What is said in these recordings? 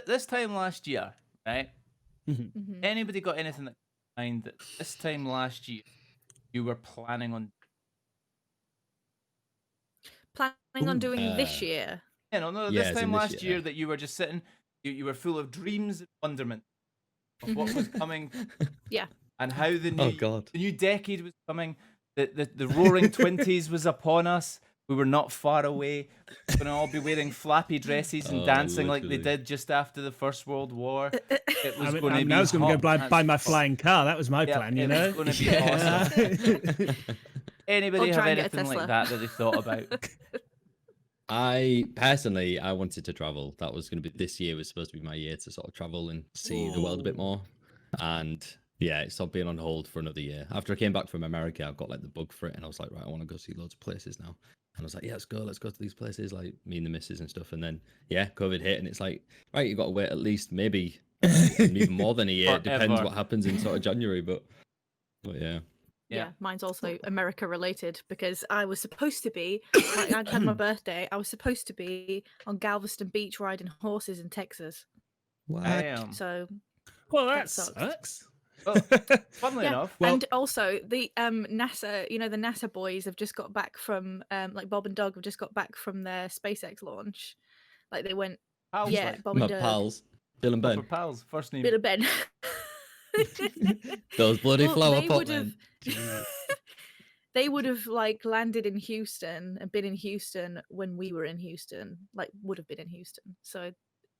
this time last year, right? Mhm. Mhm. Anybody got anything that mind that this time last year you were planning on? Planning on Ooh. doing this year. No, Yeah, this as in time this last year. year that you were just sitting, you were full of dreams and wonderment of what was coming. Yeah. And how the Oh God. new decade was coming. The roaring 20s was upon us. We were not far away. We were going to all be wearing flappy dresses and dancing like they literally. did just after the First World War. It was I going to mean, be I was going to go hot buy my as fuck. flying car. That was my Yeah, plan, you it know. was going to be awesome. Anybody Or have try and get a anything like Tesla. that they thought about? I wanted to travel. That was going to be this year. Was supposed to be my year to sort of travel and see the world a bit more. And yeah, it's not been on hold for another year. After I came back from America, I've got like the bug for it, and I was like, right, I want to go see loads of places now. And I was like, yeah, let's go to these places, like me and the missus and stuff. And then yeah, COVID hit, and it's like, right, you got to wait at least maybe even more than a year. It depends Forever. what happens in sort of January, but yeah. Yeah, mine's also America related because I was supposed to be, like, I had my birthday. I was supposed to be on Galveston Beach riding horses in Texas. What? Damn. So, Well, that sucked. sucks. Well, funnily yeah. enough. Well- And also the NASA, the NASA boys have just got back from, like Bob and Doug have just got back from their SpaceX launch. Like they went, Pals, yeah, like, Bob My and Doug, pals, Bill and proper Ben. pals. First name. Bill and Ben. Those bloody Well, flower they pot would have- men. Jesus. They would have like landed in Houston and been in Houston when we were in Houston, like would have been in Houston. So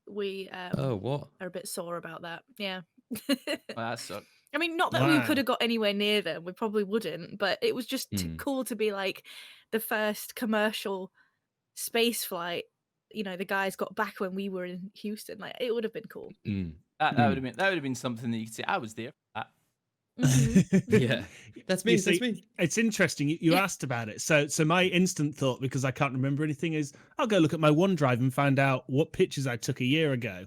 we Oh, what? are a bit sore about that. Yeah. Well, that sucked. I mean, not that we Wow. could have got anywhere near them. We probably wouldn't, but it was just Mm. cool to be like the first commercial space flight. The guys got back when we were in Houston. Like it would have been cool. Mm. That would have been something that you could say. I was there. Yeah, that's me. You see, That's me. It's interesting. You asked about it. So my instant thought, because I can't remember anything, is I'll go look at my OneDrive and find out what pictures I took a year ago.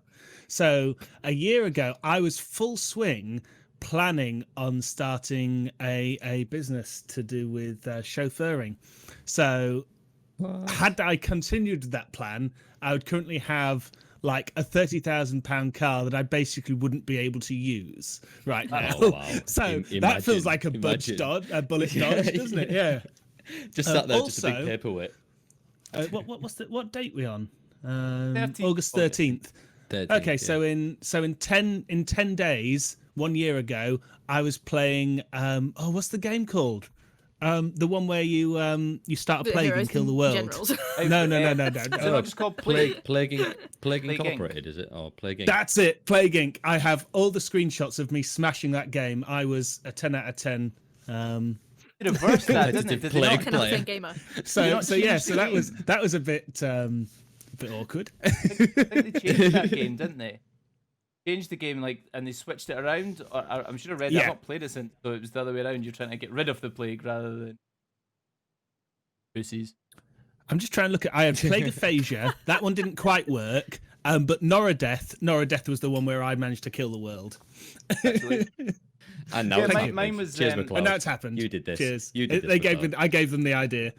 So a year ago, I was full swing planning on starting a business to do with chauffeuring. So had I continued that plan, I would currently have like a £30,000 car that I basically wouldn't be able to use right now. Oh, wow. So that Imagine, feels like a imagine. bullet dodge, doesn't it? Yeah. Just sat there, just a big also- paperweight. What date we on? 13th. August 13th. 13th, Okay, yeah. so in 10 days, 1 year ago, I was playing. What's the game called? The one where you start a The plague Heroes and kill the and world. Generals. No. Is it not just called Plague? Plague Plague Inc. Incorporated, is it? Or Plague Inc. That's it, Plague Inc. I have all the screenshots of me smashing that game. I was a 10 out of 10. It reversed that, didn't it? Did they Plague not? Kind of player. thing gamer. So not so change so the that was a bit awkward. I think they changed that game, didn't they? Changed the game and they switched it around. Or, I'm sure I read it. Yeah. I've not played it since, so it was the other way around. You're trying to get rid of the plague rather than pussies. I'm just trying to look at. I had Plague Aphasia. That one didn't quite work. But Noradeath was the one where I managed to kill the world. Actually, And now Yeah, it's mine- happened. mine was, Cheers, um, McLeod. And now it's happened. You did this. Cheers. You did this. They gave McLeod. I gave them the idea.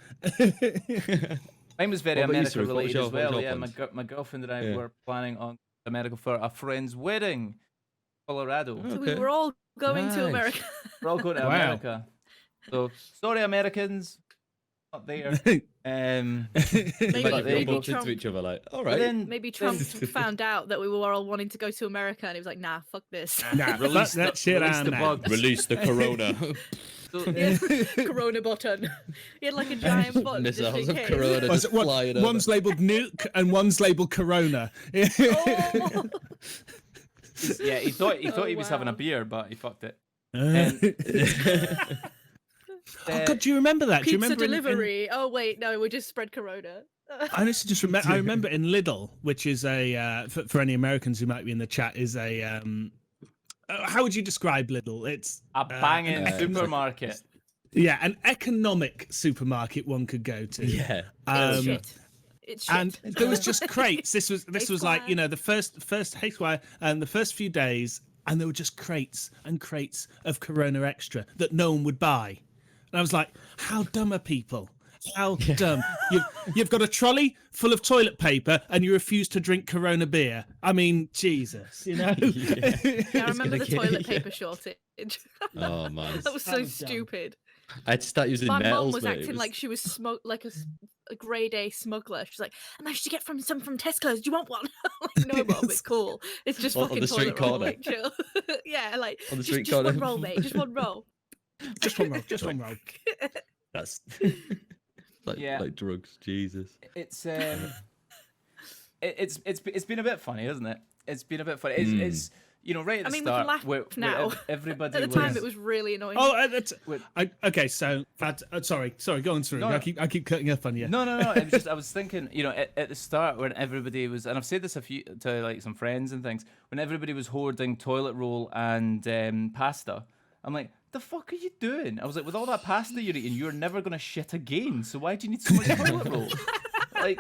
mine was very What about you, America Sir? What was related your- as what was well. your Yeah, plans? my girlfriend and I Yeah. were planning on America for a friend's wedding, Colorado. Oh. So we Okay. were all going to Nice. America. We're all going to Wow. America. So sorry, Americans, not there. Imagine But if there we you go. bumped into each other like, all But right. then Maybe Trump found out that we were all wanting to go to America, and he was like, "Nah, fuck this." Nah, Release fuck that the- shit release out the now. bugs. Release the corona. so, Yeah. Corona button. He had like a giant button just Missiles in of case. corona Was just it flying over. one's labeled nuke and one's labeled Corona. Oh! yeah, he thought he was having a wow. beer, but he fucked it. Oh God, do you remember that? Do you Pizza remember delivery. Oh wait, no, we just spread Corona. I honestly just remember. I remember in Lidl, which is a for any Americans who might be in the chat, is a how would you describe Lidl? It's A banging it's supermarket. yeah, an economic supermarket one could go to. Yeah. It's shit. It's shit. And there was just crates. This was like, Squire. the first Hey Squire and the first few days, and there were just crates and crates of Corona Extra that no one would buy. And I was like, how dumb are people? How dumb. You've got a trolley full of toilet paper and you refuse to drink Corona beer. I mean, Jesus, you know? Yeah. Yeah, I remember gonna the kill toilet you. paper shortage. Oh man, That was so That was dumb. stupid. I had to start using My mum metals. was mate. It acting like she was like a grade A smuggler. She's like, I managed to get some from Tesco's. Do you want one? I'm like, no, mum, it's cool. It's just On fucking the street toilet roll. corner. Like, chill. Yeah, like On the just, street just corner. one roll, mate. Just one roll. Just one roll. Just one roll. That's Yeah. like drugs. Jesus. It's it's been a bit funny, isn't it? It's been a bit funny. It's you know, right at the I mean, we start can laugh where now. everybody At the was, time, it was really annoying. Oh, Wait. okay. So, sorry. Go on through. No, I no. keep cutting up on you. No. It was just I was thinking, you know, at the start when everybody was, and I've said this a few to like some friends and things, when everybody was hoarding toilet roll and pasta, I'm like, the fuck are you doing? I was like, with all that pasta you're eating, you're never gonna shit again. So why do you need so much toilet roll? Like,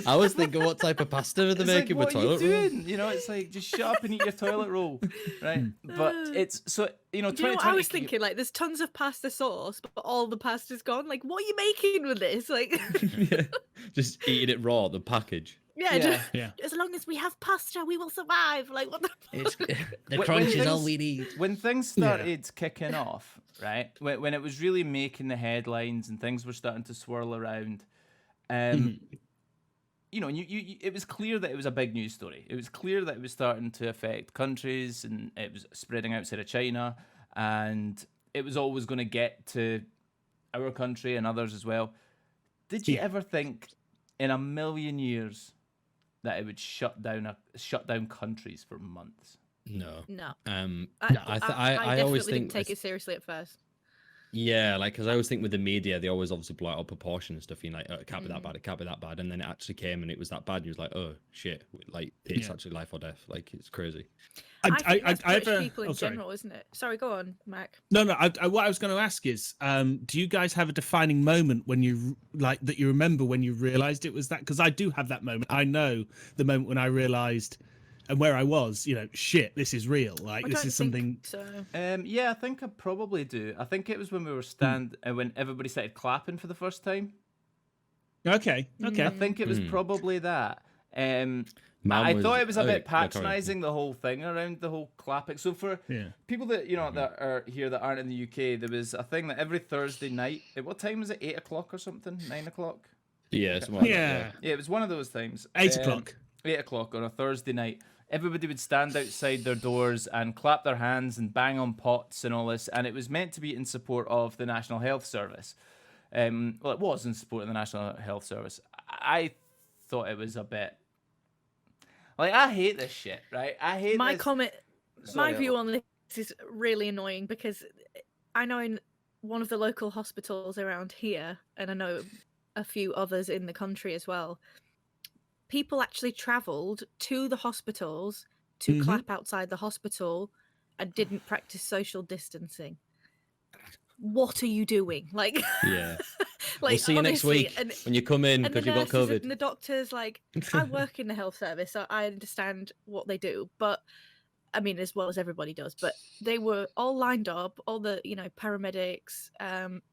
I was thinking, what type of pasta are they it's like, making what with are you toilet roll? doing? You know, it's like just shut up and eat your toilet roll, right? But it's so you know, Do you know 2020. what I was thinking? Like, there's tons of pasta sauce, but all the pasta's gone. Like, what are you making with this? Like, Yeah. Just eating it raw, the package. yeah, Yeah. just, Yeah. as long as we have pasta, we will survive. Like, what the It's, fuck? the When crunch is all things- we need. When things started kicking off, right? When it was really making the headlines and things were starting to swirl around, you know, and you it was clear that it was a big news story. It was clear that it was starting to affect countries and it was spreading outside of China, and it was always going to get to our country and others as well. Did you Yeah. ever think in a million years that it would shut down countries for months? No. No. I always definitely think didn't take it seriously at first. Yeah, like because I always think with the media, they always obviously blow out of proportion and stuff. You know, like, oh, it can't be that bad, it can't be that bad, and then it actually came and it was that bad. And you was like, oh shit, like it's Yeah. actually life or death. Like it's crazy. I think that's I have British a- people in oh, sorry. general, isn't it? Sorry, go on, Mac. No. What I was going to ask is, do you guys have a defining moment when you like that you remember when you realised it was that? Because I do have that moment. I know the moment when I realised, and where I was. You know, shit, this is real. Like I this don't is something. think so. Yeah, I think I probably do. I think it was when we were when everybody started clapping for the first time. Okay. I think it was probably that. Mine I was- thought it was a oh, bit yeah, carry on. patronising, the whole thing around the whole clapping. So for Yeah. people that that are here that aren't in the UK, there was a thing that every Thursday night. At what time was it? 8 o'clock or something? 9 o'clock? Yeah, something like that, Yeah. Yeah, it was one of those times. 8 o'clock. 8 o'clock on a Thursday night. Everybody would stand outside their doors and clap their hands and bang on pots and all this, and it was meant to be in support of the National Health Service. Well, it was in support of the National Health Service. I thought it was a bit like, I hate this shit, right? I hate My this. comment, Sorry, my view on this is really annoying because I know in one of the local hospitals around here, and I know a few others in the country as well, people actually travelled to the hospitals to clap outside the hospital and didn't practice social distancing. What are you doing? Like, Yeah. like We'll see you next honestly, week and, when you come in and the because you've got nurses COVID. and the doctors, like, I work in the health service, so I understand what they do, but I mean, as well as everybody does, but they were all lined up, all the, paramedics,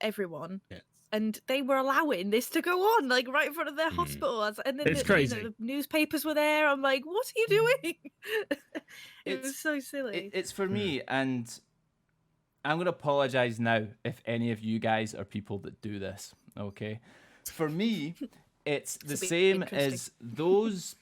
everyone, Yeah. and they were allowing this to go on, like, right in front of their hospitals, and then It's the, crazy. the newspapers were there. I'm like, what are you doing? It It's- was so silly. It's for me, and I'm going to apologize now if any of you guys are people that do this, okay? For me, it's the This'll be same interesting. as those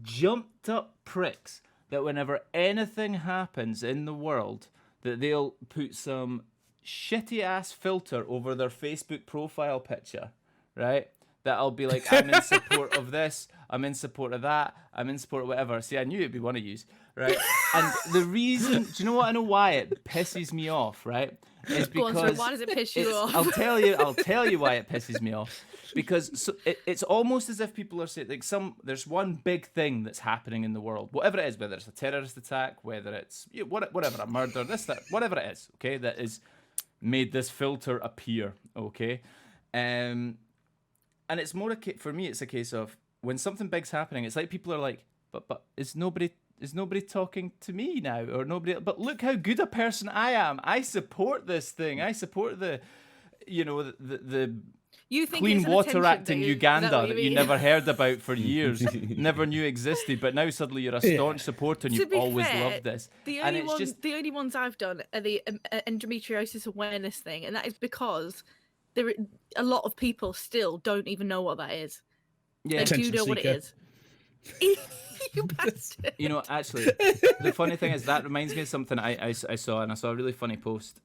jumped up pricks that whenever anything happens in the world, that they'll put some shitty ass filter over their Facebook profile picture, right? That'll be like, I'm in support of this, I'm in support of that, I'm in support of whatever. See, I knew it'd be one of yous, right? And the reason, do you know what? I know why it pisses me off, right? Is Go on, sorry, because why does it piss you it's- off? I'll tell you why it pisses me off. Because it's almost as if people are saying, like, there's one big thing that's happening in the world, whatever it is, whether it's a terrorist attack, whether it's whatever, a murder, this, that, whatever it is, okay, that is made this filter appear, okay? And it's more for me, it's a case of when something big's happening, it's like people are like, but is nobody talking to me now, or nobody? But look how good a person I am. I support this thing. I support the you know, the You think Clean it's an Water attention Act in thing, is that Uganda what that you mean? never heard about for years, never knew existed, but now suddenly you're a staunch supporter and To you've be always fair, loved this. The And only it's just the only ones I've done are the endometriosis awareness thing, and that is because a lot of people still don't even know what that is. yeah. They do Attention know what it seeker. is. You bastard. You know, actually, the funny thing is that reminds me of something I saw, and I saw a really funny post.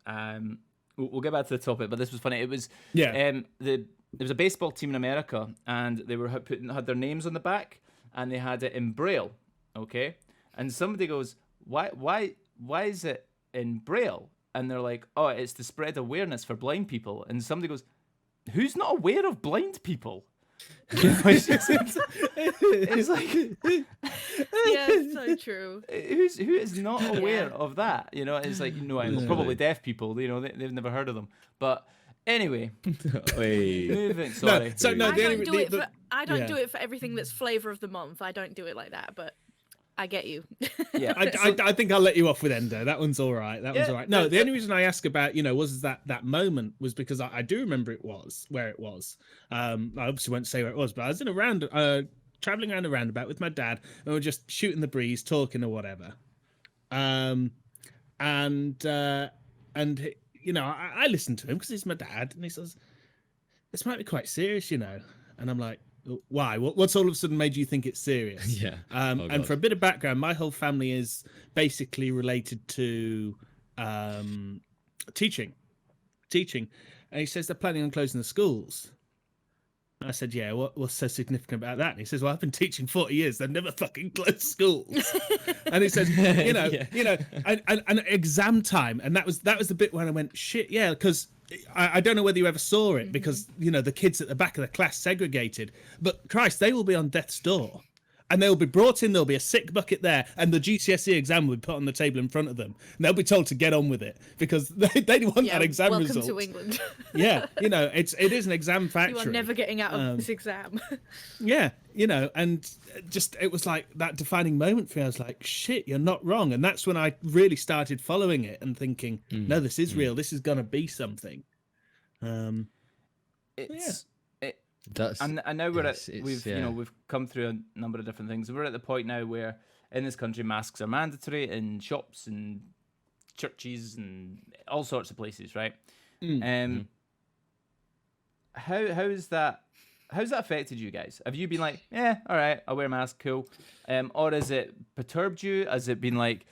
We'll get back to the topic, but this was funny. It was there was a baseball team in America, and they were had their names on the back, and they had it in Braille, okay? And somebody goes, why is it in Braille? And they're like, oh, it's to spread awareness for blind people. And somebody goes, who's not aware of blind people? It's like, Yeah, it's so true. who is not aware of that? You know, it's like, probably deaf people. You know, they've never heard of them. But anyway, Wait. moving. Sorry. I don't do it for everything that's flavor of the month. I don't do it like that, but I get you. Yeah, I think I'll let you off with Endo. That one's all right. That one's Yeah, all right. No, the only reason I ask about, was that moment was because I do remember it was where it was. I obviously won't say where it was, but I was in traveling around a roundabout with my dad, and we were just shooting the breeze, talking or whatever. I listened to him because he's my dad, and he says, "This might be quite serious, and I'm like, why? What's all of a sudden made you think it's serious? Yeah. And for a bit of background, my whole family is basically related to teaching. And he says they're planning on closing the schools. I said, yeah, what's so significant about that? And he says, well, I've been teaching 40 years. They've never fucking closed schools. And he says, and exam time. And that was the bit when I went, shit, yeah, because I don't know whether you ever saw it because, the kids at the back of the class segregated. But Christ, they will be on death's door. And they'll be brought in, there'll be a sick bucket there, and the GCSE exam will be put on the table in front of them. And they'll be told to get on with it because they want that exam result. Welcome to England. Yeah, it is an exam factory. You are never getting out of this exam. Yeah, and just it was like that defining moment for me. I was like, shit, you're not wrong. And that's when I really started following it and thinking, no, this is real. This is going to be something. And now we've come through a number of different things. We're at the point now where in this country masks are mandatory in shops and churches and all sorts of places, right? How's that affected you guys? Have you been like, yeah, all right, I'll wear a mask, cool, or has it perturbed you? Has it been like,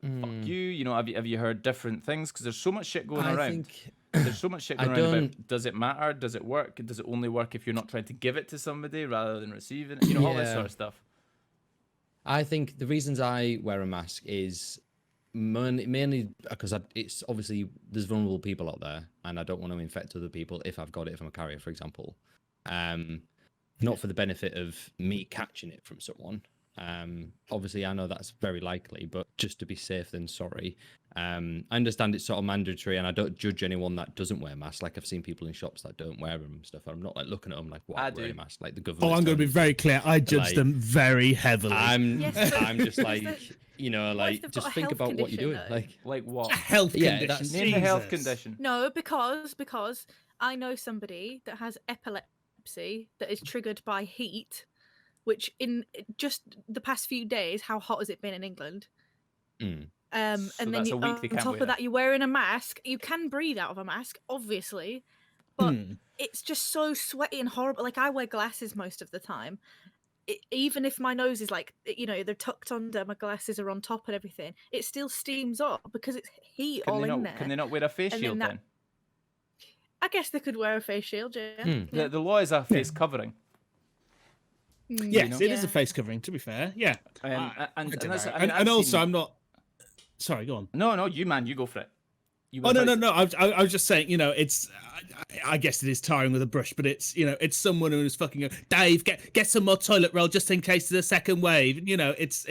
fuck you? Have you heard different things? Because there's so much shit going around. There's so much shit going around about, does it matter? Does it work? Does it only work if you're not trying to give it to somebody rather than receiving it? All this sort of stuff. I think the reasons I wear a mask is mainly because it's obviously there's vulnerable people out there, and I don't want to infect other people if I've got it, if I'm a carrier, for example. Not for the benefit of me catching it from someone. Obviously, I know that's very likely, but just to be safe than sorry. I understand it's sort of mandatory, and I don't judge anyone that doesn't wear masks. Like I've seen people in shops that don't wear them and stuff. I'm not like looking at them like, "Why wear a mask?" Like the government. Oh, I'm going to be very clear. I judge them very heavily. I'm just like, just think about what you're doing. Though? Like what? A health condition. Name the health condition. No, because I know somebody that has epilepsy that is triggered by heat. Which in just the past few days, how hot has it been in England? And then on top of that, you're wearing a mask. You can breathe out of a mask, obviously, but it's just so sweaty and horrible. Like I wear glasses most of the time. Even if my nose is like, they're tucked under, my glasses are on top and everything, it still steams up because it's heat in there. Can they not wear a face shield then? I guess they could wear a face shield, yeah. The law is a face covering. Yes, it is a face covering. To be fair, yeah. And also, I'm not. Sorry, go on. No, you go for it. No. I was just saying, it's. I guess it is tiring with a brush, but it's, it's someone who is fucking. Dave, get some more toilet roll just in case there's a second wave. It's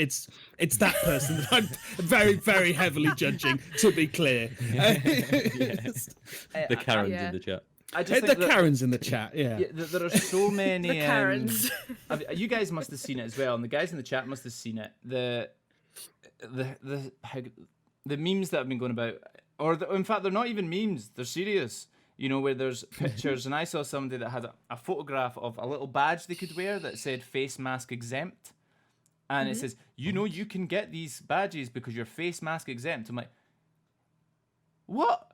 that person that I'm very, very heavily judging. To be clear, the Karens in the chat. I just think Karens in the chat, yeah. There are so many. The Karens. You guys must have seen it as well, and the guys in the chat must have seen it. The memes that have been going about, in fact, they're not even memes. They're serious. You know, where there's pictures, and I saw somebody that had a photograph of a little badge they could wear that said face mask exempt. And it says, you know, you can get these badges because you're face mask exempt. I'm like, what?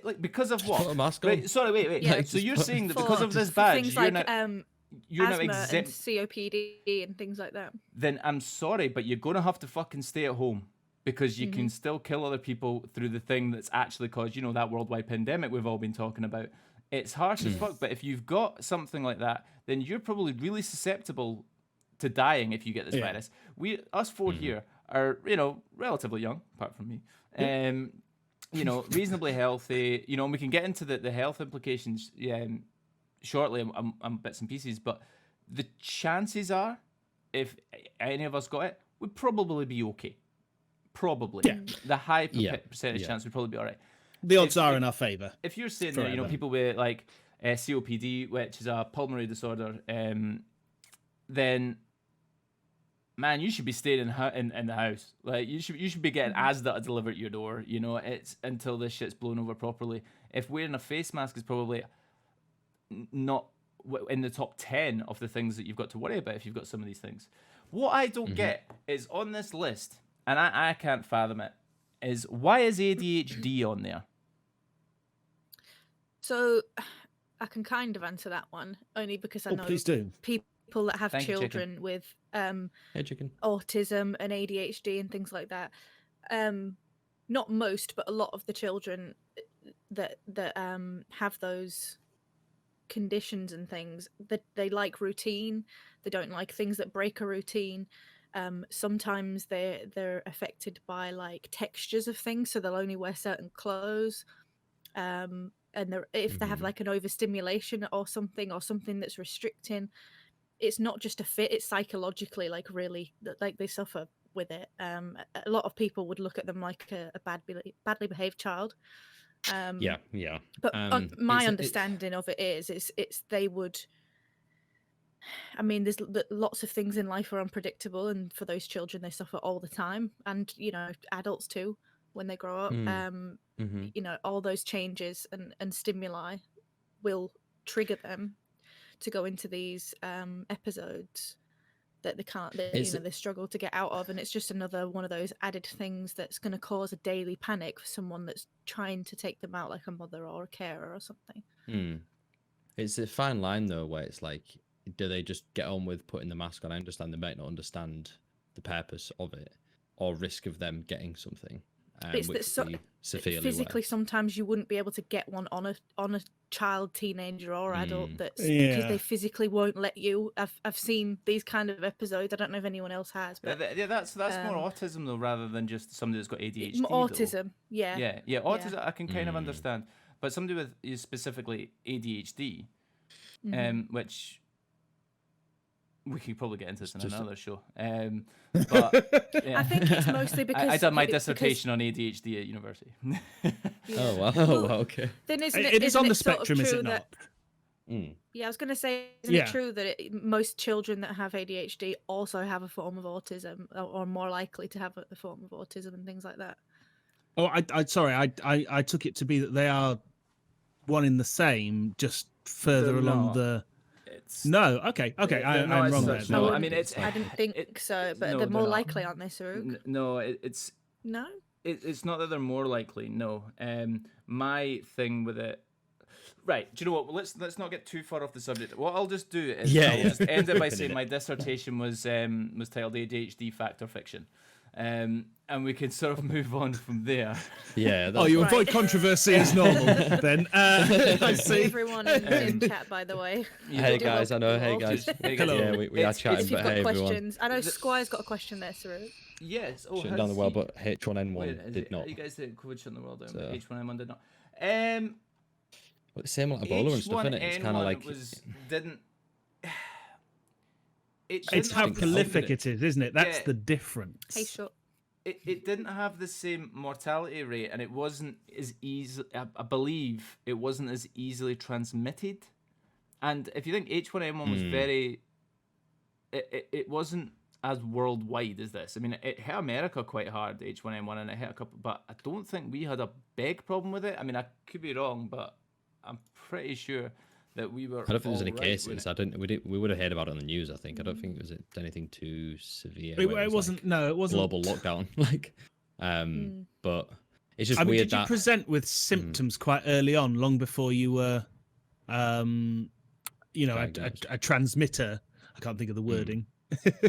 Like, because of what? Put a mask on. Right, sorry, wait. Yeah, So you're saying that For because of this badge, things you're like now asthma exempt. and COPD and things like that. Then I'm sorry, but you're going to have to fucking stay at home because you can still kill other people through the thing that's actually caused, you know, that worldwide pandemic we've all been talking about. It's harsh as fuck, but if you've got something like that, then you're probably really susceptible to dying if you get this virus. Us four here are, you know, relatively young, apart from me. You know, reasonably healthy. You know, and we can get into the health implications shortly on bits and pieces, but the chances are, if any of us got it, we'd probably be okay. Probably. Yeah. The high percentage chance would probably be all right. The odds are in our favour. If you're saying that, you know, people with like COPD, which is a pulmonary disorder, then man, you should be staying in the house. Like you should be getting Asda delivered to your door. You know, it's until this shit's blown over properly. If wearing a face mask is probably not in the top 10 of the things that you've got to worry about if you've got some of these things. What I don't get is on this list, and I can't fathom it, is why is ADHD on there? So I can kind of answer that one only because I know Please do. people that have Thank you, children Chicken. with Hey, chicken. autism and ADHD and things like that. Not most, but a lot of the children that have those conditions and things, that they like routine. They don't like things that break a routine. Sometimes they're affected by like textures of things, so they'll only wear certain clothes. And if they have like an overstimulation or something that's restricting, it's not just a fit, it's psychologically like really like they suffer with it. A lot of people would look at them like a badly behaved child. Yeah. But my understanding of it is it's they would. I mean, there's lots of things in life are unpredictable, and for those children, they suffer all the time, and you know, adults too when they grow up. You know, all those changes and stimuli will trigger them to go into these episodes that they can't, they struggle to get out of, and it's just another one of those added things that's going to cause a daily panic for someone that's trying to take them out, like a mother or a carer or something. It's a fine line though, where it's like, do they just get on with putting the mask on? I understand they might not understand the purpose of it or risk of them getting something. It's that physically sometimes you wouldn't be able to get one on a child, teenager or adult that's because they physically won't let you. I've seen these kind of episodes. I don't know if anyone else has, but that's more autism though, rather than just somebody that's got ADHD. Autism, yeah, autism I can kind of understand, but somebody with specifically ADHD, which we could probably get into this in another show. But yeah. I think it's mostly because I done my dissertation on ADHD at university. Oh wow! Well, okay. Then isn't It's on the sort of spectrum, is true it not? Yeah, I was going to say, isn't it true that most children that have ADHD also have a form of autism, or are more likely to have a form of autism and things like that? Oh, I took it to be that they are one in the same, just further along the. No, okay, I'm wrong there. No, I mean I didn't think so, but they're more likely on this, Saruk. No, it's no. It's not that they're more likely. No, my thing with it. Right, do you know what? Let's not get too far off the subject. What I'll just do is I'll just end it by saying my dissertation was titled ADHD Fact or Fiction. And we can sort of move on from there. Yeah. You avoid controversy as normal, then. I see. Everyone in chat, by the way. Hey guys, I know. Hey guys. Hello. Yeah, we are chatting, If you've but got hey questions, everyone. I know Squire's got a question there, Saruk. Yes. Shutting down the world, but H1N1 did not. You guys did COVID shutting the world down, So. but H1N1 did not. Well, the same like Ebola and stuff, isn't it? It's kind of like It's how prolific it is, isn't it? That's the difference. Hey, shut. It didn't have the same mortality rate, and it wasn't as easy. I believe it wasn't as easily transmitted. And if you think H1N1 was very, it wasn't as worldwide as this. I mean, it hit America quite hard, H1N1, and it hit a couple. But I don't think we had a big problem with it. I mean, I could be wrong, but I'm pretty sure that we were. I don't think there's any all right with cases. it. We would have heard about it on the news. I think. I don't think it was anything too severe. It, where it was, wasn't. like, No, it wasn't. global lockdown. Like, but it's just I mean, weird did you that present with symptoms quite early on, long before you were, you know, Diagnosed. a transmitter? I can't think of the wording.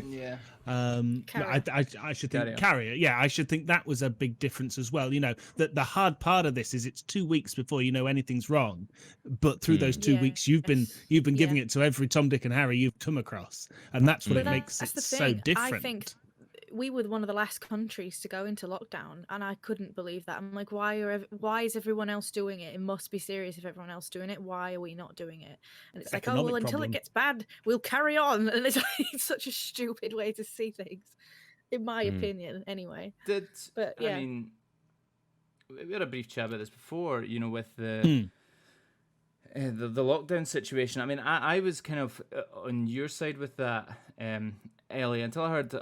Yeah. Carrier. I should Carrier. think carrier. Yeah, I should think that was a big difference as well. You know, that the hard part of this is it's 2 weeks before you know anything's wrong, but through those 2 weeks you've been giving it to every Tom, Dick, and Harry you've come across, and that's what But it makes that's it the so thing. different. I think we were one of the last countries to go into lockdown, and I couldn't believe that. I'm like, why is everyone else doing it? It must be serious if everyone else doing it. Why are we not doing it? And it's like, oh well, Economic until problem. it gets bad, we'll carry on. And it's, it's such a stupid way to see things, in my opinion, anyway. But yeah, I mean, we had a brief chat about this before, you know, with the lockdown situation. I mean, I was kind of on your side with that, Ellie, until I heard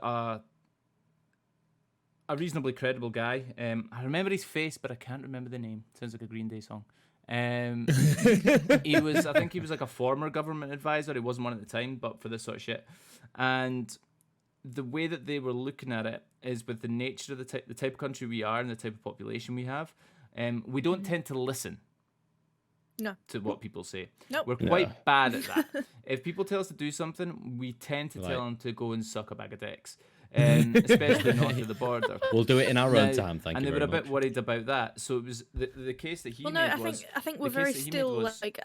a reasonably credible guy. I remember his face, but I can't remember the name. Sounds like a Green Day song. I think he was like a former government advisor. He wasn't one at the time, but for this sort of shit. And the way that they were looking at it is with the nature of the type of country we are and the type of population we have, we don't tend to listen to what people say. Nope. We're quite bad at that. If people tell us to do something, we tend to tell them to go and suck a bag of dicks. Especially north of the border. we'll do it in our own time. Thank and you they were very a bit much. worried about that. So it was the case that he well, made no, was. I think we're the very case that he made still was- like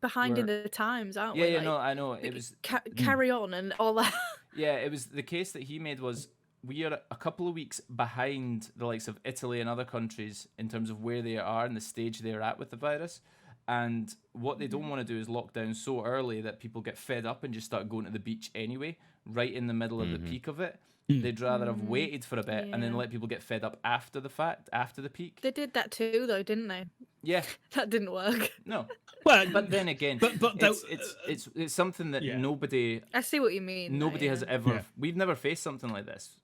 behind in we're- the times, aren't Yeah, we? yeah, Like, no, I know. It was. carry on and all that. Yeah, it was the case that he made was we are a couple of weeks behind the likes of Italy and other countries in terms of where they are and the stage they're at with the virus. And what they don't want to do is lock down so early that people get fed up and just start going to the beach anyway, right in the middle of the peak of it. They'd rather have waited for a bit and then Yeah. let people get fed up after the fact, after the peak. They did that too, though, didn't they? Yeah, That didn't work. no. Well, But then again, but it's something that Yeah. nobody I see what you mean. though, has yeah. ever. Yeah. We've never faced something like this.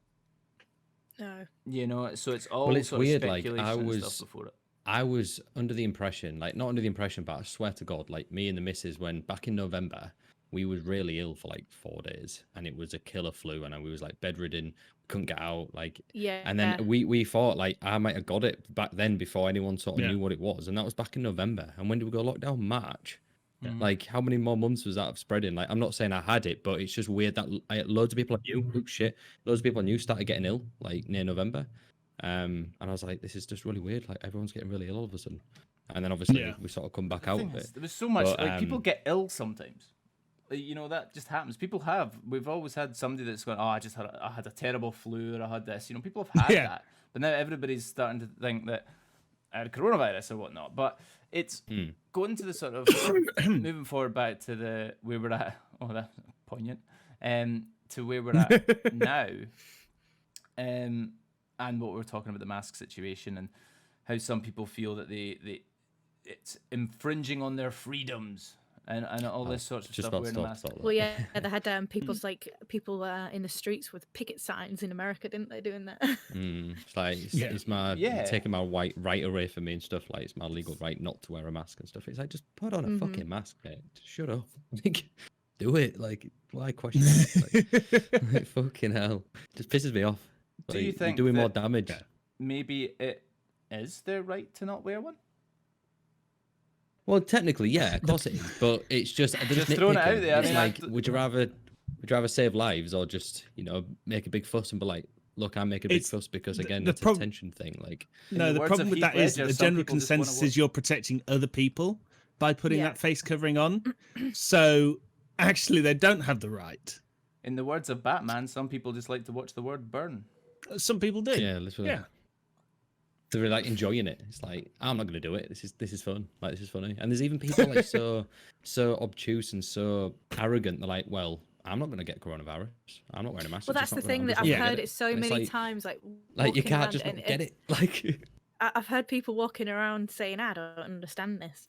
No. You know, so it's all Well, it's sort weird, of like, speculation I and was- stuff before it. I was under the impression, like not under the impression, but I swear to God, like me and the missus, when back in November, we was really ill for like 4 days, and it was a killer flu, and we was like bedridden, couldn't get out, like. Yeah. And then we thought like I might have got it back then before anyone sort of Yeah. knew what it was, and that was back in November. And when did we go lockdown? March. Mhm. Like how many more months was that of spreading? Like I'm not saying I had it, but it's just weird that loads of people I knew, loads of people I knew started getting ill like near November. And I was like, this is just really weird. Like everyone's getting really ill all of a sudden. And then obviously Yeah. we sort of come back The out thing of it. is, there was so much But, like people um, get ill sometimes. Like, you know, that just happens. People have. We've always had somebody that's gone, oh, I had a terrible flu, or I had this. You know, people have had Yeah. that. But now everybody's starting to think that I had coronavirus or whatnot. But it's going to the sort of moving forward back to the where we're at. Oh, that's poignant. To where we're at now. And what we were talking about, the mask situation and how some people feel that it's infringing on their freedoms and all this sorts of Just stuff. about Wearing a stop, mask. stop that. Well, yeah, they had people in the streets with picket signs in America, didn't they? Doing that. It's like Yeah. it's my Yeah. taking my white right away from me and stuff. Like it's my legal right not to wear a mask and stuff. It's like just put on a fucking mask, mate. Just shut up. Like, do it. Like why question it? Like, fucking hell. Just pisses me off. Do Like, you you're think doing more that- damage? Maybe it is their right to not wear one. Well, technically, yeah, of course it is. But it's just Just throwing it out nitpicking. there, I It's mean, like, I- would you rather save lives or just make a big fuss and be like, look, I'm making a big It's- fuss because the- again, the it's a prob- tension thing. Like, In No, the the words problem of with Heath that is Ledger, the some general people just wanna consensus is you're protecting other people by putting Yeah. that face covering on. So actually, they don't have the right. In the words of Batman, some people just like to watch the world burn. Some people do. yeah, literally. Yeah. They're like enjoying it. It's like I'm not gonna do it. This is fun. Like this is funny. And there's even people like so obtuse and so arrogant. They're like, well, I'm not gonna get coronavirus. I'm not wearing a mask. Well, I'm that's just the not thing gonna- that I'm I've just not gonna heard get it so And it's many like, times. Like you walking can't around just and not get it. Like, I've heard people walking around saying, "I don't understand this."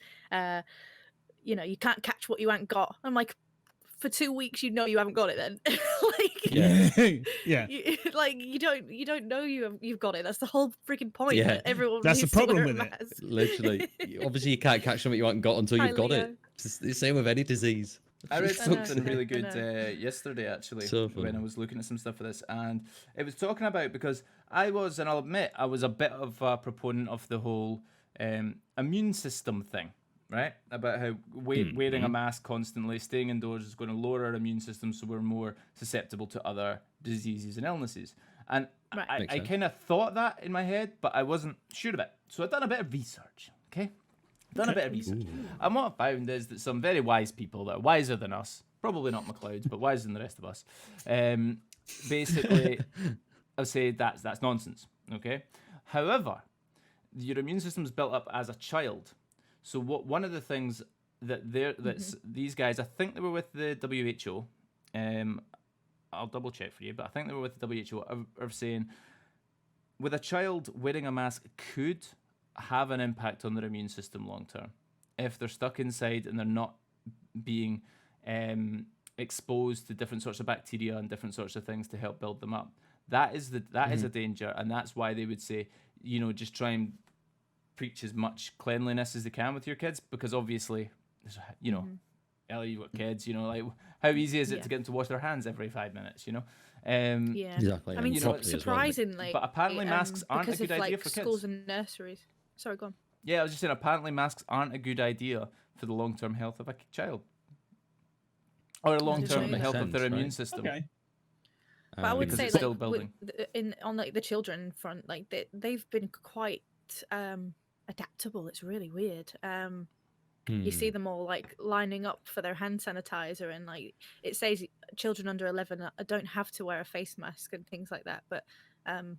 You can't catch what you ain't got. I'm like, for 2 weeks, you know you haven't got it then. Like, Yeah. Yeah. Like you don't know you've got it. That's the whole freaking point. Yeah. That everyone That's the needs to problem wear a with it. mask. Literally, obviously, you can't catch something you haven't got until you've Hi, got Leo. it. It's the same with any disease. I read I know, something really I good know. yesterday, actually, So when I funny. was looking at some stuff for this, and it was talking about because I was, and I'll admit, I was a bit of a proponent of the whole immune system thing, right? About how wearing a mask constantly, staying indoors is going to lower our immune system, so we're more susceptible to other diseases and illnesses. And Right. I Makes sense. kind of thought that in my head, but I wasn't sure of it. So I've done a bit of research, okay? Done a bit of research. And what I found is that some very wise people that are wiser than us, probably not McLeods, but wiser than the rest of us, basically have said that's nonsense, okay? However, your immune system is built up as a child. So one of the things that these guys, I think they were with the WHO, I'll double check for you, but I think they were with the WHO, are saying with a child wearing a mask could have an impact on their immune system long term if they're stuck inside and they're not being exposed to different sorts of bacteria and different sorts of things to help build them up. That is a danger, and that's why they would say, just try and preach as much cleanliness as they can with your kids, because obviously, Ellie, you've got kids, like how easy is it to get them to wash their hands every 5 minutes, Yeah. Exactly. I mean, and properly as well, like- surprisingly, But apparently masks aren't a because good of, idea like, for schools kids. and nurseries. Sorry, go on. Yeah, I was just saying, apparently masks aren't a good idea for the long-term health of a child. Or the long-term make health of their sense, immune right? system. Okay. But I would Because say, it's like, still building. on like the children front, like they've been quite adaptable. It's really weird. You see them all like lining up for their hand sanitizer, and like it says children under 11 don't have to wear a face mask and things like that. But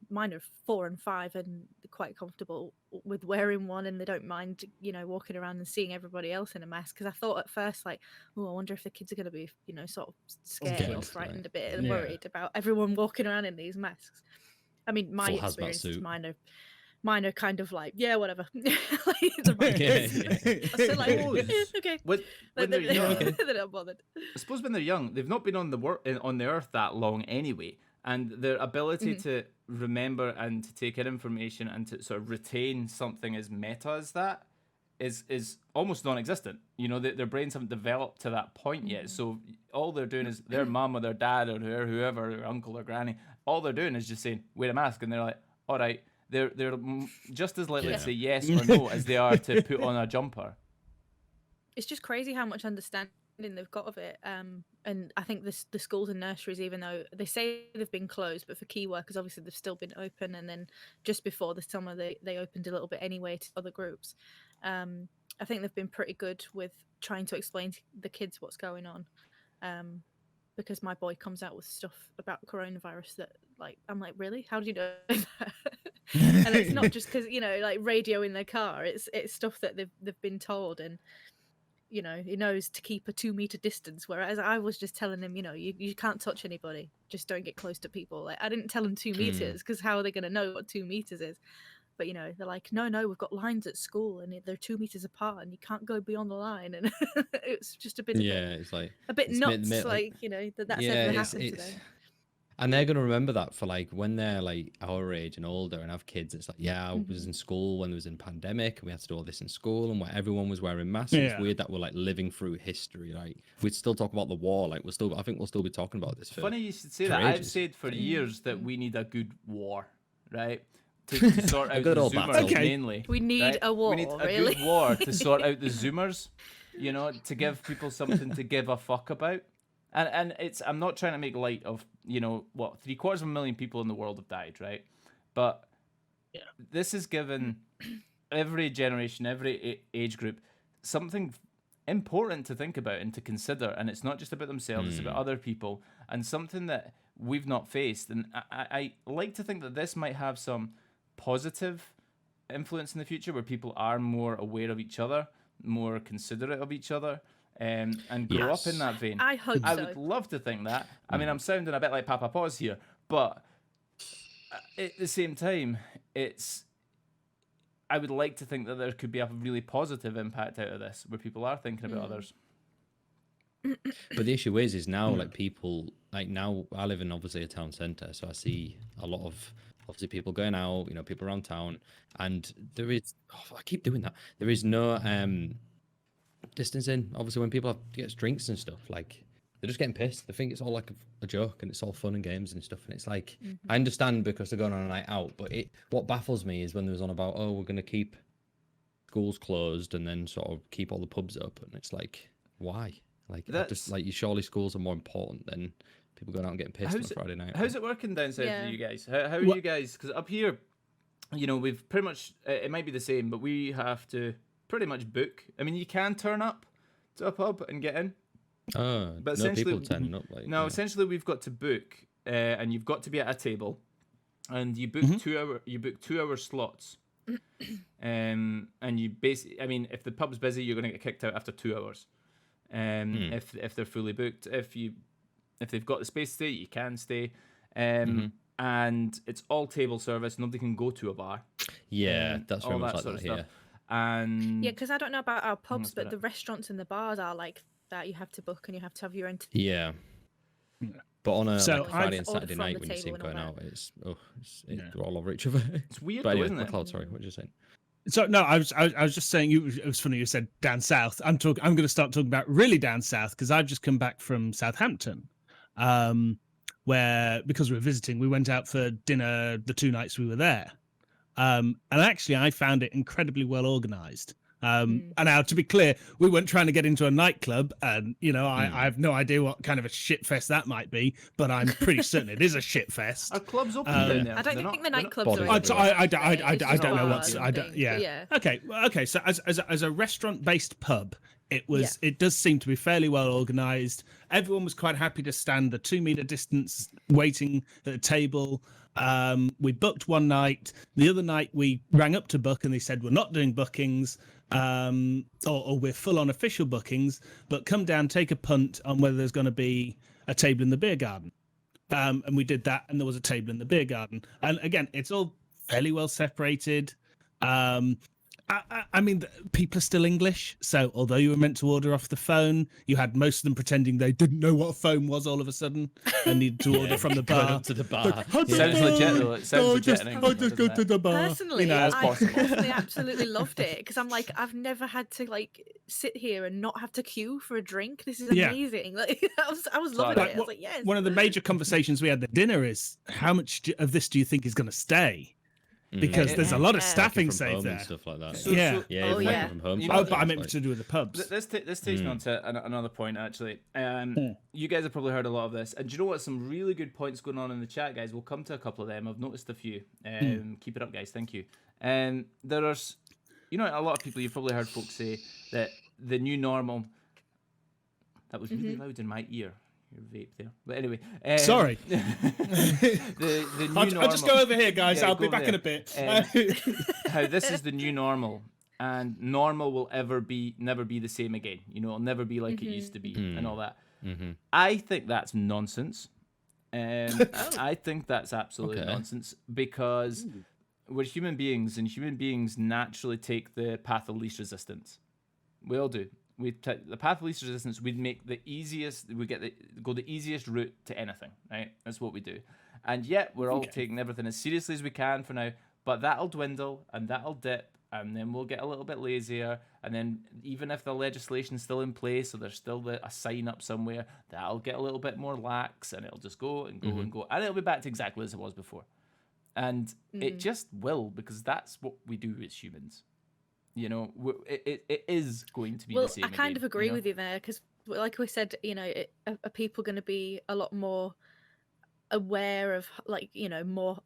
mine are 4 and 5, and they're quite comfortable with wearing one, and they don't mind, walking around and seeing everybody else in a mask. Because I thought at first, like, oh, I wonder if the kids are going to be, sort of scared or Scared, frightened right. a bit and Yeah. worried about everyone walking around in these masks. I mean, my Full hazmat experience is suit. mine are kind of like, yeah, whatever. Like, it's a mask. Yeah. I still Like, suppose okay. when they're young, They're not bothered. I suppose when they're young, they've not been on the earth that long anyway, and their ability to remember and to take in information and to sort of retain something as meta as that is almost non-existent. Their brains haven't developed to that point yet. So all they're doing is their mum or their dad or whoever, their uncle or granny, all they're doing is just saying, wear a mask, and they're like, all right. They're just as likely to say yes or no as they are to put on a jumper. It's just crazy how much understanding they've got of it. And I think the schools and nurseries, even though they say they've been closed, but for key workers, obviously they've still been open. And then just before the summer, they opened a little bit anyway to other groups. I think they've been pretty good with trying to explain to the kids what's going on. Because my boy comes out with stuff about coronavirus that, like, I'm like, really? How do you know that? And it's not just because, like radio in their car. It's stuff that they've been told, and he knows to keep a 2-meter distance. Whereas I was just telling him, you can't touch anybody. Just don't get close to people. Like, I didn't tell him 2 meters, because how are they going to know what 2 meters is? But they're like, no, we've got lines at school, and they're 2 meters apart, and you can't go beyond the line. And it's just it's like a bit it's nuts, made, like that's yeah, ever it's- happened it's- today. And they're gonna remember that for like when they're like our age and older and have kids. It's like, yeah, I was in school when there was a pandemic and we had to do all this in school, and where everyone was wearing masks. Yeah. It's weird that we're like living through history. Like we'd still talk about the war. Like I think we'll still be talking about this. For, Funny you should say for that. I've ages. said for years that we need a good war, right? To sort out good the old Zoomers battle. Okay. mainly. We need right? a war, We need a really. good war to sort out the Zoomers, to give people something to give a fuck about. And I'm not trying to make light of, 750,000 people in the world have died, right? But this has given every generation, every age group something important to think about and to consider. And it's not just about themselves, it's about other people, and something that we've not faced. And I like to think that this might have some positive influence in the future, where people are more aware of each other, more considerate of each other, and grow up in that vein. I hope I so. would love to think that. I mean, I'm sounding a bit like Papa Paws here, but at the same time, I would like to think that there could be a really positive impact out of this, where people are thinking about others. But the issue is now like people like now I live in obviously a town centre, so I see a lot of obviously people going out, people around town, and there is I keep doing that. There is no distancing. Obviously, when people get drinks and stuff, like they're just getting pissed. They think it's all like a joke and it's all fun and games and stuff. And it's like I understand because they're going on a night out, but what baffles me is when there was on about we're going to keep schools closed and then sort of keep all the pubs up, and it's like why? Like just like surely schools are more important than people going out and getting pissed on a Friday night. How's it working down south for you guys? How are you guys? Because up here, we've pretty much it might be the same, but we have to pretty much book. I mean, you can turn up to a pub and get in. But no people turning up. Essentially, we've got to book, and you've got to be at a table, and you book 2 hour slots. And you basically, I mean, if the pub's busy, you're going to get kicked out after 2 hours. If they're fully booked, if they've got the space to stay, you can stay. And it's all table service. Nobody can go to a bar. Yeah, that's very all much that like sort of that stuff. here. And yeah, because I don't know about our pubs, but the restaurants and the bars are like that. You have to book and you have to have your own. Yeah. But on a Friday and order Saturday from night the when you see table them and going all out, they're all over each other. it's weird, But though, anyway, isn't it? McLeod, sorry, what were you saying? So no, I was just saying it was funny you said down south. I'm going to start talking about really down south because I've just come back from Southampton, where because we were visiting, we went out for dinner the 2 nights we were there, and actually I found it incredibly well organised. And now, to be clear, we weren't trying to get into a nightclub, and I have no idea what kind of a shit fest that might be, but I'm pretty certain it is a shit fest. Are clubs open down there? I don't think the nightclubs are bodies open. I don't know bars what's. and I don't. things, Yeah. but yeah. Okay. So as a restaurant-based pub, it does seem to be fairly well organised. Everyone was quite happy to stand the 2 meter distance, waiting at a table. We booked one night. The other night we rang up to book, and they said we're not doing bookings. Or we're full on official bookings, but come down, take a punt on whether there's going to be a table in the beer garden. And we did that, and there was a table in the beer garden. And again, it's all fairly well separated. I mean, people are still English. So although you were meant to order off the phone, you had most of them pretending they didn't know what a phone was all of a sudden and needed to order from the Going bar. up to the bar. Sounds legit, though. It sounds legit. I'll just go to the bar. Personally, As I possible. personally absolutely loved it because I'm like, I've never had to like sit here and not have to queue for a drink. This is Yeah. amazing. Like I was loving Like, it. I was like, yes. One of the major conversations we had at dinner is how much of this do you think is going to stay? Because there's a lot of Yeah. staffing Working from saved home there. and stuff like that. Yeah. Yeah, Oh, even yeah. working from home. You sort know, of But I things, meant like- to do with the pubs. This takes me on to another point, actually. You guys have probably heard a lot of this. And do you know what? Some really good points going on in the chat, guys. We'll come to a couple of them. I've noticed a few. Keep it up, guys. Thank you. There's, a lot of people, you've probably heard folks say that the new normal... That was really loud in my ear. Your vape there. But anyway. Sorry. the new normal... I'll just go over here, guys. Yeah, I'll go be back there. in a bit. How this is the new normal, and normal will never be the same again. It'll never be like it used to be, and all that. I think that's nonsense. I think that's absolute nonsense because we're human beings, and human beings naturally take the path of least resistance. We all do. The path of least resistance. We'd make the easiest. We go the easiest route to anything. Right? That's what we do. And yet we're all taking everything as seriously as we can for now. But that'll dwindle and that'll dip, and then we'll get a little bit lazier. And then even if the legislation's still in place, so there's still a sign up somewhere, that'll get a little bit more lax, and it'll just go and go and go, and it'll be back to exactly as it was before. And it just will, because that's what we do as humans. It is going to be the same. I kind of again, agree with you there because, like we said, are people going to be a lot more aware of more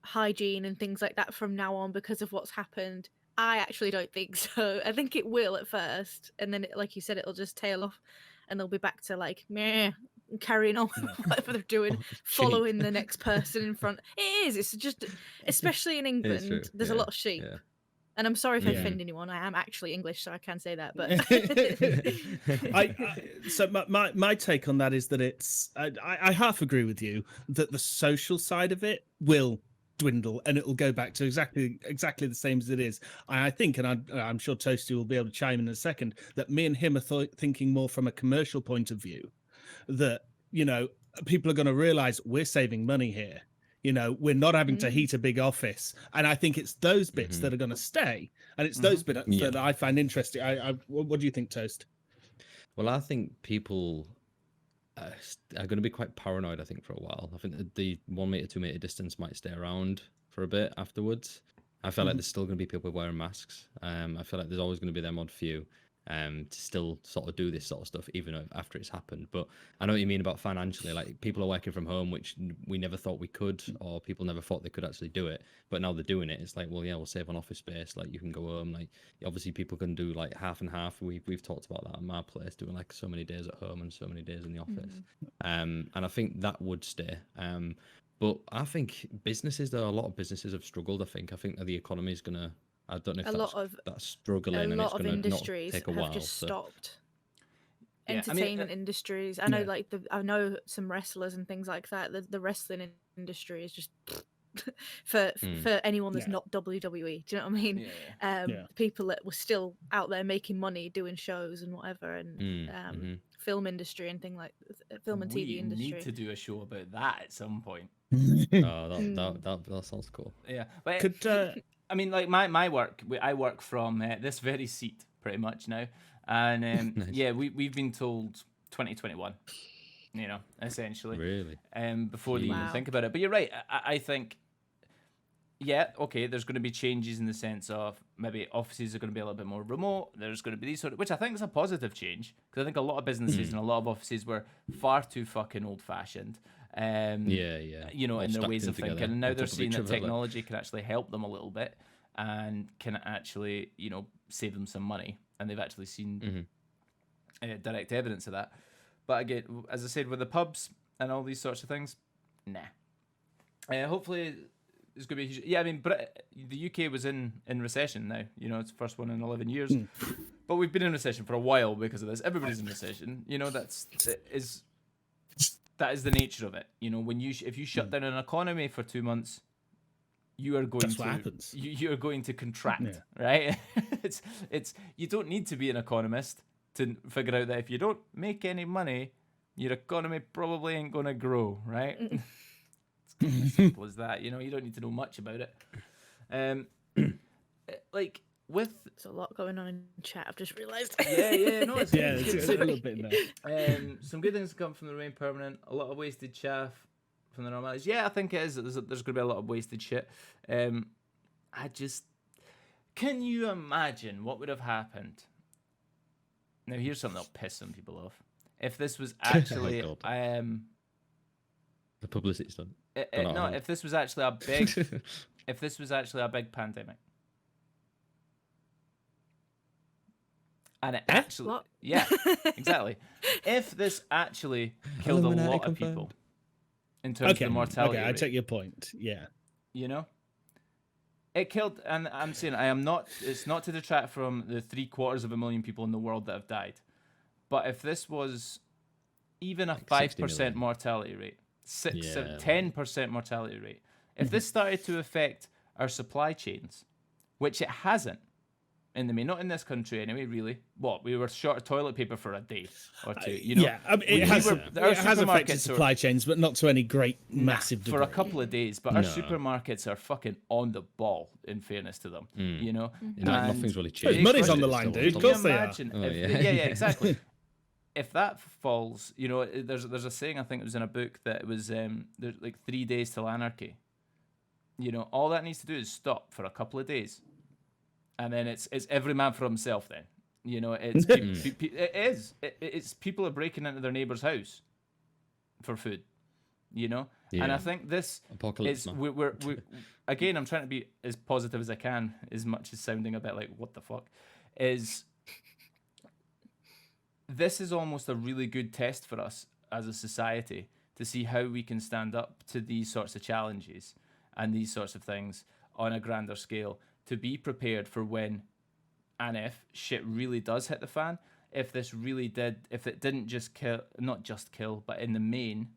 hygiene and things like that from now on because of what's happened? I actually don't think so. I think it will at first, and then, like you said, it'll just tail off, and they'll be back to like meh, carrying on whatever they're doing, following the next person in front. It is. It's just, especially in England, there's a lot of sheep. Yeah. And I'm sorry if I offend anyone. I am actually English, so I can say that. But so my take on that is that I half agree with you that the social side of it will dwindle and it will go back to exactly the same as it is. I think, and I'm sure Toasty will be able to chime in a second, that me and him are thinking more from a commercial point of view. That people are going to realize we're saving money here. You know, we're not having to heat a big office, and I think it's those bits that are going to stay, and it's those bits that I find interesting. What do you think, Toast? Well, I think people are going to be quite paranoid, I think, for a while. I think that the 1 meter, 2 meter distance might stay around for a bit afterwards. I feel like there's still going to be people wearing masks. I feel like there's always going to be them odd few to still sort of do this sort of stuff, even after it's happened. But I know what you mean about financially. Like, people are working from home, which we never thought we could, or people never thought they could actually do it. But now they're doing it. It's like, well, yeah, we'll save on office space. Like, you can go home. Like, obviously, people can do like half and half. We've talked about that at my place, doing like so many days at home and so many days in the office. And I think that would stay. But I think businesses, though, a lot of businesses have struggled. I think that the economy is gonna. I don't know if that's struggling, and it's going to not industries take a have while. just stopped. Yeah, Entertainment industries. I know, I know some wrestlers and things like that. The wrestling industry is just for anyone that's not WWE. Do you know what I mean? People that were still out there making money, doing shows and whatever, and film industry and film and TV industry. We need to do a show about that at some point. That sounds cool. Yeah, but Could I mean, like my work, I work from this very seat pretty much now, and Nice. yeah, we've been told 2021, you know, essentially. Really? Before they even Wow. think about it. But you're right. I think, yeah, okay, there's going to be changes in the sense of maybe offices are going to be a little bit more remote. There's going to be these sort of, which I think is a positive change, because I think a lot of businesses and a lot of offices were far too fucking old-fashioned. You know, All in their stacked ways in of thinking, together and now on they're top of seeing each that other, like- technology can actually help them a little bit and can actually, you know, save them some money, and they've actually seen direct evidence of that. But again, as I said, with the pubs and all these sorts of things, nah. Hopefully, it's going to be huge. Yeah, I mean, the UK was in recession now. You know, it's the first one in 11 years. But we've been in recession for a while because of this. Everybody's in recession. You know, that is the nature of it. You know, if you shut down an economy for 2 months, you are going That's what happens. You are going to contract, Yeah. right? it's you don't need to be an economist to figure out that if you don't make any money, your economy probably ain't going to grow, right? It's as simple as that. You know, you don't need to know much about it. Like with There's a lot going on in chat. I've just realised. yeah, no, it's it's a little bit there. some good things come from the remain permanent. A lot of wasted chaff from the normalities. Yeah, I think it is. There's going to be a lot of wasted shit. Can you imagine what would have happened? Now, here's something that'll piss some people off. If this was actually, God. The publicity stunt. no, if this was actually a big, if this was actually a big pandemic, and it actually, What? yeah, exactly. If this actually killed a Illuminati lot of confirmed. people in terms of the mortality I rate, take your point. Yeah. you know, it killed. And I'm saying it's not to detract from the 750,000 people in the world that have died, but if this was even a Like 60 5% million. mortality rate, Yeah. 10% mortality rate, if this started to affect our supply chains, which it hasn't in the main, not in this country anyway, really. What, we were short of toilet paper for a day or two, you know? Yeah, I mean, We it has our affected supermarkets supply chains, but not to any great, massive degree. for a couple of days, but our No. supermarkets are fucking on the ball, in fairness to them, you know? No, And nothing's really There's changed. money's on the It's line, still dude. on Of top. course they are. imagine Oh, if, yeah. yeah, exactly. If that falls, you know, there's a saying, I think it was in a book, that it was there's like 3 days till anarchy. You know, all that needs to do is stop for a couple of days, and then it's every man for himself. Then, you know, it's it's people are breaking into their neighbour's house for food. You know, and I Yeah. think this Apocalypse, is man. we're again. I'm trying to be as positive as I can, as much as sounding a bit like what the fuck is. This is almost a really good test for us as a society to see how we can stand up to these sorts of challenges and these sorts of things on a grander scale, to be prepared for when and if shit really does hit the fan. If this really did, if it didn't just kill, not just kill, but in the main,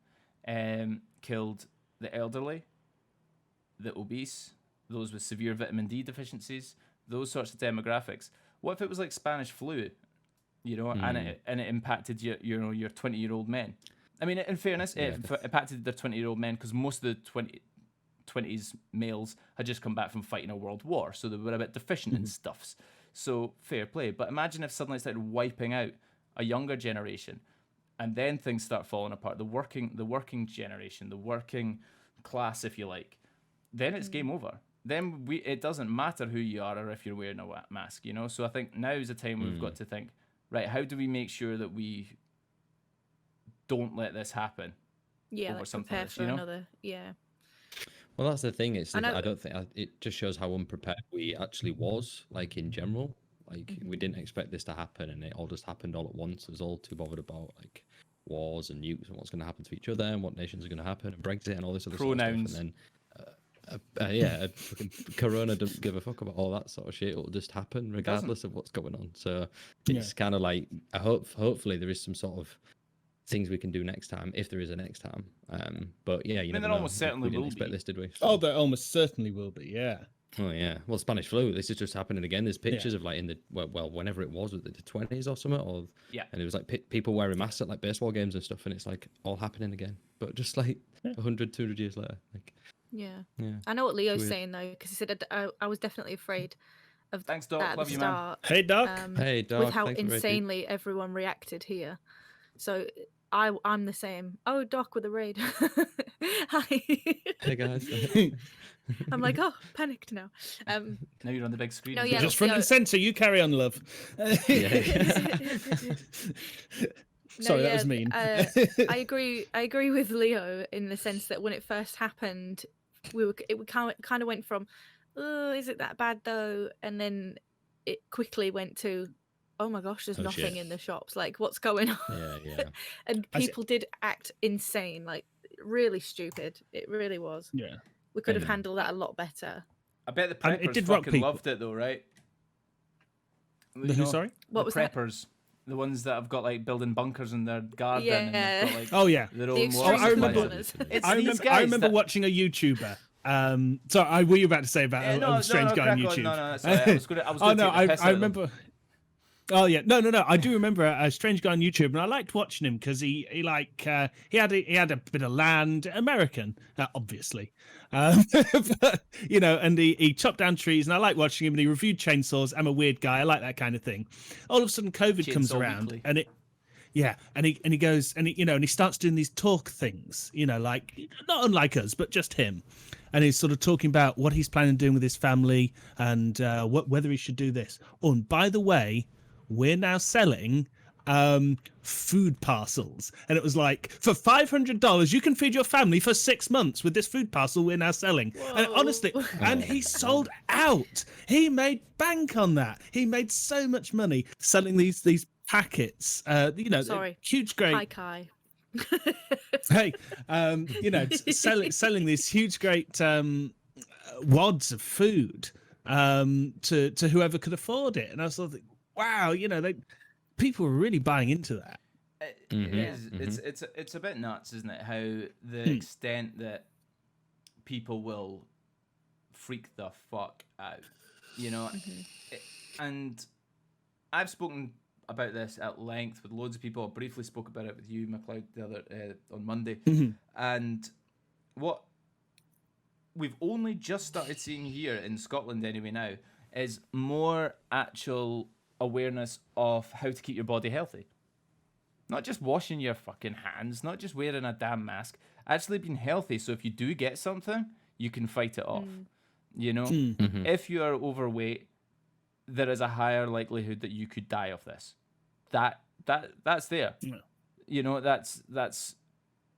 killed the elderly, the obese, those with severe vitamin D deficiencies, those sorts of demographics. What if it was like Spanish flu, you know, and it impacted your 20-year-old men? I mean, in fairness, Yeah. it impacted their 20-year-old men because most of the 20s males had just come back from fighting a world war, so they were a bit deficient in stuffs. So fair play. But imagine if suddenly it started wiping out a younger generation, and then things start falling apart. The working generation, the working class, if you like. Then it's game over. Then it doesn't matter who you are or if you're wearing a mask, you know. So I think now is the time we've got to think, right? How do we make sure that we don't let this happen? Yeah, over like something prepare else, for you know? another. Yeah. Well, that's the thing. It's I know- I don't think it just shows how unprepared we actually was, like in general. Like we didn't expect this to happen, and it all just happened all at once. It was all too bothered about like wars and nukes and what's going to happen to each other and what nations are going to happen and Brexit and all this other Pronouns. sort of stuff. And then fucking Corona doesn't give a fuck about all that sort of shit. It'll just happen regardless of what's going on. So it's kind of like hopefully there is some sort of things we can do next time if there is a next time. But yeah, you I mean, never there know. almost certainly we didn't will expect be. this, did we? Oh, there almost certainly will be. Yeah. Oh yeah, well, Spanish flu. This is just happening again. There's pictures of like in the well, whenever it was the 20s or something, or and it was like people wearing masks at like baseball games and stuff, and it's like all happening again, but just like 100, 200 years later. Like, Yeah. yeah. I know what Leo's weird. saying though, because he said I was definitely afraid of Thanks, Doc. that at Love the you, man. start. Hey, Doc. Hey, Doc. With how thanks for the rating. insanely everyone reacted here. So I'm the same. Oh, Doc with a raid. Hi. Hey guys. I'm like, oh, panicked now. Now you're on the big screen. No, as yeah, well. Just front and center. You carry on, love. Sorry, that was mean. I agree with Leo in the sense that when it first happened, it kind of went from, oh, is it that bad though? And then it quickly went to, oh my gosh, there's nothing in the shops. Like, what's going on? Yeah. And people did act insane, like really stupid. It really was. Yeah. We could have handled that a lot better. I bet the And it preppers did rock fucking people. loved it though, right? The who, sorry? What the was that? preppers, the ones that have got like building bunkers in their garden and Yeah. they've got like Oh yeah. their The own extreme water I remember- supplies. It's I these remember. guys I remember that- watching a YouTuber. Sorry, were you about to say about a strange guy on crack YouTube? No, sorry. I was going to Oh no, take the piss I out of them. remember. Oh yeah, no. I do remember a strange guy on YouTube, and I liked watching him because he had a bit of land, American, obviously, but, you know, and he chopped down trees, and I like watching him. And he reviewed chainsaws. I'm a weird guy. I like that kind of thing. All of a sudden, COVID comes Chainsaw around, Weekly. and it. Yeah, and he goes and he starts doing these talk things, you know, like not unlike us, but just him, and he's sort of talking about what he's planning on doing with his family and whether he should do this. Oh, and by the way, we're now selling food parcels, and it was like for $500 you can feed your family for 6 months with this food parcel we're now selling. And honestly, and he sold out. He made bank on that. He made so much money selling these packets, you know, Sorry. huge great Hi, Kai. hey, you know, selling these huge great wads of food to whoever could afford it. And I was sort of like, wow, you know, people were really buying into that. It is. It's a bit nuts, isn't it? How the extent that people will freak the fuck out, you know. And I've spoken about this at length with loads of people. I briefly spoke about it with you, McLeod, the other on Monday. And what we've only just started seeing here in Scotland anyway now is more actual awareness of how to keep your body healthy. Not just washing your fucking hands, not just wearing a damn mask, actually being healthy. So if you do get something, you can fight it off. You know, if you are overweight, there is a higher likelihood that you could die of this. That's there. You know, that's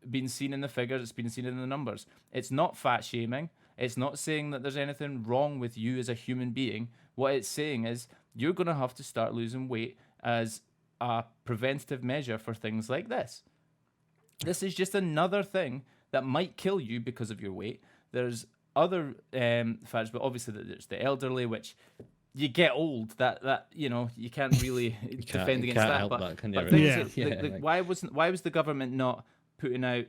been seen in the figures. It's been seen in the numbers. It's not fat shaming. It's not saying that there's anything wrong with you as a human being. What it's saying is you're going to have to start losing weight as a preventative measure for things like this. This is just another thing that might kill you because of your weight. There's other factors, but obviously there's the elderly, which you get old. That you know you can't really defend against that. Help But, that, can you, but really? things like, why was the government not putting out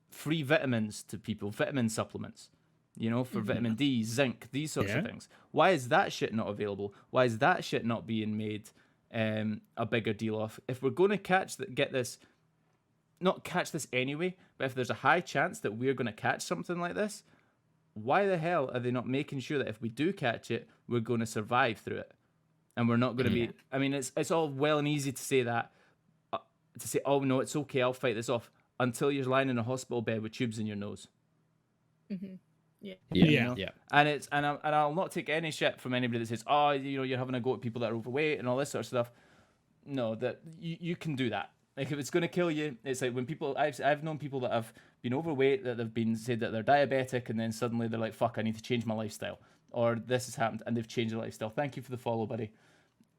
free vitamins to people, vitamin supplements? You know, for vitamin D, zinc, these sorts of things. Why is that shit not available? Why is that shit not being made a bigger deal of? If we're going to get this not catch this anyway, but if there's a high chance that we're going to catch something like this, why the hell are they not making sure that if we do catch it, we're going to survive through it? And we're not going to be... I mean, it's all well and easy to say that, to say, oh, no, it's okay, I'll fight this off, until you're lying in a hospital bed with tubes in your nose. Mm-hmm. Yeah. You know? And I'll not take any shit from anybody that says, oh, you're having a go at people that are overweight and all this sort of stuff. No, that you can do that. Like, if it's going to kill you, it's like when people... I've known people that have been overweight, that have been said that they're diabetic, and then suddenly they're like, fuck, I need to change my lifestyle. Or this has happened, and they've changed their lifestyle. Thank you for the follow, buddy.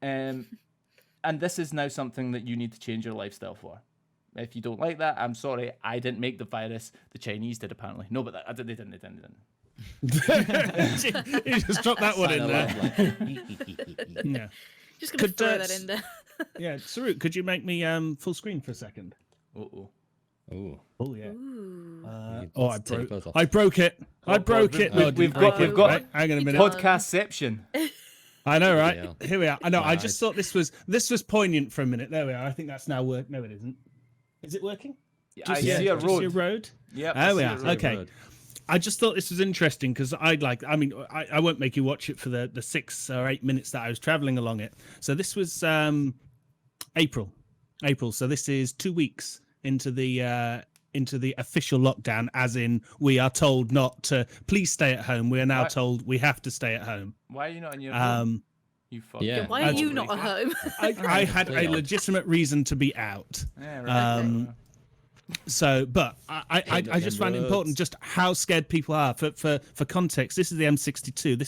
And this is now something that you need to change your lifestyle for. If you don't like that, I'm sorry. I didn't make the virus. The Chinese did, apparently. No, but they didn't. You just dropped that one in there. Yeah. Just going to throw that in there. Yeah, Saruk, could you make me full screen for a second? Uh-oh. Oh yeah. Ooh. I broke it. I broke it. We've got Right, hang on a minute. Podcastception. I know, right? Yeah. Here we are. I know. I Right. just thought this was poignant for a minute. There we are. I think that's now work. No, it isn't. Is it working? I see a Do you see a road. road? Yeah. There we are. Okay. I just thought this was interesting because I won't make you watch it for the 6 or 8 minutes that I was traveling along it. So this was April. So this is 2 weeks into the official lockdown, as in we are told not to please stay at home. We are now told we have to stay at home. Why are you not in your home? You fuck. Yeah. Why are you not at home? I had a legitimate reason to be out. Yeah, right. So, but I just find it important just how scared people are. For context, this is the M62.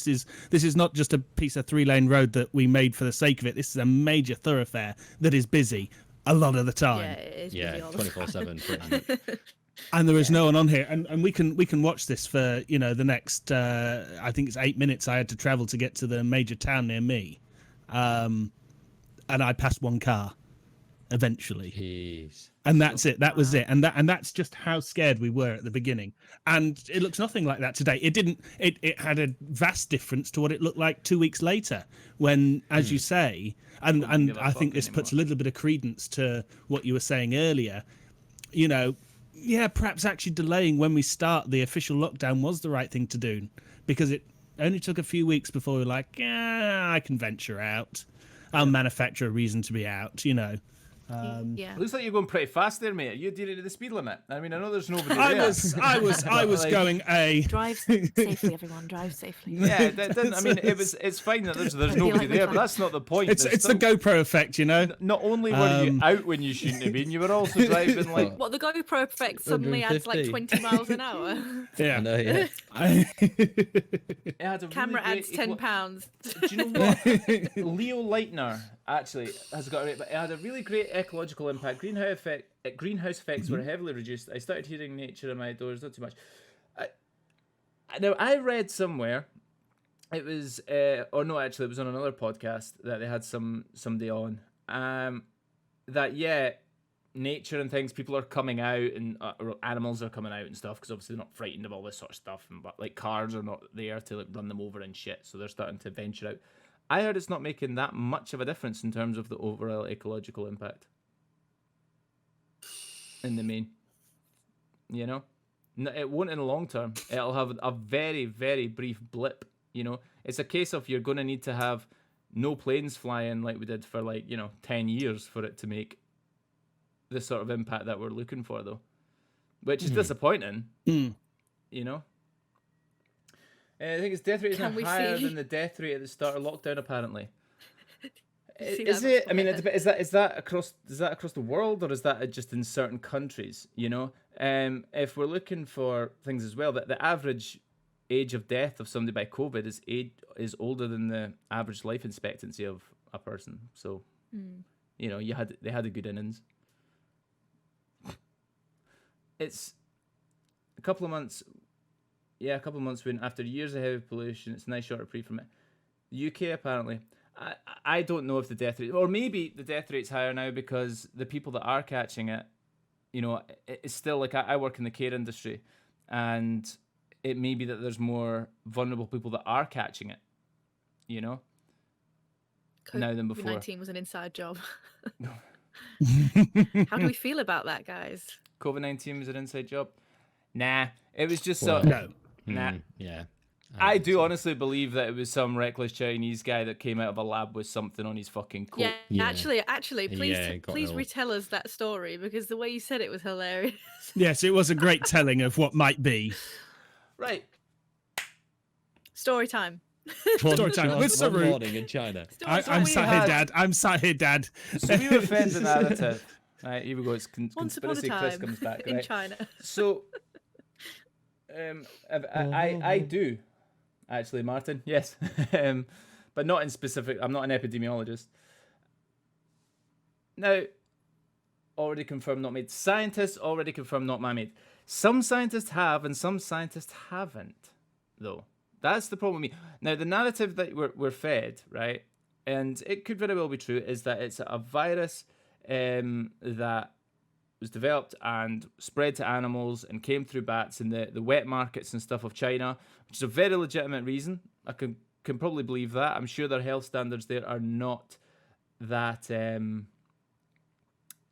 This is not just a piece of 3-lane road that we made for the sake of it. This is a major thoroughfare that is busy a lot of the time. Yeah, it is Yeah, busy all the 24/7. And there is no one on here, and we can watch this for the next I think it's 8 minutes I had to travel to get to the major town near me, and I passed one car eventually. Jeez. And that's it. That was it. And that's just how scared we were at the beginning. And it looks nothing like that today. It didn't. It had a vast difference to what it looked like 2 weeks later, when, as you say, and I think this puts a little bit of credence to what you were saying earlier. Yeah, perhaps actually delaying when we start the official lockdown was the right thing to do, because it only took a few weeks before we were like, yeah, I can venture out. I'll manufacture a reason to be out. Yeah. Looks like you're going pretty fast there, mate. Are you dealing to the speed limit? I mean, I know there's nobody I there. was Like- going a. Drive safely, everyone. Drive safely. Yeah, that didn't. I mean, it's fine that there's nobody like there, we're but fine. that's not the point. It's There's the still- GoPro effect, Not only were you out when you shouldn't have been, you were also driving like. What, the GoPro effect suddenly adds like 150. 20 miles an hour? Yeah. I know, yeah. It had a Camera really adds great £10. Do you know what? Leo Leitner actually has got it, but it had a really great ecological impact. Greenhouse effects were heavily reduced. I started hearing nature in my outdoors, not too much. Now I read somewhere, it was, or no, actually, it was on another podcast that they had somebody on, that nature and things, people are coming out and or animals are coming out and stuff, because obviously they're not frightened of all this sort of stuff, and but like cars are not there to like run them over and shit, so they're starting to venture out. I heard it's not making that much of a difference in terms of the overall ecological impact in the main. No, it won't in the long term. It'll have a very, very brief blip. It's a case of you're going to need to have no planes flying like we did for 10 years for it to make the sort of impact that we're looking for, though, which is disappointing. I think its death rate is Can now we higher see- than the death rate at the start of lockdown, apparently. See Is that it? I mean, before? is that across the world, or is that just in certain countries? If we're looking for things as well, that the average age of death of somebody by COVID is older than the average life expectancy of a person. So, they had a good innings. It's a couple of months. Yeah, a couple of months when, after years of heavy pollution, it's a nice short reprieve from it. The UK, apparently. I don't know if the death rate, or maybe the death rate's higher now because the people that are catching it, it's still like I work in the care industry, and it may be that there's more vulnerable people that are catching it, now than before. COVID-19 was an inside job. How do we feel about that, guys? COVID-19 was an inside job. Nah, it was just Well, some. No. Nah. Yeah. I think do so. honestly believe that it was some reckless Chinese guy that came out of a lab with something on his fucking coat. Yeah, Yeah. actually, please, Yeah, got please ill. retell us that story because the way you said it was hilarious. Yes, it was a great telling of what might be. Right. Story time. Story time with One Saru. morning in China. Story So I'm we sat here, had- Dad. I'm sat here, Dad. So we were fed the narrative. Right, here we go. It's Once upon a conspiracy. Chris time comes back. in Right. China. So, I do, actually, Martin. Yes, but not in specific. I'm not an epidemiologist. Now, already confirmed, not made. Scientists already confirmed, not man-made. Some scientists have, and some scientists haven't, though. That's the problem with me. Now, the narrative that we're fed, right, and it could very well be true, is that it's a virus that was developed and spread to animals and came through bats in the wet markets and stuff of China, which is a very legitimate reason. I can probably believe that. I'm sure their health standards there are not that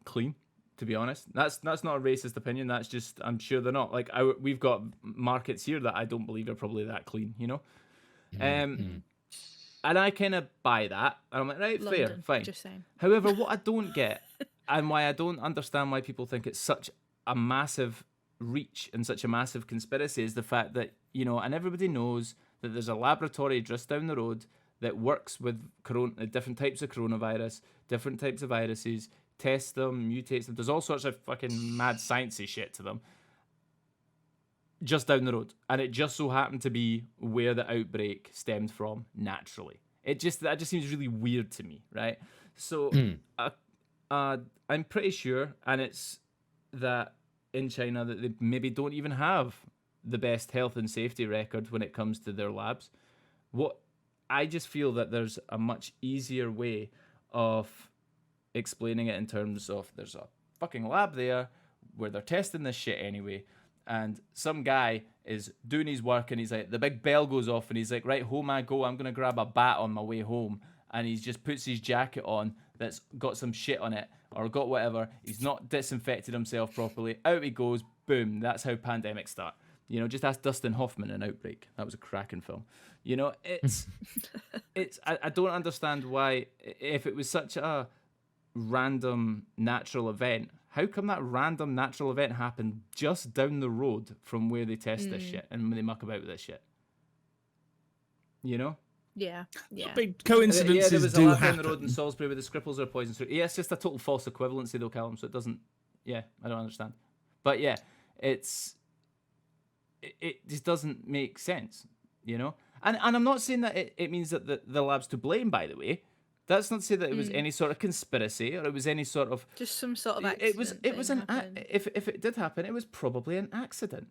clean, to be honest. That's not a racist opinion. That's just, I'm sure they're not. Like, we've got markets here that I don't believe are probably that clean, you know? And I kind of buy that. And I'm like, right, fair, London, fine. just saying. However, what I don't get, and why I don't understand why people think it's such a massive reach and such a massive conspiracy, is the fact that, you know, and everybody knows that there's a laboratory just down the road that works with different types of coronavirus, different types of viruses, tests them, mutates them, does all sorts of fucking mad sciencey shit to them, just down the road. And it just so happened to be where the outbreak stemmed from naturally. That just seems really weird to me, right? So I'm pretty sure, and it's that in China that they maybe don't even have the best health and safety record when it comes to their labs. What I just feel that there's a much easier way of explaining it in terms of there's a fucking lab there where they're testing this shit anyway, and some guy is doing his work and he's like, the big bell goes off and he's like, right, home I go, I'm gonna grab a bat on my way home, and he just puts his jacket on that's got some shit on it or got whatever, he's not disinfected himself properly, out he goes, boom, that's how pandemics start. You know, just ask Dustin Hoffman in Outbreak. That was a cracking film. You know, I don't understand why, if it was such a random natural event, how come that random natural event happened just down the road from where they test this shit and when they muck about with this shit? You know? Yeah. Big coincidences there was a do lab down happen. the road in Salisbury where the Scripples are poisonous fruit. Yeah, it's just a total false equivalency though, Callum, so it doesn't... Yeah, I don't understand. But yeah, it just doesn't make sense, you know? And I'm not saying that it means that the lab's to blame, by the way. That's not to say that it was any sort of conspiracy or it was any sort of... Just some sort of accident. It was thing an... happened. If it did happen, it was probably an accident.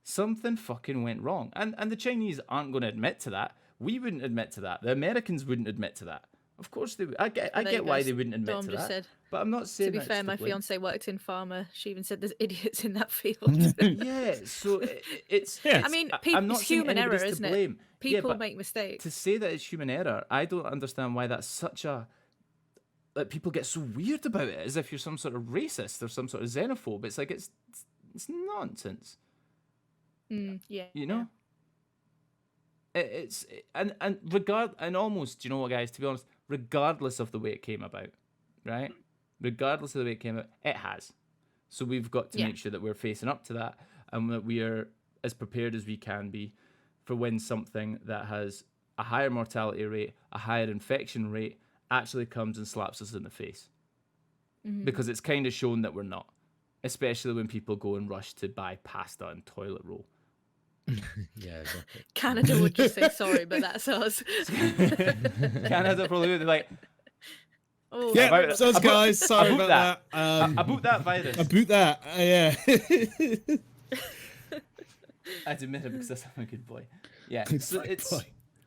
Something fucking went wrong. And the Chinese aren't going to admit to that. We wouldn't admit to that. The Americans wouldn't admit to that. Of course they would. I There get you why go. they wouldn't admit Dom to just that. said, But I'm not saying to be that's fair, to my blame. fiance worked in pharma. She even said there's idiots in that field. Yeah, so it's... Yeah. I mean, I'm not it's saying human error, anybody's to isn't it? blame. Yeah, People but make mistakes. to say that it's human error, I don't understand why that's such a... Like, people get so weird about it, as if you're some sort of racist or some sort of xenophobe. It's like, it's nonsense. Yeah. You know? And almost, you know what, guys, to be honest, regardless of the way it came about, right? Regardless of the way it came out, it has. So we've got to Yeah. make sure that we're facing up to that and that we are as prepared as we can be for when something that has a higher mortality rate, a higher infection rate, actually comes and slaps us in the face. Because it's kind of shown that we're not, especially when people go and rush to buy pasta and toilet roll. Yeah, exactly. Canada would just say sorry, but that's us. Canada probably would be like, Oh, Yeah, About- so I booked- guys, sorry I booked about that. I booked that virus. I boot that. Yeah. I admit it because I'm a good boy. Yeah, Good so boy.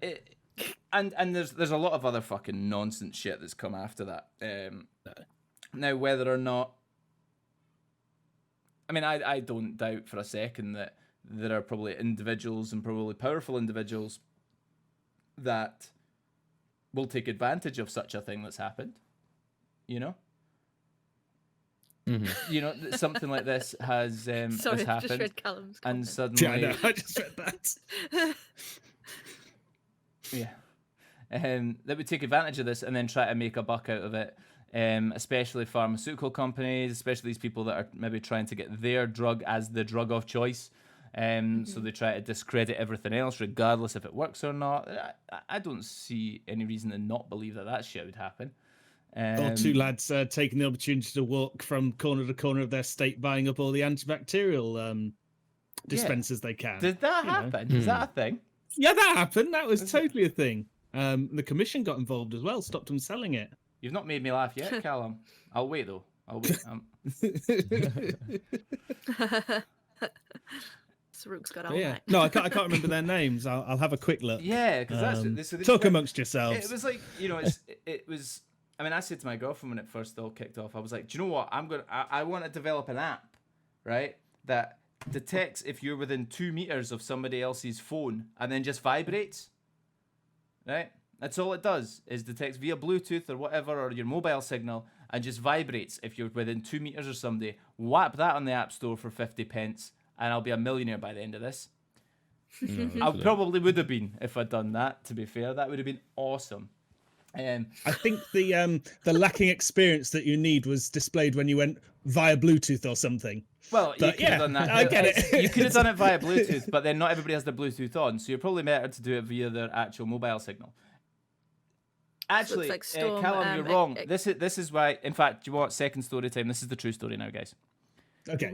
it's and there's a lot of other fucking nonsense shit that's come after that. Now whether or not, I mean, I don't doubt for a second that there are probably individuals and probably powerful individuals that will take advantage of such a thing that's happened. You know, You know, something like this has Sorry, has I've just happened, read Callum's and comment. suddenly, Yeah, I know. I just read that. that would take advantage of this and then try to make a buck out of it. Especially pharmaceutical companies, especially these people that are maybe trying to get their drug as the drug of choice. So they try to discredit everything else, regardless if it works or not. I don't see any reason to not believe that shit would happen. Or two lads taking the opportunity to walk from corner to corner of their state, buying up all the antibacterial dispensers they can. Did that happen? Is that a thing? Yeah, that happened. That was totally a thing. The commission got involved as well, stopped them selling it. You've not made me laugh yet, Callum. I'll wait though. I'll wait. Saruk's got all Yeah. night. No, I can't remember their names. I'll have a quick look. Yeah, because that's so talk amongst yourselves. It was like, you know, it was. I mean, I said to my girlfriend when it first all kicked off, I was like, do you know what? I want to develop an app, right, that detects if you're within 2 meters of somebody else's phone and then just vibrates, right? That's all it does, is detects via Bluetooth or whatever, or your mobile signal, and just vibrates if you're within 2 meters of somebody. Whap that on the App Store for 50 pence, and I'll be a millionaire by the end of this. I probably would have been if I'd done that, to be fair. That would have been awesome. I think the lacking experience that you need was displayed when you went via Bluetooth or something. Well, you could have done that. I get it. You could have done it via Bluetooth, but then not everybody has their Bluetooth on, so you're probably better to do it via their actual mobile signal. Actually, like Storm, Callum, you're wrong. This is why. In fact, do you want second story time? This is the true story now, guys. Okay.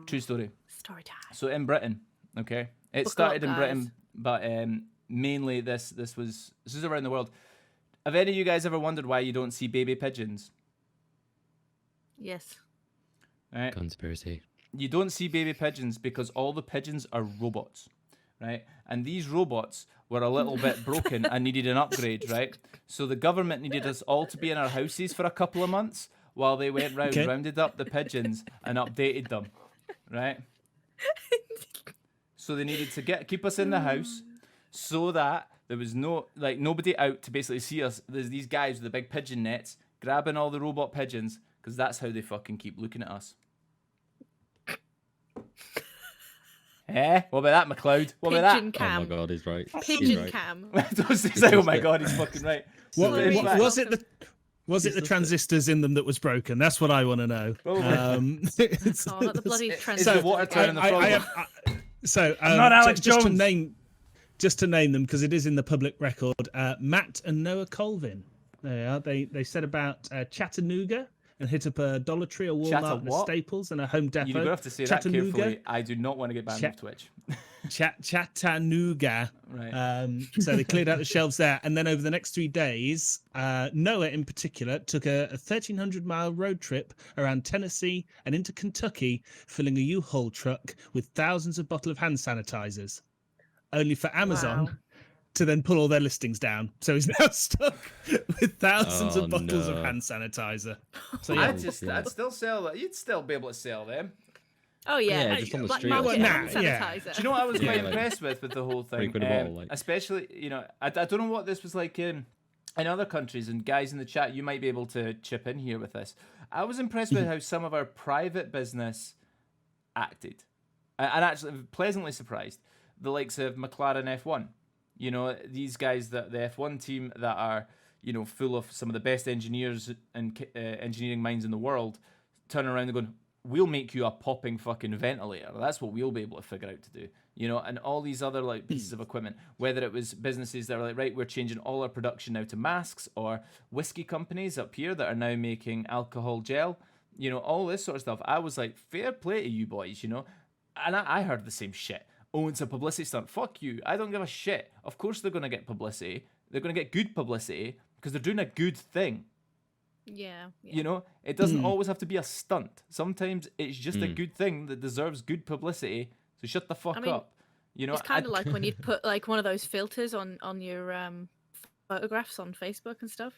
True story. Story time. So in Britain, okay, it Buckle started up, in Britain, guys. but mainly this is around the world. Have any of you guys ever wondered why you don't see baby pigeons? Yes. Right. Conspiracy. You don't see baby pigeons because all the pigeons are robots, right? And these robots were a little bit broken and needed an upgrade, right? So the government needed us all to be in our houses for a couple of months while they went round, rounded up the pigeons and updated them, right? So they needed to keep us in the house so that there was nobody out to basically see us. There's these guys with the big pigeon nets grabbing all the robot pigeons because that's how they fucking keep looking at us. What about that, McLeod? What about Pigeon that? cam. Oh my god, he's right. Pigeon He's right. cam. Don't say, oh my god, he's fucking right. What, Sorry. was it the transistors in them that was broken? That's what I want to know. Oh, not the bloody Is transistor. the water turning the frog off? Not Alex just Jones. Just to name them because it is in the public record. Matt and Noah Colvin. There they are. They set about Chattanooga and hit up a Dollar Tree, a Walmart, and a Staples, and a Home Depot. You're going to have to say that carefully. I do not want to get banned off Twitch. Chattanooga. Right. So they cleared out the shelves there. And then over the next 3 days, Noah in particular took a 1,300-mile road trip around Tennessee and into Kentucky, filling a U-Haul truck with thousands of bottles of hand sanitizers, only for Amazon to then pull all their listings down. So he's now stuck with thousands of bottles of hand sanitizer. So yeah. I'd still sell that. You'd still be able to sell them. Oh yeah, Yeah, just on the Black street. market Well, hand yeah. sanitizer. Do you know what I was quite like impressed with the whole thing? £3 a bottle, like. Especially, you know, I don't know what this was like in other countries, and guys in the chat, you might be able to chip in here with this. I was impressed with how some of our private business acted, and actually pleasantly surprised. The likes of McLaren F1, you know, these guys, the F1 team that are, you know, full of some of the best engineers and engineering minds in the world, turn around and going, we'll make you a popping fucking ventilator. That's what we'll be able to figure out to do. You know, and all these other like pieces of equipment, whether it was businesses that are like, right, we're changing all our production now to masks, or whiskey companies up here that are now making alcohol gel, you know, all this sort of stuff. I was like, fair play to you boys, you know. And I heard the same shit. Oh, it's a publicity stunt. Fuck you. I don't give a shit. Of course they're going to get publicity. They're going to get good publicity because they're doing a good thing. Yeah. You know, it doesn't always have to be a stunt. Sometimes it's just a good thing that deserves good publicity. So shut the fuck up. You know, It's kind of like when you put like one of those filters on your photographs on Facebook and stuff.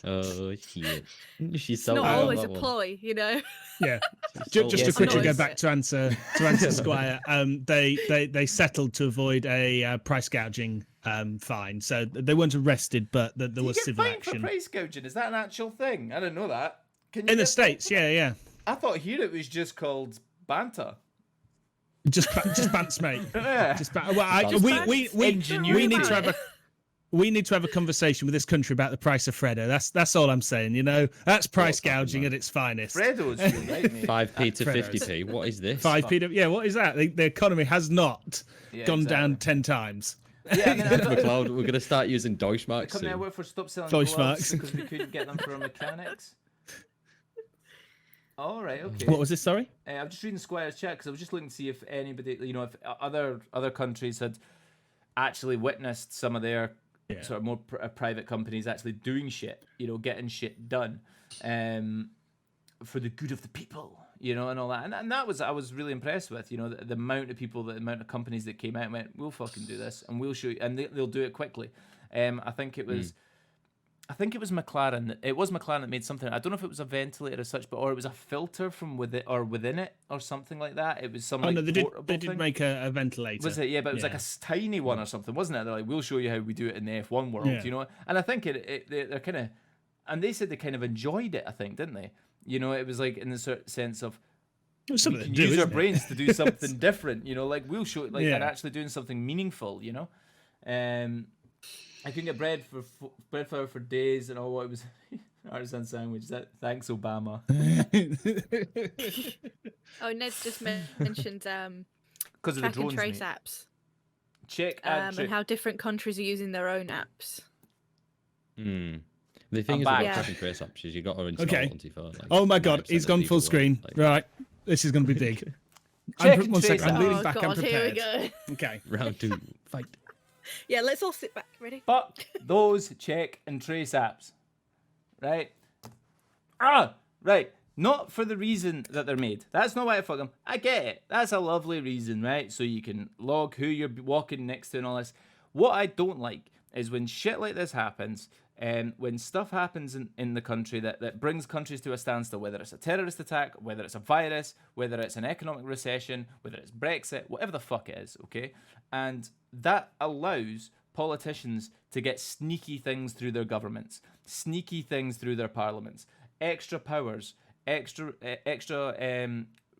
Oh shit! She's It's so not high on always that a one. ploy, you know. Yeah. She's Just so to Yes, quickly I go know. back to answer Squire. They settled to avoid a price gouging fine, so they weren't arrested, but there Do you was get civil fined for action price gouging? Is that an actual thing? I didn't know that. Can you in the get States. fined? Yeah, yeah. I thought here it was just called banter. Just bants, mate. Yeah. We need to have a we need to have a conversation with this country about the price of Freddo. That's all I'm saying. You know, that's price gouging at its finest. Freddo's you right, mate. 5p to Freddo's. 50p. What is this? 5p. Yeah, what is that? The economy has not Yeah, gone down exactly. 10 times. Yeah, I mean, I thought- McLeod, we're gonna start using the Deutschmarks company I soon. work for stopped selling Deutschmarks. gloves because we couldn't get them for our mechanics. All right, okay. What was this? Sorry. I'm just reading Squire's chat because I was just looking to see if anybody, you know, if other countries had actually witnessed some of their sort of more private companies actually doing shit, you know, getting shit done, for the good of the people, you know, and all that. And that was I was really impressed with, you know, the amount of people, the amount of companies that came out and went, we'll fucking do this and we'll show you, and they'll do it quickly. I think it was. I think it was McLaren. It was McLaren that made something. I don't know if it was a ventilator as such, or it was a filter from within it or something like that. It was some Oh like no, they did thing. make a ventilator. Was it? Yeah, but it was like a tiny one or something, wasn't it? They're like, we'll show you how we do it in the F1 world, Yeah. you know. And I think they're kind of, and they said they kind of enjoyed it. I think, didn't they? You know, it was like in the sense of Some we of can them do, use our isn't it? brains to do something different. You know, like we'll show like Yeah. and actually doing something meaningful. You know, I couldn't get bread flour for days and all. What it was, artisan sandwich. Thanks Obama. Oh, Ned's just mentioned Because of the track and drones, trace mate. apps Check and how different countries are using their own apps. The thing I'm is back. about Yeah. track and trace apps is you got to install Okay. it onto your phone. Like, Oh my god, 90% he's of gone people full screen. won't, like, Right, this is going to be big. Check I'm, and one trace second, I'm apps. leaning Oh back. I'm god, here we prepared. go. Okay. Round 2, fight. Yeah, let's all sit back. Ready? Fuck those check and trace apps. Right? Right. Not for the reason that they're made. That's not why I fuck them. I get it. That's a lovely reason, right? So you can log who you're walking next to and all this. What I don't like is when shit like this happens, when stuff happens in the country that brings countries to a standstill, whether it's a terrorist attack, whether it's a virus, whether it's an economic recession, whether it's Brexit, whatever the fuck it is, okay? And that allows politicians to get sneaky things through their governments, sneaky things through their parliaments, extra powers, extra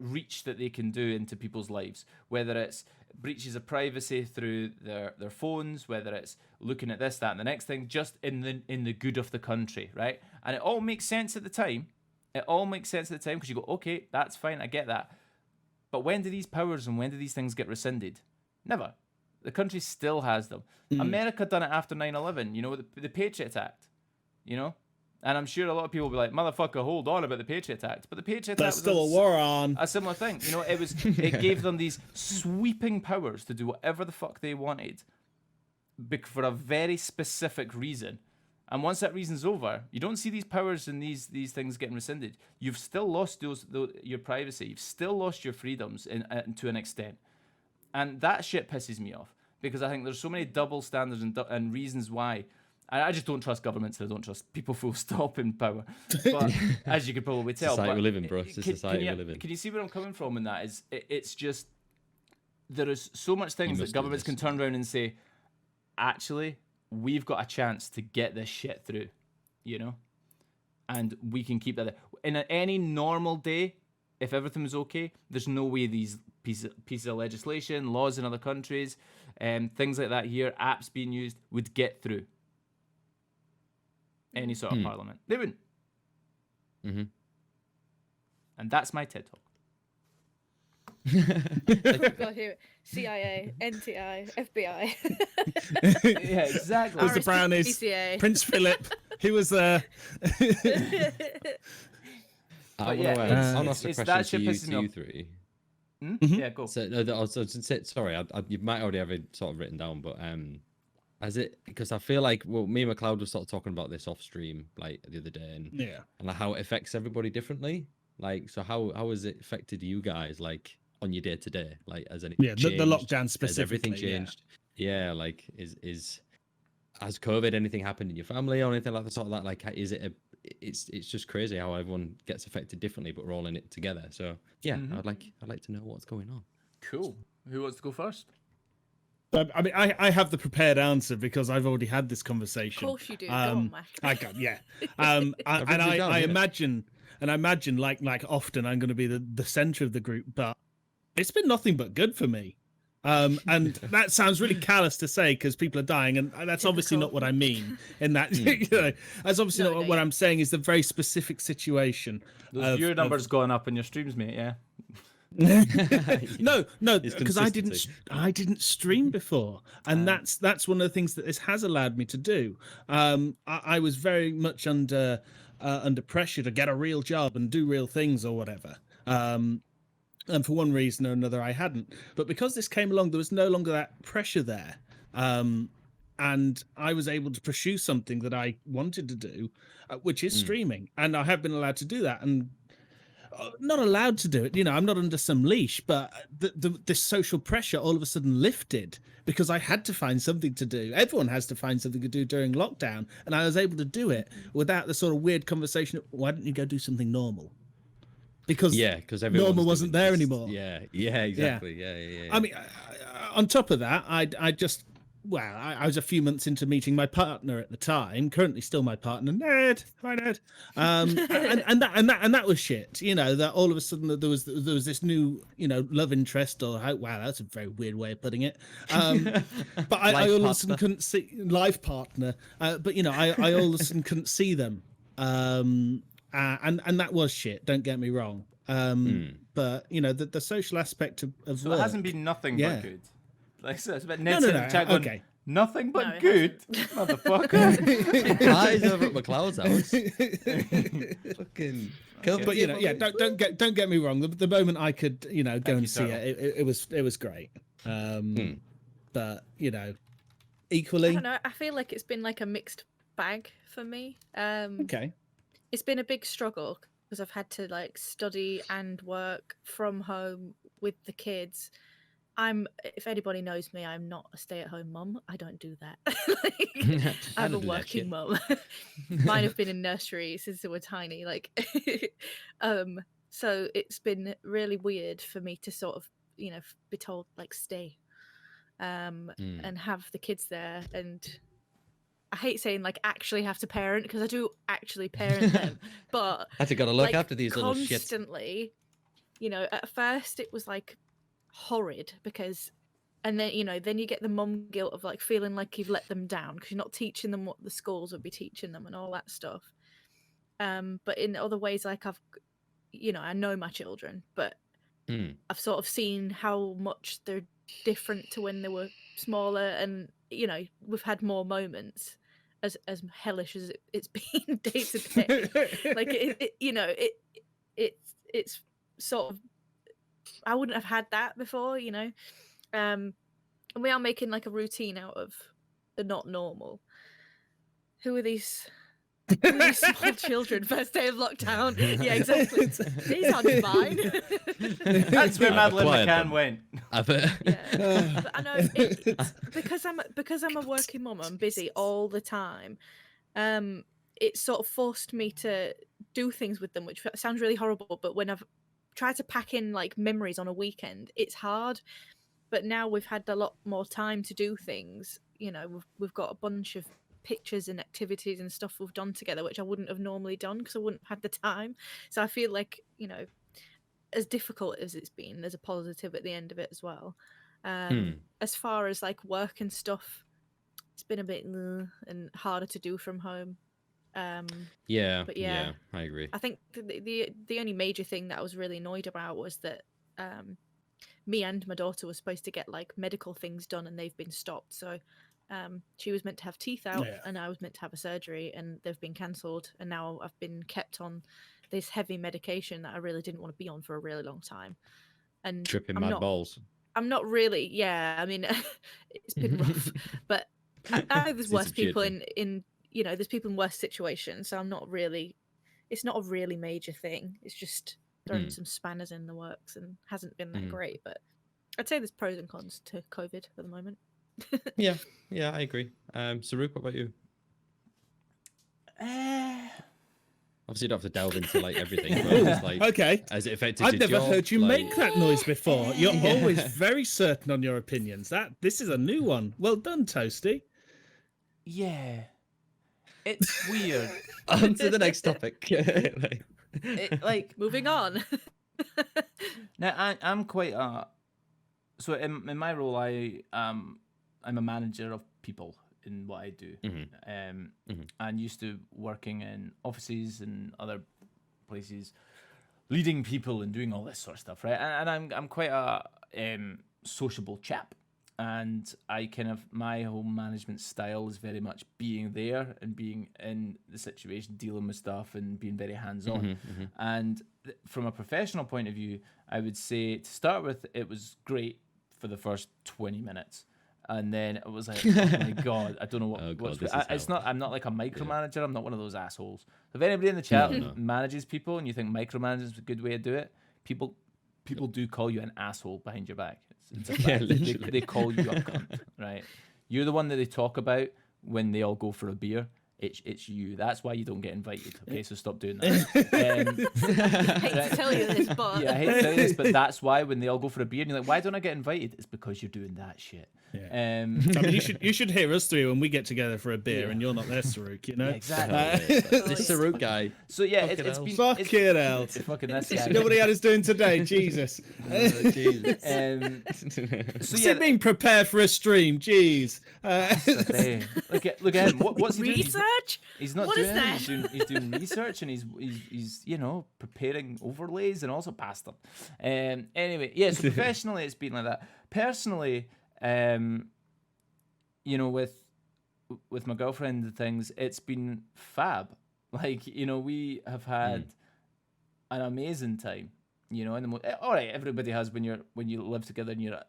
reach that they can do into people's lives, whether it's breaches of privacy through their phones, whether it's looking at this, that, and the next thing, just in the good of the country, right? And it all makes sense at the time. It all makes sense at the time because you go, okay, that's fine, I get that. But when do these powers and when do these things get rescinded? Never. The country still has them. America done it after 9/11, you know, the Patriot Act, you know? And I'm sure a lot of people will be like, motherfucker, hold on about the Patriot Act. But the Patriot Act There's was still a war on. a similar thing. You know, it gave them these sweeping powers to do whatever the fuck they wanted for a very specific reason. And once that reason's over, you don't see these powers and these things getting rescinded. You've still lost your privacy. You've still lost your freedoms to an extent. And that shit pisses me off because I think there's so many double standards and reasons why. I just don't trust governments and I don't trust people full stop in power. But as you could probably tell, Society but we live in, bro. It's the society you, we live in. Can you see where I'm coming from in that? It's just there is so much things that must do governments this. can turn around and say, actually, we've got a chance to get this shit through, you know, and we can keep that. In any normal day, if everything was okay, there's no way these pieces of legislation, laws in other countries, things like that here, apps being used, would get through any sort of parliament. They wouldn't. Mm-hmm. And that's my TED Talk. Oh god, here. CIA, NTI, FBI. Yeah, exactly. There's the brownies. RSPCA. Prince Philip. He was there. I yeah, want to ask a it's that question shit to pisses me you off. three. Yeah, go. So, no, I was just say, sorry, you might already have it sort of written down, but as it, because I feel like, well, me and McLeod were sort of talking about this off stream like the other day, and Yeah. and like, how it affects everybody differently. Like, so how has it affected you guys, like on your day to day? Like, has any Yeah, the changed? lockdown Has everything specifically, yeah. changed? yeah, like has COVID anything happened in your family or anything like that? Sort of that, like, is it it's just crazy how everyone gets affected differently, but we're all in it together. So yeah, Mhm. I'd like to know what's going on. Cool. Who wants to go first? I mean, I have the prepared answer because I've already had this Of conversation. course you do. Go on, Mac. I can, yeah. I've And written it down, I yeah. imagine, like often I'm going to be the center of the group, but it's been nothing but good for me. And that sounds really callous to say because people are dying, and that's obviously not what I mean. In that, you know, that's obviously not what I'm saying. Is the very specific situation. Those viewer numbers gone up in your streams, mate. Yeah. No, It's because I didn't stream before, and that's one of the things that this has allowed me to do. I was very much under pressure to get a real job and do real things or whatever. And for one reason or another, I hadn't. But because this came along, there was no longer that pressure there. And I was able to pursue something that I wanted to do, which is streaming. And I have been allowed to do that. And not allowed to do it, you know, I'm not under some leash, but this social pressure all of a sudden lifted because I had to find something to do. Everyone has to find something to do during lockdown. And I was able to do it without the sort of weird conversation of, why don't you go do something normal? Because normal wasn't there anymore. Yeah, exactly. Yeah. I mean, on top of that, I just, well, I was a few months into meeting my partner at the time, currently still my partner, Ned. Hi, Ned. And that was shit. You know, that all of a sudden there was this new, you know, love interest, or wow, that's a very weird way of putting it. But I all of a sudden couldn't see life partner. But you know, I all of a sudden couldn't see them. And that was shit. Don't get me wrong. But you know, the social aspect of So work, it hasn't been nothing but good. Like so it's about Ned No, sitting in the chat going, okay. nothing but No, it good, motherfucker. Eyes over at McLeod's house. Fucking. But you know, yeah, don't get me wrong. The moment I could, you know, go Thank and you, see it was great. But you know, equally, I don't know. I feel like it's been like a mixed bag for me. okay. It's been a big struggle because I've had to like study and work from home with the kids. If anybody knows me, I'm not a stay-at-home mum. I don't do that. I'm a working mum. Mine have been in nursery since they were tiny. Like, so it's been really weird for me to sort of, you know, be told like stay, and have the kids there. And I hate saying like actually have to parent because I do actually parent them, but I got to look like, after these little shits. constantly. You know, at first it was like horrid because, and then you know, then you get the mum guilt of like feeling like you've let them down because you're not teaching them what the schools would be teaching them and all that stuff. But in other ways, like you know, I know my children, but I've sort of seen how much they're different to when they were smaller, and you know, we've had more moments. As hellish as it's been day to day, like you know, it's sort of, I wouldn't have had that before, you know. And we are making like a routine out of the not normal. Who are these small children? First day of lockdown. Yeah, exactly. These aren't mine. That's where Madeline acquired McCann them. went. Yeah. But I know it's because I'm a working mum. I'm busy all the time. It sort of forced me to do things with them, which sounds really horrible. But when I've tried to pack in like memories on a weekend, it's hard. But now we've had a lot more time to do things. You know, we've got a bunch of pictures and activities and stuff we've done together, which I wouldn't have normally done because I wouldn't have had the time. So I feel like, you know, as difficult as it's been, there's a positive at the end of it as well. As far as like work and stuff, it's been a bit and harder to do from home. But yeah, I agree. I think the only major thing that I was really annoyed about was that me and my daughter were supposed to get like medical things done and they've been stopped. So she was meant to have teeth out and I was meant to have a surgery and they've been cancelled, and now I've been kept on this heavy medication that I really didn't want to be on for a really long time. And Tripping my balls. I'm not really, I mean, it's been rough, but I know there's worse people in you know, there's people in worse situations, so I'm not really, it's not a really major thing. It's just throwing some spanners in the works and hasn't been that great, but I'd say there's pros and cons to COVID for the moment. Yeah, I agree. Saruk, what about you? Obviously, you don't have to delve into like everything, but it's like, Okay. has it affected I've your never job? heard you Like- make that noise before. You're Yeah. always very certain on your opinions. This is a new one. Well done, Toasty. Yeah, it's weird. On to the next topic. Like Moving on. now, I'm quite so in my role, I'm a manager of people in what I do, and used to working in offices and other places, leading people and doing all this sort of stuff, right? And I'm quite a sociable chap, and I kind of my whole management style is very much being there and being in the situation, dealing with stuff, and being very hands on. And from a professional point of view, I would say to start with, it was great for the first 20 minutes. And then it was like, oh my god, I don't know what. Oh God, what's, this is it's hell. not. I'm not like a micromanager. I'm not one of those assholes. If anybody in the chat No. manages people and you think micromanaging is a good way to do it, people do call you an asshole behind your back. It's a Yeah, fact. They literally. call you a cunt, right? You're the one that they talk about when they all go for a beer. It's you. That's why you don't get invited. Okay, so stop doing that. I hate to tell you this, but Yeah, I hate to tell you this, but that's why when they all go for a beer and you're like, why don't I get invited? It's because you're doing that shit. Yeah. Yeah. I mean, you should hear us three when we get together for a beer Yeah. and you're not there, Saruk, you know? Exactly. This Saruk guy. So yeah, Fucking it's hell. been Fuck it out. it's fucking this You guy. know what he had us doing today? Jesus. Jesus. So Still yeah, being prepared for a stream, jeez. look at him. What's he doing? research. He's not What doing is anything. that? He's doing research and he's preparing overlays and also bastard. Anyway, yeah. So professionally, it's been like that. Personally, with my girlfriend and things, it's been fab. Like we have had an amazing time. And all right, everybody has when you live together and you're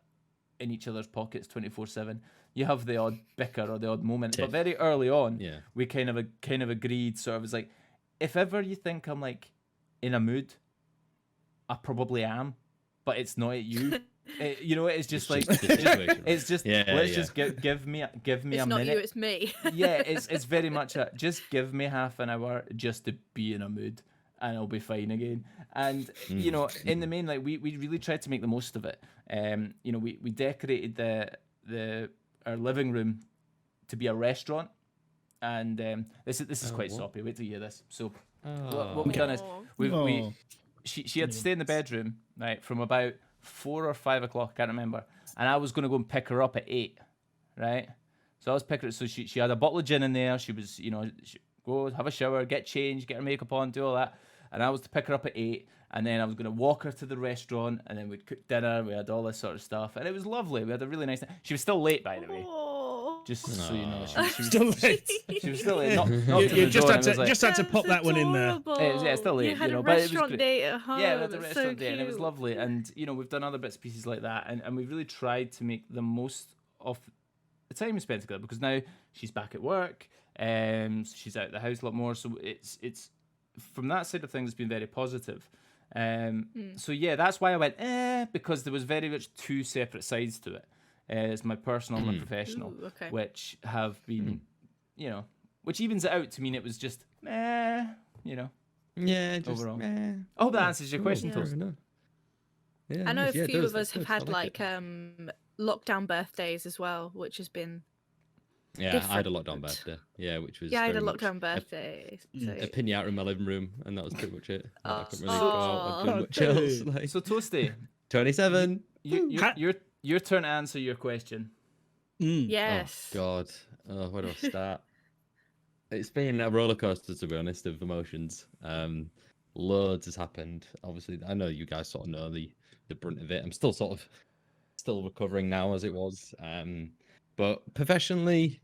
in each other's pockets 24/7. You have the odd bicker or the odd moment, but very early on, Yeah. we kind of agreed. Sort of was like, if ever you think I'm like in a mood, I probably am, but it's not at you. It's just like just the situation, it's just Yeah, let's yeah. just give me It's a not minute. you, it's me. Yeah, it's very much a just give me half an hour just to be in a mood and I'll be fine again. And in the main, like we really tried to make the most of it. We decorated our living room to be a restaurant, and this is quite what? soppy. Wait till you hear this. So Oh. what we've done is Aw. we she had to stay in the bedroom right from about 4 or 5 o'clock, I can't remember, and I was going to go and pick her up at 8, right? So I was picking her. So she had a bottle of gin in there. She was she go have a shower, get changed, get her makeup on, do all that, and I was to pick her up at 8. And then I was going to walk her to the restaurant, and then we'd cook dinner. We had all this sort of stuff, and it was lovely. We had a really nice time. She was still late, by the way. Aw. Just so you know, she was Still late. she was still late. Not to You the just door, had and it to was like- just had to pop that one in there. it's still late, You had a but it was restaurant great. date at home. Yeah, we had a That's restaurant so day, and it was cute. lovely. And we've done other bits and pieces like that, and we've really tried to make the most of the time we spent together because now she's back at work, so she's out of the house a lot more. So it's from that side of things, it's been very positive. So yeah, that's why I went because there was very much two separate sides to it. It's my personal and my professional, Ooh, okay. which have been, which evens it out to mean it was just, Yeah, just Overall. eh. I hope that answers your question, Yeah. Toast. Fair enough. Yeah, I know a nice. Yeah, it few does, of us that have does. I had like it. lockdown birthdays as well, which has been Yeah, I had a lockdown different. birthday. Yeah, which was yeah. I had a very much lockdown birthday. so- a pinata in my living room, and that was pretty much it. I couldn't really Oh. go out and do much dude. else. Like, So Toasty, 27. your turn to answer your question. Mm. Yes. Oh God. Oh, where do I start? It's been a roller coaster, to be honest, of emotions. Loads has happened. Obviously, I know you guys sort of know the brunt of it. I'm still recovering now, as it was. But professionally,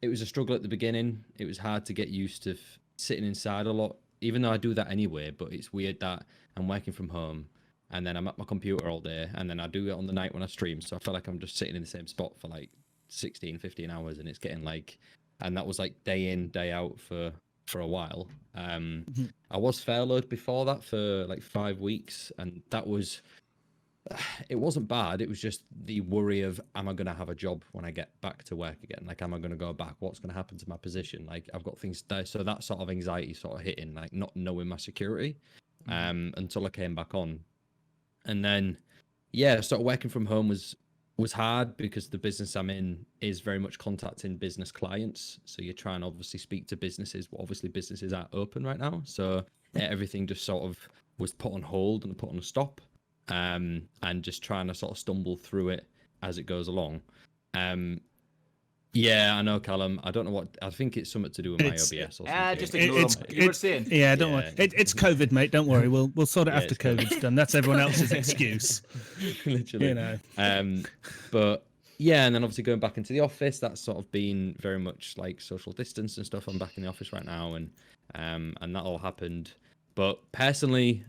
it was a struggle at the beginning. It was hard to get used to sitting inside a lot, even though I do that anyway. But it's weird that I'm working from home and then I'm at my computer all day, and then I do it on the night when I stream. So I feel like I'm just sitting in the same spot for like 16, 15 hours, and it's getting like, and that was like day in, day out for a while. I was furloughed before that for like 5 weeks, and that was it wasn't bad. It was just the worry of, am I going to have a job when I get back to work again? Like, am I going to go back? What's going to happen to my position? Like, I've got things there. So that sort of anxiety sort of hitting, like not knowing my security, until I came back on. And then, yeah, sort of working from home was hard because the business I'm in is very much contacting business clients. So you're trying to obviously speak to businesses, but obviously businesses aren't open right now. So everything just sort of was put on hold and put on a stop. And just trying to sort of stumble through it as it goes along. Yeah, I know, Callum. I don't know what. I think it's something to do with my OBS or something. Just ignore them. You were saying. Yeah, don't worry. It's COVID, mate. Don't worry. We'll sort it after it's COVID. COVID's done. That's everyone else's excuse. Literally. You know. But yeah, and then obviously going back into the office, that's sort of been very much like social distance and stuff. I'm back in the office right now, and that all happened. But personally,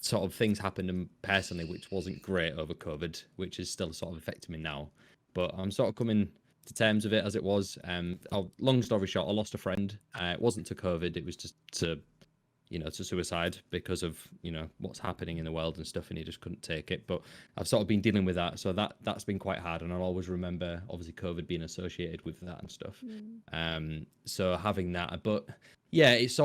sort of things happened personally which wasn't great over COVID, which is still sort of affecting me now. But I'm sort of coming to terms with it as it was. Long story short, I lost a friend. It wasn't to COVID, it was just to suicide because of, what's happening in the world and stuff, and he just couldn't take it. But I've sort of been dealing with that, so that's been quite hard, and I'll always remember obviously COVID being associated with that and stuff. So having that, but yeah, it's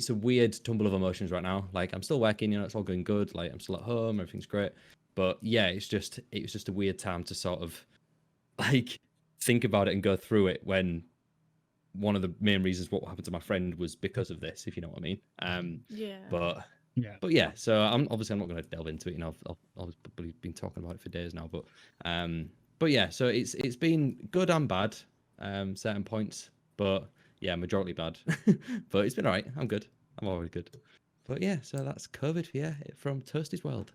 a weird tumble of emotions right now. Like, I'm still working, it's all going good, like I'm still at home, everything's great, but yeah, it was just a weird time to sort of like think about it and go through it, when one of the main reasons what happened to my friend was because of this, if you know what I mean. But yeah, so I'm not going to delve into it. I've probably been talking about it for days now, but yeah, so it's been good and bad, certain points, but yeah, majority bad. But it's been all right. I'm good. I'm already good. But yeah, so that's COVID for you from Toasty's World.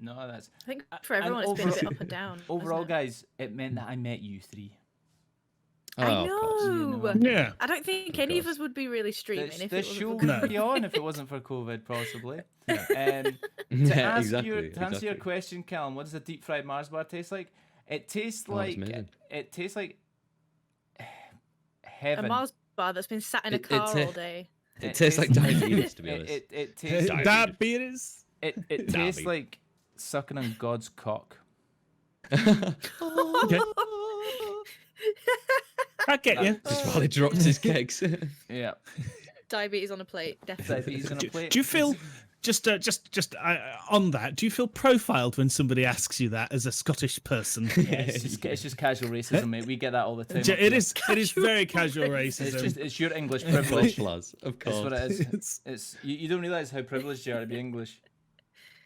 No, that's. I think for everyone it's been a bit up and down. Overall, guys, it meant that I met you three. I Oh, of course. know. Yeah. I don't think any of us would be really streaming if it The wasn't show for would COVID. be on if it wasn't for COVID, possibly. To Yeah, answer your exactly. question, Callum, what does a deep fried Mars bar taste like? It tastes Oh, it's amazing. it tastes like A heaven. Mars bar that's been sat in a It car ta- all day. It tastes like diabetes, to be honest. It tastes Diabetes. it tastes Diabetes. like sucking on God's cock. Okay. I get you. Just while he drops his kegs. Yeah. Diabetes on a plate, definitely. Diabetes on a plate. Do you feel just on that? Do you feel profiled when somebody asks you that as a Scottish person? Yeah, it's just casual racism, mate. We get that all the time. up It here. is very casual It's racism. it's your English Of privilege. course, lads. Of That's what course. it is. It's you don't realise how privileged you are to be English.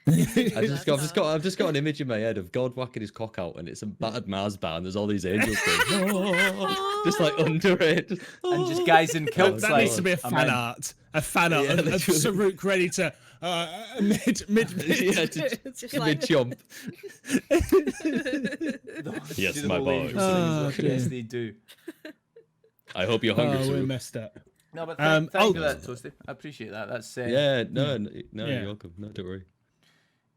I've just got an image in my head of God whacking his cock out, and it's a battered Mars bar, and there's all these angels going, just like under it, And just guys in kilts That like, needs to be a "I'm fan in." art Yeah, of literally. Saruk ready to mid. yeah, to Just like, jump. Yes, Do the my whole boys. angel Oh, thing. Yes, dear. they do. I hope you're hungry, We're Saruk. messed up. No, but Um, thank you for oh- that, Toasty. I appreciate that. That's Yeah, no, Yeah. you're welcome. No, don't worry.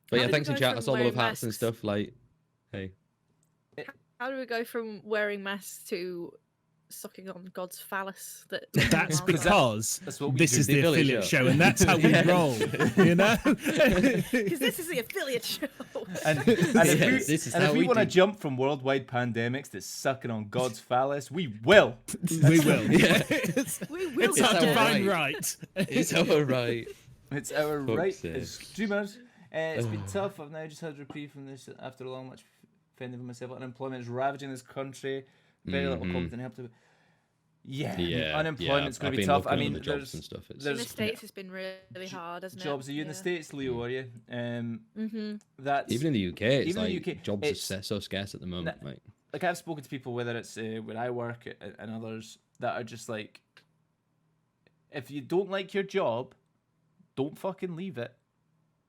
But How yeah, did thanks we in go chat. I from saw all of wearing hats and masks? stuff. Like, hey, how do we go from wearing masks to sucking on God's phallus? That's Mars bar? because that's what we this do. is The the affiliate affiliate show. show, and that's how we Yeah. roll. You know. Because this is the affiliate show. And if Yes, this is and if how we we want to do. jump from worldwide pandemics to sucking on God's phallus, we will. We will. Yeah. We will It's It's our our divine right. right. it's all right. It's our Fuck's right sake. as streamers. It's been tough. I've now just had a reprieve from this after a long, much fending for myself. Unemployment is ravaging this country. Very little competent help to. Yeah, I mean, Yeah, unemployment's I've going to be been tough. looking I on mean, the jobs there's and stuff. It's, In the there's States, it's been really hard, hasn't it? jobs. Are you in the Yeah. States, Leo? Are you? Mm-hmm. That's even in the UK, it's even in like the UK, jobs it's- are so scarce at the moment. Like, like I've spoken to people, whether it's where I work and others, that are just like, if you don't like your job, don't fucking leave it.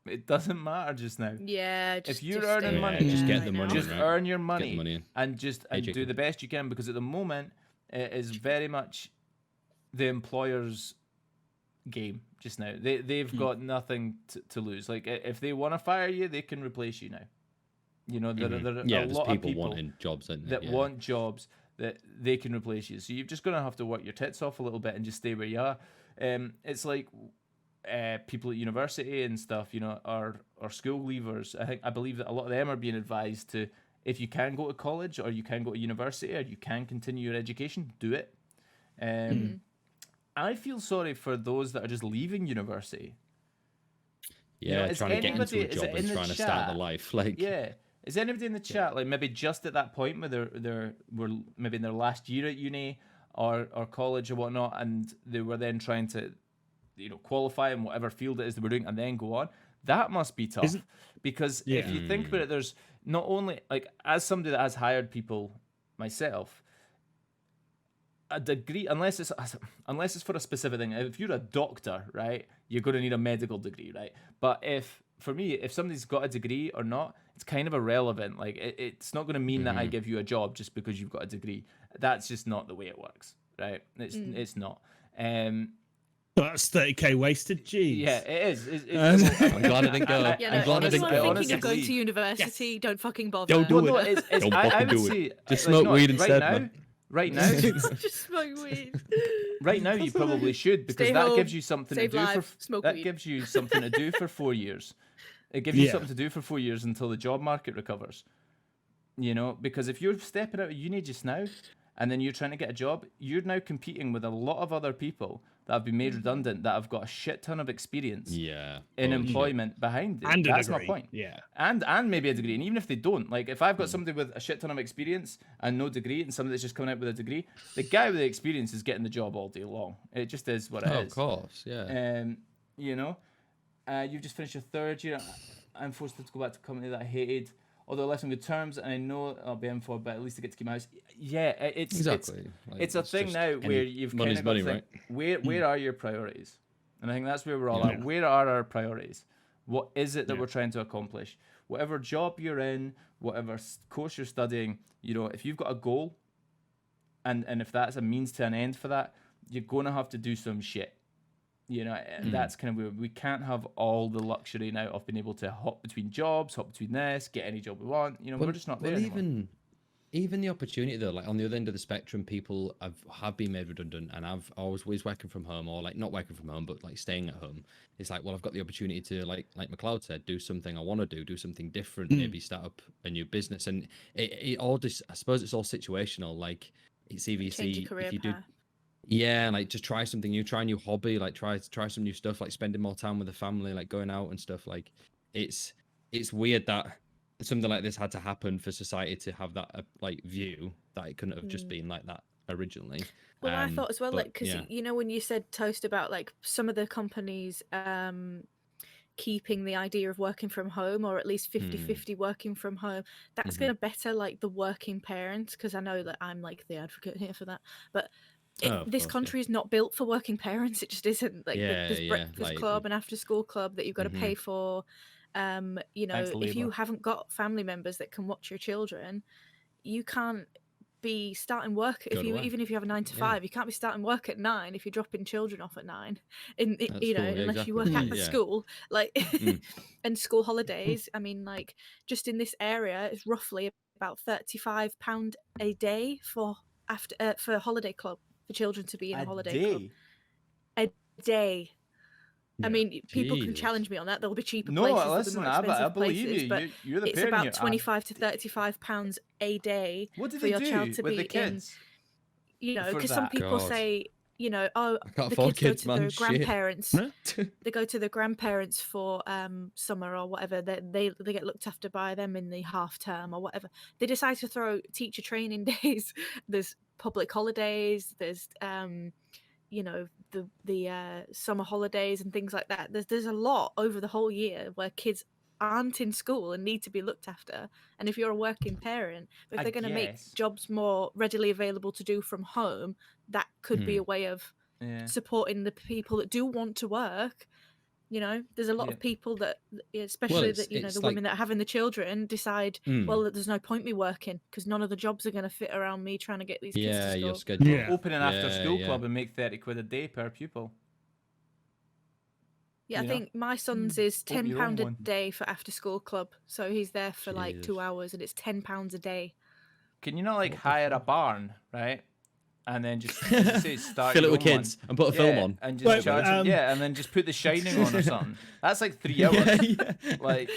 It doesn't matter just now. Yeah, just, you're just earning stay money, there just get right the now. money, Just right. earn your get the money money in. and just Hey, do Jacob. the best you can, because at the moment it is very much the employer's game just now. They've got nothing to lose. Like, if they want to fire you, they can replace you now. You know, there are Yeah, a there's lot people of people wanting jobs aren't that there? want jobs that they can replace you. So you're just gonna have to work your tits off a little bit and just stay where you are. It's like people at university and stuff, or school leavers. I believe that a lot of them are being advised to, if you can go to college or you can go to university or you can continue your education, do it. I feel sorry for those that are just leaving university. Yeah, trying to get into a job and trying to start their life. Like, yeah. Is anybody in the chat like maybe just at that point where they were maybe in their last year at uni or college or whatnot, and they were then trying to, qualify in whatever field it is they were doing and then go on? That must be tough. Because if you think about it, there's not only, like, as somebody that has hired people myself, a degree, unless it's for a specific thing. If you're a doctor, right, you're going to need a medical degree, right? But if somebody's got a degree or not, it's kind of irrelevant. Like, it's not going to mean that I give you a job just because you've got a degree. That's just not the way it works, right? It's not. That's 30k wasted. Jeez. Yeah, it is. I'm glad I didn't go. I'm glad I didn't go. thinking of going to university, don't fucking bother. Don't do it. No, Don't I fucking would do say, it. Just smoke weed instead, man. Right now, Just smoke weed. right now, you probably should, because Stay that home, gives you something to save do lives, smoke weed. gives you something to do for 4 years. It gives you something to do for 4 years until the job market recovers. Because if you're stepping out of uni just now, and then you're trying to get a job, you're now competing with a lot of other people that have been made redundant that have got a shit ton of experience in employment behind it. And that's a my degree. point. Yeah. And maybe a degree. And even if they don't, like, if I've got somebody with a shit ton of experience and no degree, and somebody that's just coming out with a degree, the guy with the experience is getting the job all day long. It just is what it is. Of course, yeah. You've just finished your third year. I'm forced to go back to a company that I hated, although I left on good terms, and I know I'll be in for, but at least I get to keep my house. Yeah, it's Exactly. it's a thing now where you've kind money's of got money, to think, right? where are your priorities? And I think that's where we're all at. Where are our priorities? What is it that we're trying to accomplish? Whatever job you're in, whatever course you're studying, if you've got a goal, and if that's a means to an end for that, you're going to have to do some shit. That's kind of weird. We can't have all the luxury now of being able to hop between jobs, hop between this, get any job we want. We're just not there anymore. Even the opportunity though, like on the other end of the spectrum, people have been made redundant, and I've always working from home, or like not working from home, but like staying at home. It's like, well, I've got the opportunity to like McLeod said, do something I want to do something different, maybe start up a new business, and it all just, I suppose it's all situational. Like it's EVC, if you do. Yeah, and like just try something new, try a new hobby, like try some new stuff, like spending more time with the family, like going out and stuff. Like it's weird that something like this had to happen for society to have that like view that it couldn't have just been like that originally. Well, I thought as well, like, because when you said Toast about like some of the companies keeping the idea of working from home, or at least 50-50 working from home, that's going to better like the working parents, because I know that I'm like the advocate here for that, but this country is not built for working parents. It just isn't. Like there's breakfast club and after school club that you've got to pay for. If you haven't got family members that can watch your children, you can't be starting work. Even if you have a 9 to 5, you can't be starting work at 9 if you're dropping children off at 9. Unless you work at the school, like and school holidays. I mean, like just in this area, it's roughly about £35 a day for holiday club. For children to be in a holiday club. A day. I mean, people can challenge me on that. There'll be cheaper places. Listen, I believe you. But you're the it's about £25 to £35 a day for your child to be kids? Because some people say, the kids go to their grandparents. They go to their grandparents for summer or whatever. They get looked after by them in the half term or whatever. They decide to throw teacher training days. There's public holidays. There's the summer holidays and things like that. There's a lot over the whole year where kids aren't in school and need to be looked after. And if you're a working parent, if they're going to make jobs more readily available to do from home, that could be a way of supporting the people that do want to work. There's a lot of people that, especially the women that are having the children, decide, well, there's no point me working because none of the jobs are going to fit around me trying to get these kids to school. Your schedule. Open an after school club and make 30 quid a day per pupil. Yeah, I think my son's is £10 a day for after school club. So he's there for like 2 hours and it's £10 a day. Can you not like hire a barn, right? and then just as you say, start Fill it your with own one. kids and put a film on. and just Wait, charge them. Yeah, and then just put The Shining on or something. That's like 3 hours. Yeah. Like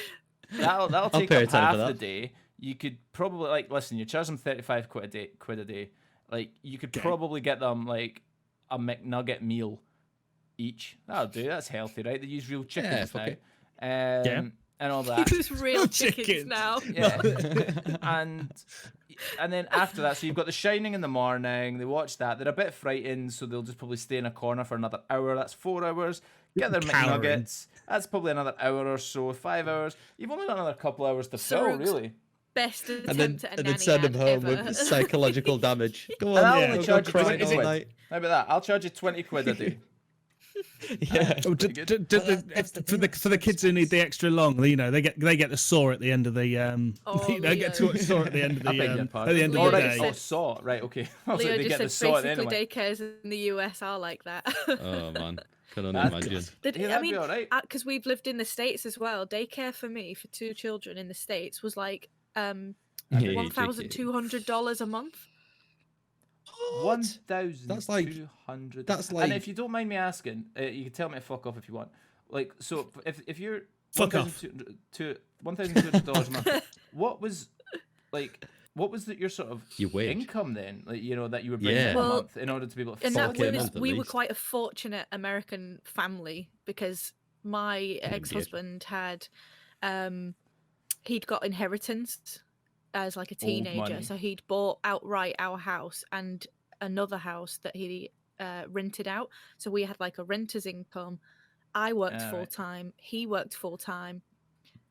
that'll take pay a up tenner half for the that. day. You could probably listen. You charge them 35 quid a day. Like you could Okay. probably get them like a McNugget meal each. That'll do. That's healthy, right? They use real chickens fuck now, it. and all that. Use real chickens chickens. now. Yeah, and then after that, so you've got The Shining in the morning. They watch that. They're a bit frightened, so they'll just probably stay in a corner for another hour. That's 4 hours. Get their Cowering. McNuggets. That's probably another hour or so. 5 hours. You've only got another couple hours to fill, Saruk's really. Best attempt And at a then nanny send them ad home ever. with psychological damage. Go on, And I'll yeah. only go charge you crying 20 all quid. night. How about that? I'll charge you 20 quid a day. Yeah. Oh, Pretty for the kids who need the extra long, you know, they get the saw at the end of the Oh, they get too much saw at the end of I beg your at pardon. the end of Leo the All just right. day. Oh, saw. Right. Okay. I was Leo like, they just get the said saw at the basically anyway. daycares in the US are like that. Oh man, can only That's imagine. good. Yeah, I that'd mean, be all right. because we've lived in the States as well. Daycare for me for 2 children in the States was like Yeah, $1,200 a month. What? 1,200. that's And like- if you don't mind me asking, you can tell me to fuck off if you want. Like, so if you're Fuck off. $1,200 a month, what was your sort of Your wage. income then? Like, you know, that you were bringing Yeah. in a Well, month in order to be able to And afford that a was, month at we were least. quite a fortunate American family because my ex-husband had he'd got inheritance as like a teenager, money. so he'd bought outright our house and another house that he rented out, so we had like a renter's income. I worked Right. full time, he worked full time,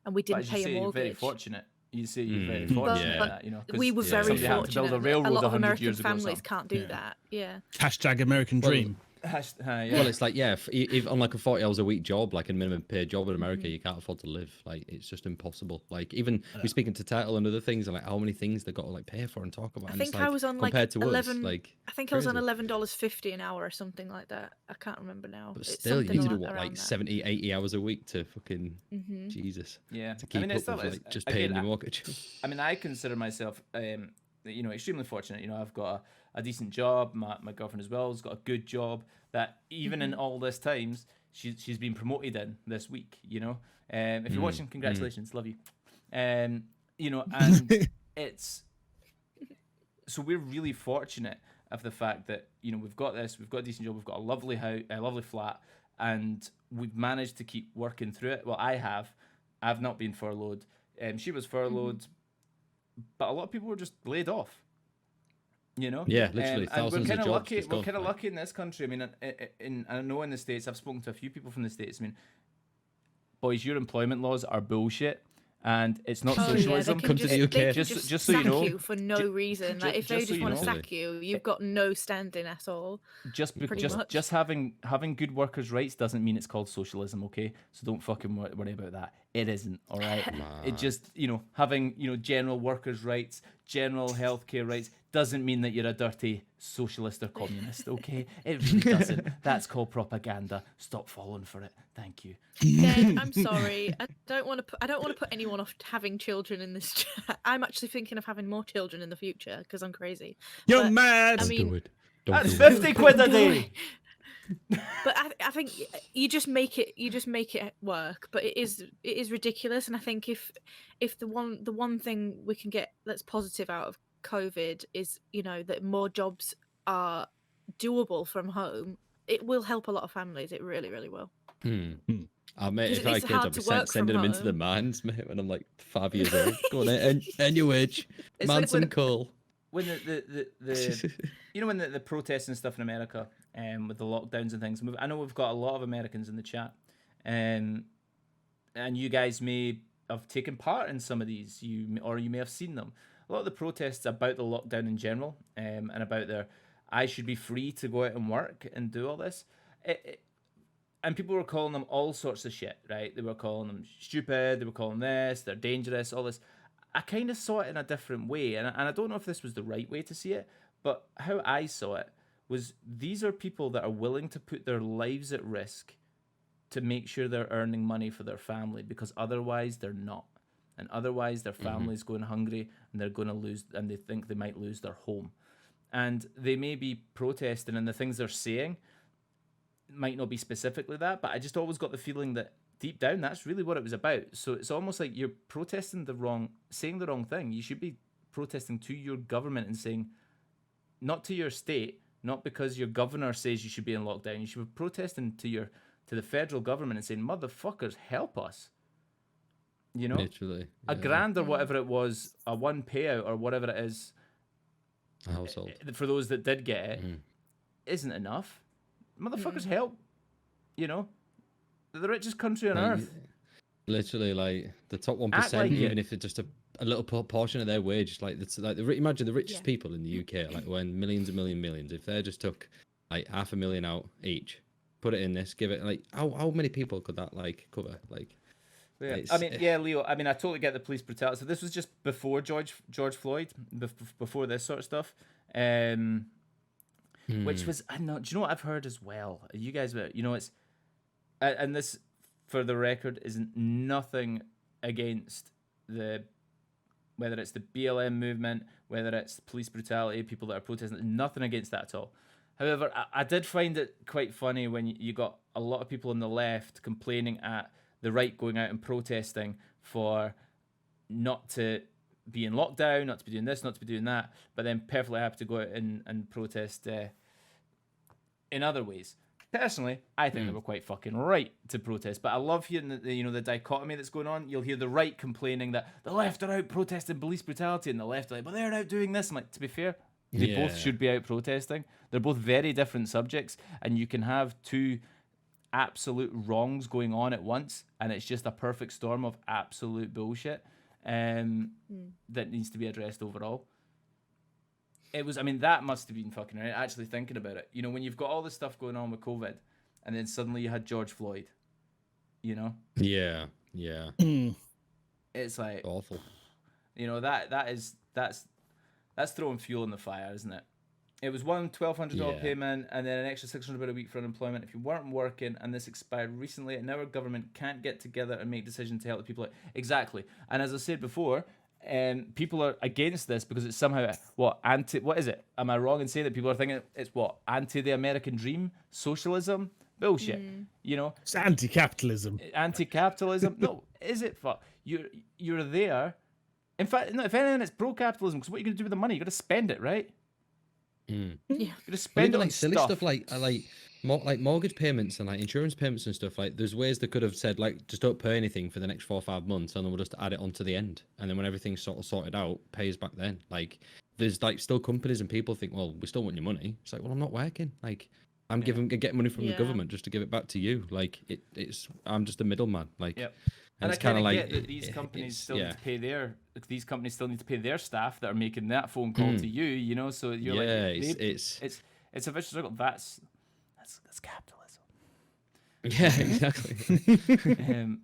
and we But didn't as you pay say, a you're mortgage. very fortunate. You say you're very Mm, fortunate, yeah. in that, you know. 'cause We were yeah, very somebody had to fortunate. build a a railroad lot of 100 American years ago or families something. can't do Yeah. that. Yeah. Hashtag American Well, dream. Yeah. Well, it's like if on like a 40 hours a week job, like a minimum paid job in America, Mm-hmm. you can't afford to live. Like it's just impossible. Like even we're speaking to Title and other things, and like how many things they got to like pay for and talk about. I and it's think like, I was on like compared to 11. us, like I think I was on crazy. $11.50 an hour or something like that. I can't remember now. But It's still, you something need to do around what, like that. 70, 80 hours a week to fucking Mhm. Jesus Yeah. to keep it up still with is. like just Again, paying your mortgage. I mean, I consider myself, you know, extremely fortunate. You know, I've got a decent job. My girlfriend as well has got a good job. That even in all this times, she's been promoted in this week. You know, if you're watching, congratulations, love you. You know, and it's so we're really fortunate of the fact that you know we've got this, we've got a decent job, we've got a lovely house, a lovely flat, and we've managed to keep working through it. Well, I have. I've not been furloughed. She was furloughed, but a lot of people were just laid off. You know, Yeah, literally and thousands we're of kind of jobs lucky. just We're gone, kind of like- lucky in this country. I mean, I know in the States, I've spoken to a few people from the States. I mean, boys, your employment laws are bullshit, and it's not Oh, yeah, they socialism. can Come to just, the they UK. can Just so you sack know, you for no reason. Like if they just so just you want to know. sack you, you've got no standing at all. Pretty much. Just having good workers' rights doesn't mean it's called socialism, okay? So don't fucking worry about that. It isn't, all right? It just having general workers' rights, general healthcare rights doesn't mean that you're a dirty socialist or communist, okay? It really doesn't. That's called propaganda. Stop falling for it. Thank you. Ben, I'm sorry. I don't want to put anyone off having children in this chat. I'm actually thinking of having more children in the future because I'm crazy. You're But, mad. I Don't mean, do it. Don't That's do it. 50 quid a day. But I think you just make it work. But it is ridiculous, and I think if the one thing we can get that's positive out of COVID is that more jobs are doable from home, it will help a lot of families. It really, really will. Mate, 'Cause if I it's had kids, hard I'd be to work sending from them into the home. mines, mate, when I'm like 5 years old. Go on, earn your wage. It's Man like some when- coal. When the when the protests and stuff in America, with the lockdowns and things. I know we've got a lot of Americans in the chat, and you guys may have taken part in some of these. You may have seen them. A lot of the protests about the lockdown in general, and about I should be free to go out and work and do all this. And people were calling them all sorts of shit, right? They were calling them stupid. They were calling this, they're dangerous, all this. I kind of saw it in a different way, and I don't know if this was the right way to see it, but how I saw it was these are people that are willing to put their lives at risk to make sure they're earning money for their family, because otherwise they're not. And otherwise their family's going hungry, and they're going to lose, and they think they might lose their home. and they may be protesting, and the things they're saying might not be specifically that, but I just always got the feeling that deep down that's really what it was about. So it's almost like you're protesting saying the wrong thing. You should be protesting to your government and saying, not to your state, not because your governor says you should be in lockdown. You should be protesting to the federal government and saying, motherfuckers, help us. You know, Literally, a grand or whatever it was, a one payout or whatever it is, a household. for those that did get it, isn't enough. Motherfuckers, help. You know, they're the richest country on earth. Literally, like the top 1%, like even it. if it's just a little portion of their wage, like it's like imagine the richest people in the UK, like when millions and millions, if they just took like $500,000 out each, put it in this, give it like how many people could that like cover? Like, Yeah. it's- I mean, yeah, Leo. I mean, I totally get the police brutality. So this was just before George Floyd, before this sort of stuff. Which was, I don't know. Do you know what I've heard as well? You guys, you know, it's, and this, for the record, is nothing against whether it's the BLM movement, whether it's police brutality, people that are protesting, nothing against that at all. However, I did find it quite funny when you got a lot of people on the left complaining at the right going out and protesting for not to be in lockdown, not to be doing this, not to be doing that, but then perfectly happy to go out and protest in other ways. Personally, I think they were quite fucking right to protest, but I love hearing the dichotomy that's going on. You'll hear the right complaining that the left are out protesting police brutality, and the left are like, but they're out doing this. I'm like, to be fair, they both should be out protesting. They're both very different subjects, and you can have two absolute wrongs going on at once, and it's just a perfect storm of absolute bullshit that needs to be addressed overall. It was, I mean, that must have been fucking right, actually thinking about it. You know, when you've got all this stuff going on with COVID, and then suddenly you had George Floyd, you know? yeah, It's like, awful. you know, that's throwing fuel in the fire, isn't it? It was $1,200 Yeah. payment and then an extra $600 a week for unemployment if you weren't working, and this expired recently, and now our government can't get together and make decisions to help the people out. Exactly. And as I said before, people are against this because it's somehow, what is it? Am I wrong in saying that people are thinking it's anti the American dream? Socialism? Bullshit. You know? It's anti-capitalism. Anti-capitalism? No, is it? You're there. In fact, no, if anything, it's pro-capitalism, because what are you going to do with the money? You got to spend it, right? Yeah. You got to But spend it even on like silly stuff like mortgage payments and like insurance payments and stuff. Like, there's ways they could have said like, just don't pay anything for the next 4 or 5 months, and then we'll just add it on to the end, and then when everything's sort of sorted out, pay us back then. Like, there's like still companies and people think, well, we still want your money. It's like, well, I'm not working. Like, I'm getting money from the government just to give it back to you. Like, I'm just a middleman. Like, Yep. and And I it's kind kind of of like get that these companies still need yeah. to pay these companies still need to pay their staff that are making that phone call to you. You know, so you're like, it's a vicious circle. That's capitalism. Yeah, exactly.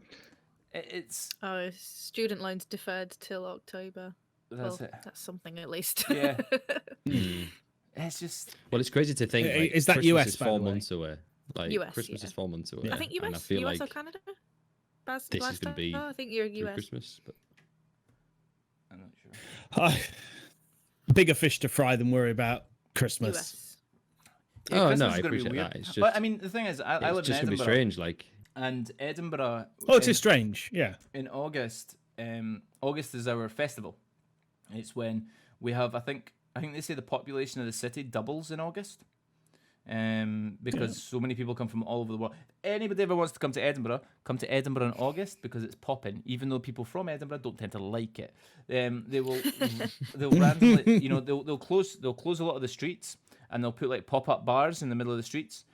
It's Student loans deferred till October. that's Well, it. that's something at least. Yeah. It's just Well, it's crazy to think. Like, Is that Christmas US, is by the 4 way? months away. Like, US, Christmas yeah. is 4 months away. I think and I US, feel US like or Canada. this is going to be I think you're through US. Christmas. But I'm not sure. Bigger fish to fry than worry about Christmas. US. Yeah, Oh, Christmas no, is I gonna be appreciate weird. that. It's But just- I mean, the thing is, I it's live in just going to be Edinburgh, strange. Like, and Edinburgh. Oh, it is strange. Yeah. In August. August is our festival. It's when we have, I think they say the population of the city doubles in August. Because so many people come from all over the world. Anybody ever wants to come to Edinburgh in August, because it's popping. Even though people from Edinburgh don't tend to like it, they'll randomly, you know, they'll close a lot of the streets, and they'll put like pop-up bars in the middle of the streets.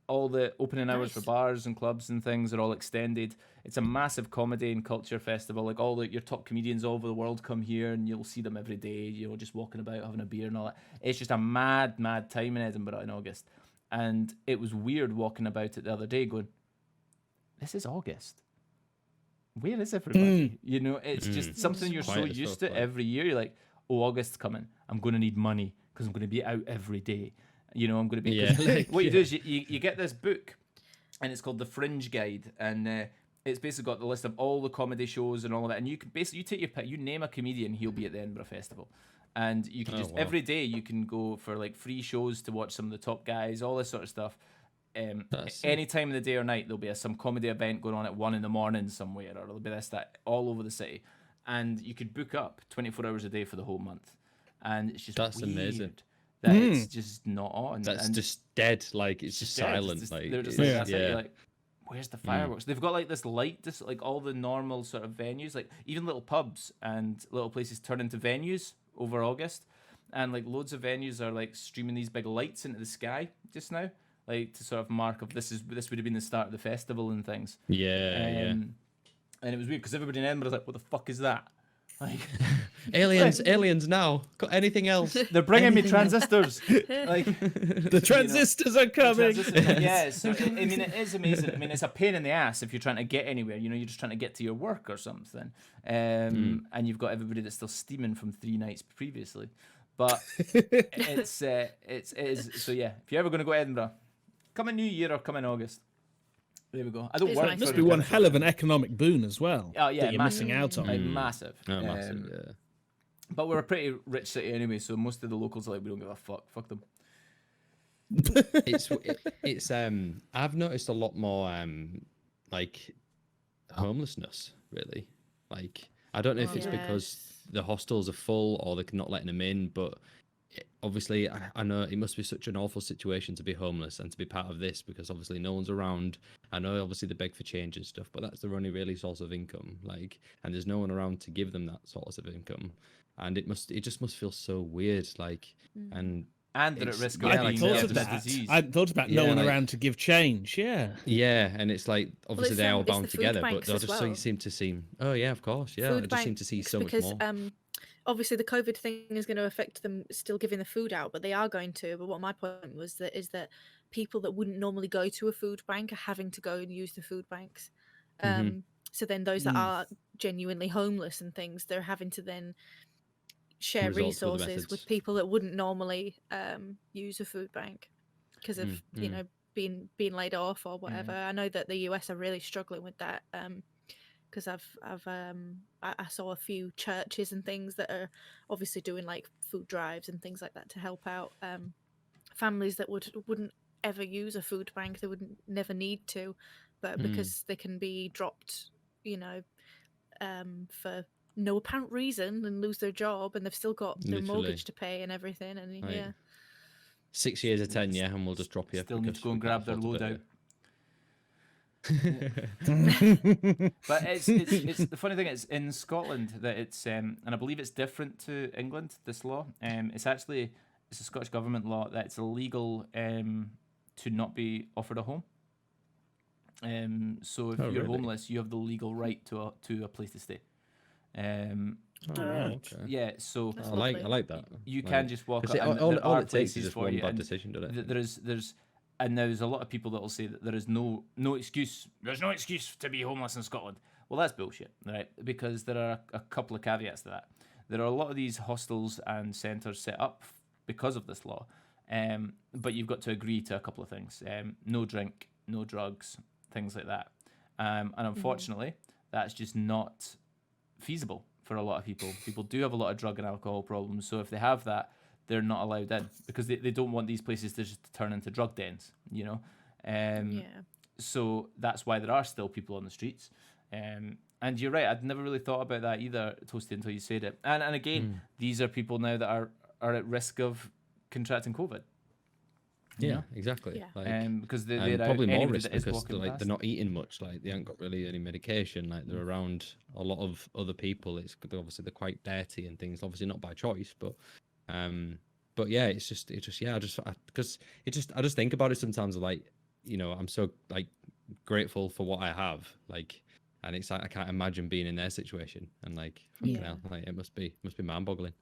All the opening hours for Nice. bars and clubs and things are all extended. It's a massive comedy and culture festival. Like, your top comedians all over the world come here, and you'll see them every day, you know, just walking about having a beer and all that. It's just a mad time in Edinburgh in August. And it was weird walking about it the other day going, this is August. Where is everybody? You know, it's just something you're so quiet as used fuck, to like. every year. You're like, oh, August's coming. I'm going to need money because I'm going to be out every day. You know, I'm going to be... Yeah. Like, what you do is you get this book, and it's called The Fringe Guide, and it's basically got the list of all the comedy shows and all of that, and you can basically, you take your pick, you name a comedian, he'll be at the Edinburgh Festival. and you can Oh, just wow. every day you can go for like free shows to watch some of the top guys, all this sort of stuff. That's sick. Any time of the day or night, there'll be some comedy event going on at 1 a.m. somewhere, or there'll be this, that, all over the city, and you could book up 24 hours a day for the whole month, and it's just That's weird amazing. that it's just not on. That's and just dead. Like it's just dead. It's silent. just- Like they're just it's- like, that's it. yeah. You're like, where's the fireworks? They've got like this light, just like all the normal sort of venues, like even little pubs and little places turn into venues over August, and like loads of venues are like streaming these big lights into the sky just now, like to sort of mark of this would have been the start of the festival and things. Yeah. And it was weird because everybody in Edinburgh was like, what the fuck is that? Like, Aliens now. Got anything else? they're bringing me Anything else? transistors. Like, The transistors are coming. yeah, so I mean, it is amazing. I mean, it's a pain in the ass if you're trying to get anywhere. You know, you're just trying to get to your work or something, and you've got everybody that's still steaming from 3 nights previously. But it is. So yeah, if you're ever going to go to Edinburgh, come in New Year or come in August. There we go. I don't It's work. nice. for Must the be one council. hell of an economic boon as well. Oh yeah, that you're massive. missing out on. Like, massive. Oh, massive. Yeah. But we're a pretty rich city anyway, so most of the locals are like, we don't give a fuck. Fuck them. It's I've noticed a lot more like homelessness really. Like I don't know if it's because the hostels are full or they're not letting them in, but obviously I know it must be such an awful situation to be homeless and to be part of this because obviously no one's around. I know obviously they beg for change and stuff, but that's their only really source of income. Like, and there's no one around to give them that source of income, and it just must feel so weird. Like, and they're at It's- risk yeah, of I being like, thought ill yeah, of to just that. disease. I thought about no Yeah, one like- around to give change. Yeah. yeah, and it's like obviously it's, they're all it's the bound food together, but banks they'll as just so well. seem to seem. Oh yeah, of course, yeah. I Food just seem to see banks so much because more. obviously the COVID thing is going to affect them still giving the food out, but they are going to. But what my point was that is that people that wouldn't normally go to a food bank are having to go and use the food banks. So then those that are genuinely homeless and things, they're having to then share Resort to other resources methods. with people that wouldn't normally use a food bank because of you know being laid off or whatever. I know that the US are really struggling with that because I saw a few churches and things that are obviously doing like food drives and things like that to help out families that wouldn't ever use a food bank. They wouldn't never need to, but because they can be dropped, you know, for no apparent reason and lose their job, and they've still got their Literally. mortgage to pay and everything. And Right. yeah, 6 years or 10, yeah, and we'll just drop you. Still need to because go and we can't grab their afford to load pay out. But it's the funny thing is in Scotland that it's and I believe it's different to England. This law, it's a Scottish government law that it's illegal to not be offered a home. So if Oh, you're really? homeless, you have the legal right to a place to stay. Oh, right, okay. Yeah, so That's I like lovely. that. you Like, can just walk 'cause up. it- And all there are it takes places is just for one you, bad and decision, doesn't it? there's and there's a lot of people that will say that there is no excuse. There's no excuse to be homeless in Scotland. Well, that's bullshit, right? Because there are a couple of caveats to that. There are a lot of these hostels and centres set up because of this law, but you've got to agree to a couple of things: no drink, no drugs, things like that. And unfortunately, that's just not feasible for a lot of people. People do have a lot of drug and alcohol problems, so if they have that, they're not allowed in because they don't want these places to just turn into drug dens, you know. yeah. So that's why there are still people on the streets. And you're right, I'd never really thought about that either, Toasty, until you said it. And again, these are people now that are at risk of contracting COVID. you Yeah, know? exactly. Yeah. Like, Because and they're probably more anybody risk that is because walking they're, past. they're not eating much. Like they haven't got really any medication. Like they're around a lot of other people. They're quite dirty and things. Obviously not by choice, but yeah, I just think about it sometimes. Like, you know, I'm so like grateful for what I have. Like, and it's like I can't imagine being in their situation. And like, fucking Yeah. hell, like it must be mind-boggling.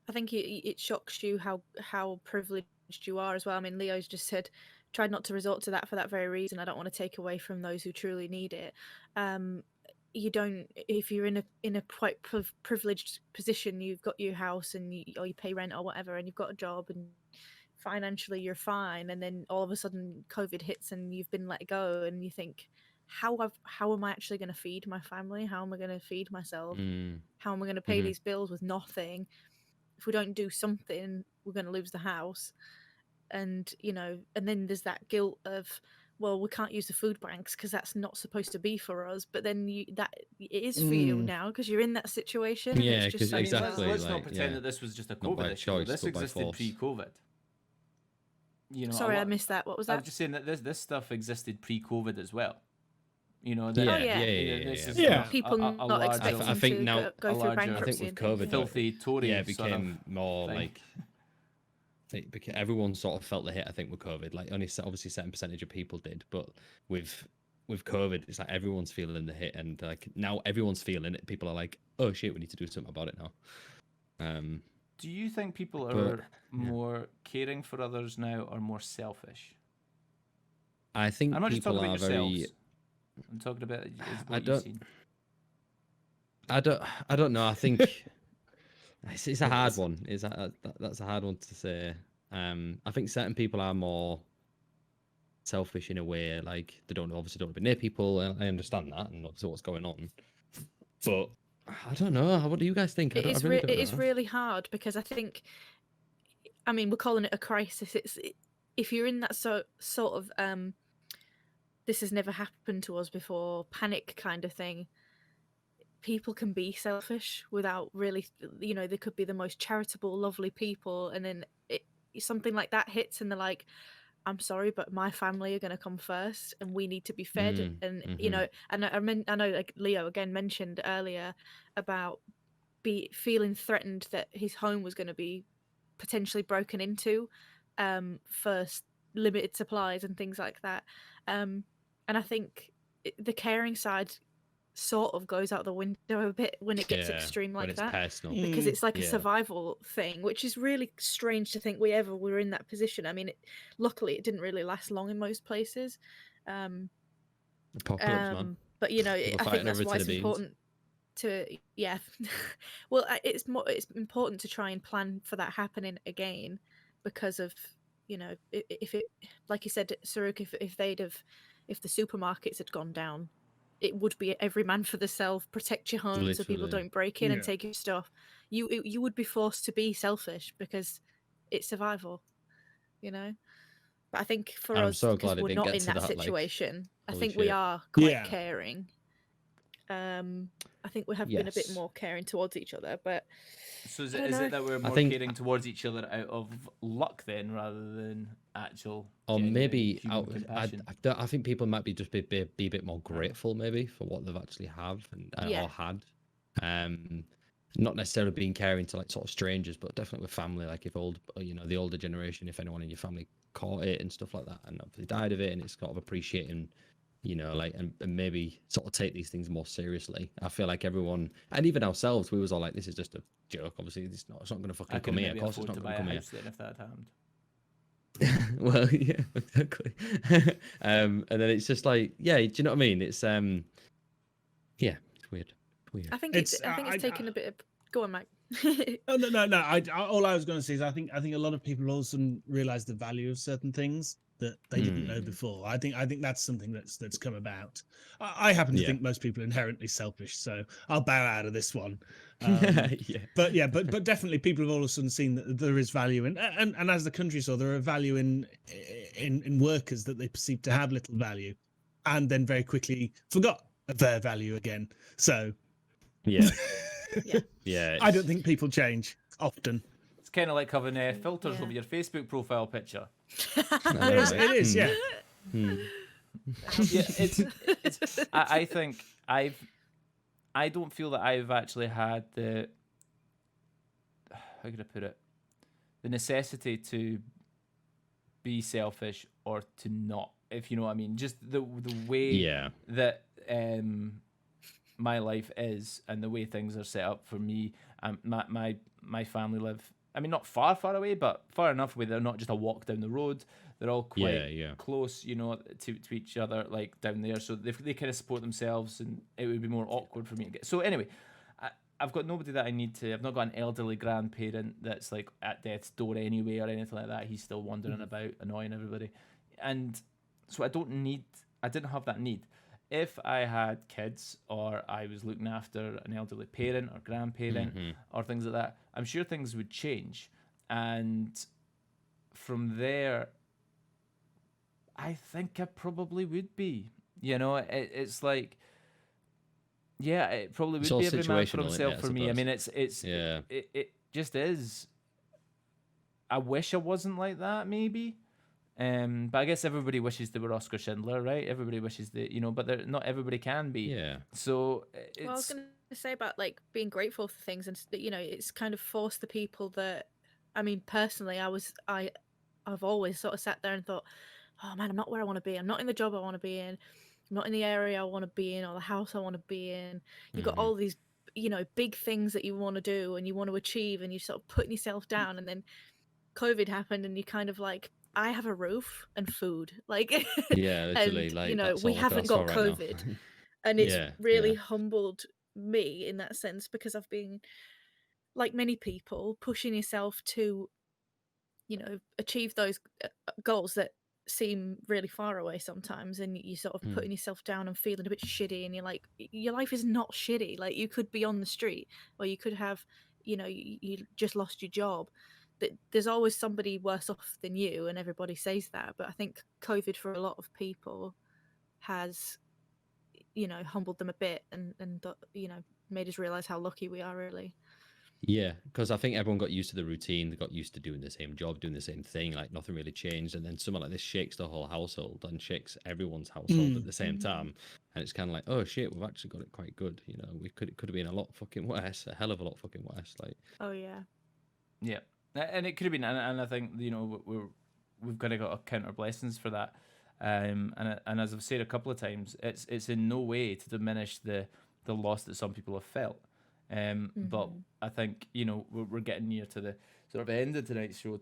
I think it shocks you how privileged you are as well. I mean, Leo's just said, try not to resort to that for that very reason. I don't want to take away from those who truly need it. You don't, if you're in a quite privileged position, you've got your house and or you pay rent or whatever, and you've got a job and financially you're fine, and then all of a sudden COVID hits and you've been let go, and you think, how am I actually going to feed my family? How am I going to feed myself? How am I going to pay these bills with nothing? if we don't do something, we're going to lose the house. And and then there's that guilt of, well, we can't use the food banks because that's not supposed to be for us, but then that it is for you now because you're in that situation. And Yeah, it's just 'cause so exactly. Let's bizarre. not like, pretend yeah. that this was just a Not by COVID issue. choice, This but by existed force. pre-COVID. Sorry, I missed that. What was I that? was just saying that this stuff existed pre-COVID as well. Yeah, Oh, yeah, yeah. This is Yeah. People a not larger, expecting I think to now- go a through larger- I think bankruptcy. with and things, COVID, yeah. filthy Tory yeah, it sort of became more thing. like everyone sort of felt the hit. I think with COVID, like only obviously a certain percentage of people did, but with COVID, it's like everyone's feeling the hit, and like now everyone's feeling it. People are like, oh shit, we need to do something about it now. Do you think people But, are yeah. more caring for others now or more selfish? I think I'm not just people talking are about very. yourselves. I'm talking about I what don't- you've seen. I don't know. I think it's a hard one. That's a hard one to say. I think certain people are more selfish in a way, like they obviously don't want to be near people. I understand that, and obviously what's going on. But I don't know. What do you guys think? I really don't It know. is really hard because I think, I mean, we're calling it a crisis. If you're in that sort of this has never happened to us before, panic kind of thing. People can be selfish without really, they could be the most charitable, lovely people, and then something like that hits, and they're like, "I'm sorry, but my family are going to come first, and we need to be fed." And and I know, like Leo again mentioned earlier about feeling threatened that his home was going to be potentially broken into for limited supplies and things like that. And I think the caring side sort of goes out the window a bit when it gets extreme when like it's that, personal. because it's like a Yeah. survival thing, which is really strange to think we ever were in that position. I mean, luckily it didn't really last long in most places. Apocalypse, man. But People I think fighting that's over why to it's the beans. important to well, it's important to try and plan for that happening again, because of if it, like you said, Saruk, if the supermarkets had gone down, it would be every man for themselves, protect your home so people Literally. don't break in and Yeah. take your stuff. You would be forced to be selfish because it's survival, But I think for And I'm us, so because glad it we're didn't not get in to that that, like, situation, I holy think we shit. are quite Yeah. caring. I think we have been a bit Yes. more caring towards each other, but So is I it, don't is know. it that we're I more think- caring towards each other out of luck then, rather than actual, Or genuine maybe human compassion? I think people might be just be a bit more grateful maybe for what they've actually have and Yeah. or had. Not necessarily being caring to like sort of strangers, but definitely with family. Like if the older generation, if anyone in your family caught it and stuff like that, and obviously died of it, and it's sort of appreciating, like and maybe sort of take these things more seriously. I feel like everyone, and even ourselves, we was all like, this is just a joke. Obviously, it's not going to I fucking could come here. Of maybe course, it's afford not to going buy to a come here. house then if that had happened. Well, yeah, exactly. And then it's just like, yeah, do you know what I mean? It's yeah, it's weird. I think It's- it's taken a bit of. Go on, Mike. Oh no! All I was going to say is I think a lot of people also realize the value of certain things that they didn't know before. I think that's something that's come about. I happen to Yeah. think most people are inherently selfish, so I'll bow out of this one. Yeah. But yeah, but definitely people have all of a sudden seen that there is value in, and as the country saw, there are value in workers that they perceive to have little value, and then very quickly forgot their value again. So Yeah. Yeah. Yeah. I don't think people change often. It's kind of like having filters Yeah. over your Facebook profile picture. It is, yeah. Yeah, it's. I think I don't feel that I've actually had the. How could I put it? The necessity to be selfish or to not, if you know what I mean. Just the way Yeah. that my life is and the way things are set up for me. My family live, I mean, not far away, but far enough where they're not just a walk down the road. They're all quite Yeah. close, to each other, like down there. So they kind of support themselves, and it would be more awkward for me to get. So anyway, I've got nobody that I need to. I've not got an elderly grandparent that's like at death's door anyway or anything like that. He's still wandering about, annoying everybody, and so I didn't have that need. if I had kids or I was looking after an elderly parent or grandparent or things like that, I'm sure things would change. And from there, I think I probably would be. You know, it's like, yeah, it probably It's would all be every man for situational, isn't himself it, I for me. I suppose? mean, it's Yeah. it just is. I wish I wasn't like that, maybe. But I guess everybody wishes they were Oscar Schindler, right? Everybody wishes that, but not everybody can be. Yeah. So Well, I was it's going to say about like being grateful for things, and it's kind of forced the people that, I mean, personally, I've always sort of sat there and thought, oh man, I'm not where I want to be. I'm not in the job I want to be in. I'm not in the area I want to be in or the house I want to be in. You've got all these, big things that you want to do and you want to achieve, and you're sort of putting yourself down. And then COVID happened, and you kind of like, I have a roof and food, like, Yeah, literally, and like that's we all I can haven't ask for got right now. COVID, and it's Yeah, really yeah. humbled me in that sense, because I've been, like many people, pushing yourself to achieve those goals that seem really far away sometimes, and you sort of putting yourself down and feeling a bit shitty, and you're like, your life is not shitty. Like, you could be on the street, or you could have, you just lost your job. That there's always somebody worse off than you, and everybody says that, but I think COVID for a lot of people has humbled them a bit, and made us realize how lucky we are, really. Yeah, because I think everyone got used to the routine. They got used to doing the same job, doing the same thing. Like nothing really changed. And then someone like this shakes the whole household and shakes everyone's household at the same time. And it's kind of like, oh shit, we've actually got it quite good. It could have been a lot fucking worse, a hell of a lot fucking worse. Like, Oh yeah. yeah, and it could have been, and I think we've kind of got to count our blessings for that. And as I've said a couple of times, it's in no way to diminish the loss that some people have felt. But I think we're getting near to the sort of end of tonight's show,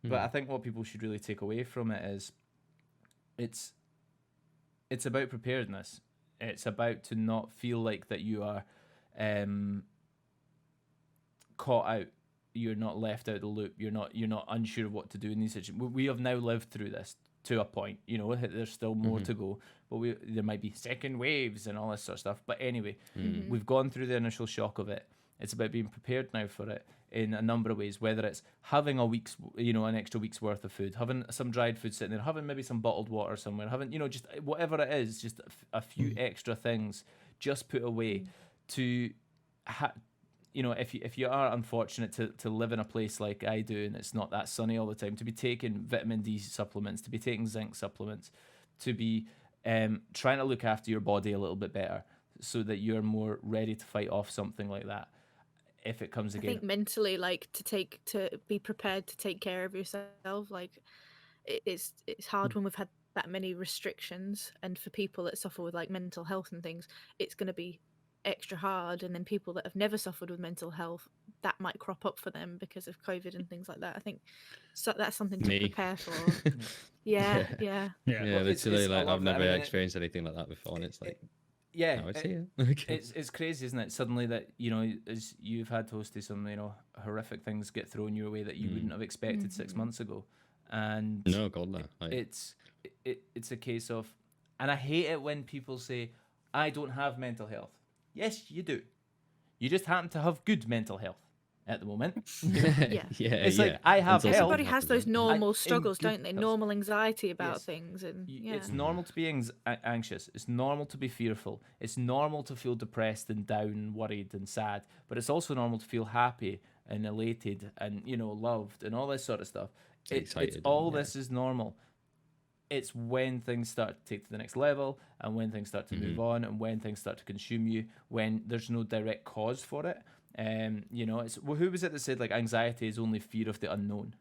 but I think what people should really take away from it is it's about preparedness. It's about to not feel like that you are caught out. You're not left out of the loop. You're not unsure of what to do in these situations. We have now lived through this to a point. There's still more to go, but there might be second waves and all this sort of stuff. But anyway, we've gone through the initial shock of it. It's about being prepared now for it in a number of ways, whether it's having an extra week's worth of food, having some dried food sitting there, having maybe some bottled water somewhere, having, just whatever it is, just a few extra things just put away to if you are unfortunate to live in a place like I do, and it's not that sunny all the time, to be taking vitamin D supplements, to be taking zinc supplements, to be trying to look after your body a little bit better so that you're more ready to fight off something like that if it comes again. I think mentally, like, to be prepared to take care of yourself, like, it's hard when we've had that many restrictions, and for people that suffer with like mental health and things, it's going to be extra hard. And then people that have never suffered with mental health, that might crop up for them because of COVID and things like that. I think so that's something to prepare for. Yeah. Yeah, Well, literally, I like love I've that. I never mean, experienced anything like that before, and it's like, yeah, now it's here. Okay. it's crazy, isn't it? Suddenly that as you've had to see some horrific things get thrown your way that you wouldn't have expected 6 months ago, and No, God, no. Like, it's a case of, and I hate it when people say, I don't have mental health. Yes, you do. You just happen to have good mental health at the moment. Yeah. It's like, I have health. Everybody has those normal in struggles, good don't they? health. Normal anxiety about Yes. things, and It's normal to be anxious. It's normal to be fearful. It's normal to feel depressed and down and worried and sad. But it's also normal to feel happy and elated and loved and all this sort of stuff. It's Excited all and, yeah. this is normal. It's when things start to take to the next level, and when things start to move on, and when things start to consume you, when there's no direct cause for it. It's who was it that said like anxiety is only fear of the unknown?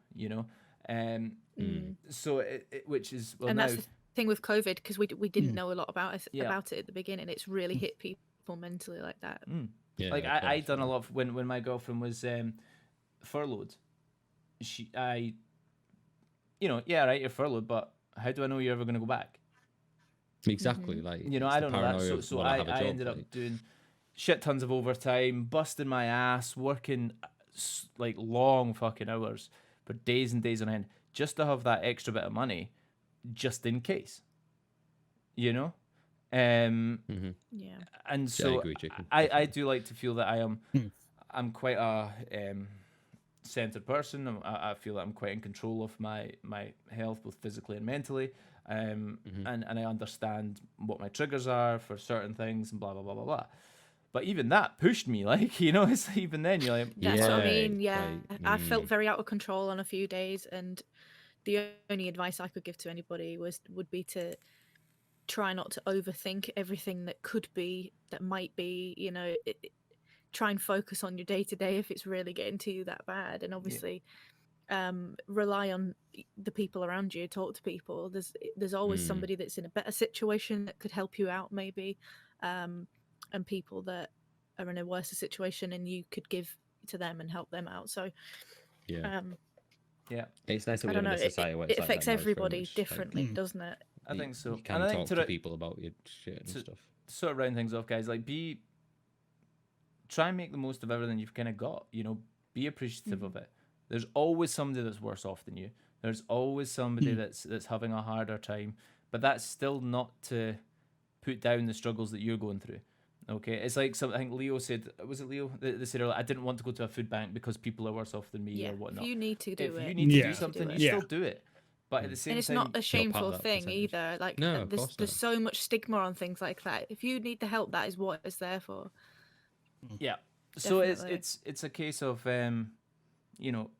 So which is and now, that's the thing with COVID, because we didn't know a lot about it at the beginning. It's really hit people mentally like that. yeah, like of I course, done yeah. a lot of, when my girlfriend was furloughed. Right, you're furloughed, but how do I know you're ever going to go back? Exactly, like it's I the don't know that. paranoia of, So will I have a job, ended up like- doing shit tons of overtime, busting my ass, working like long fucking hours for days and days on end, just to have that extra bit of money, just in case. Yeah. And Yeah, I so agree, Jacob, I do like to feel that Hmm. I'm quite a centered person. I feel that I'm quite in control of my health, both physically and mentally. And I understand what my triggers are for certain things and blah blah blah blah blah. But even that pushed me, like, you know, it's even then you're like, That's what I Yeah, mean. Yeah, like, I felt very out of control on a few days, and the only advice I could give to anybody would be to try not to overthink everything that could be, that might be. You know, try and focus on your day to day if it's really getting to you that bad, and obviously, rely on the people around you. Talk to people. There's always somebody that's in a better situation that could help you out, maybe, and people that are in a worse situation, and you could give to them and help them out. So, yeah. yeah, It's nice that I we don't live know. in a society where It it's like affects that now. It's very everybody much, like, differently, Mm. doesn't it? I think so. You can And I think talk to people about your shit and to- stuff. sort of round things off, guys, like try and make the most of everything you've kind of got. You know, be appreciative of it. There's always somebody that's worse off than you. There's always somebody that's having a harder time, but that's still not to put down the struggles that you're going through. Okay, it's like something I think Leo said. Was it Leo? They said earlier, I didn't want to go to a food bank because people are worse off than me Yeah. or If whatnot. you need to do If it, you need to Yeah. do something, you Yeah. still do it. But at the same and it's time, not a part of shameful that thing percentage. either. Like, No, of course there's not. so much stigma on things like that. If you need the help, that is what it's there for. yeah. So Definitely. it's a case of you know,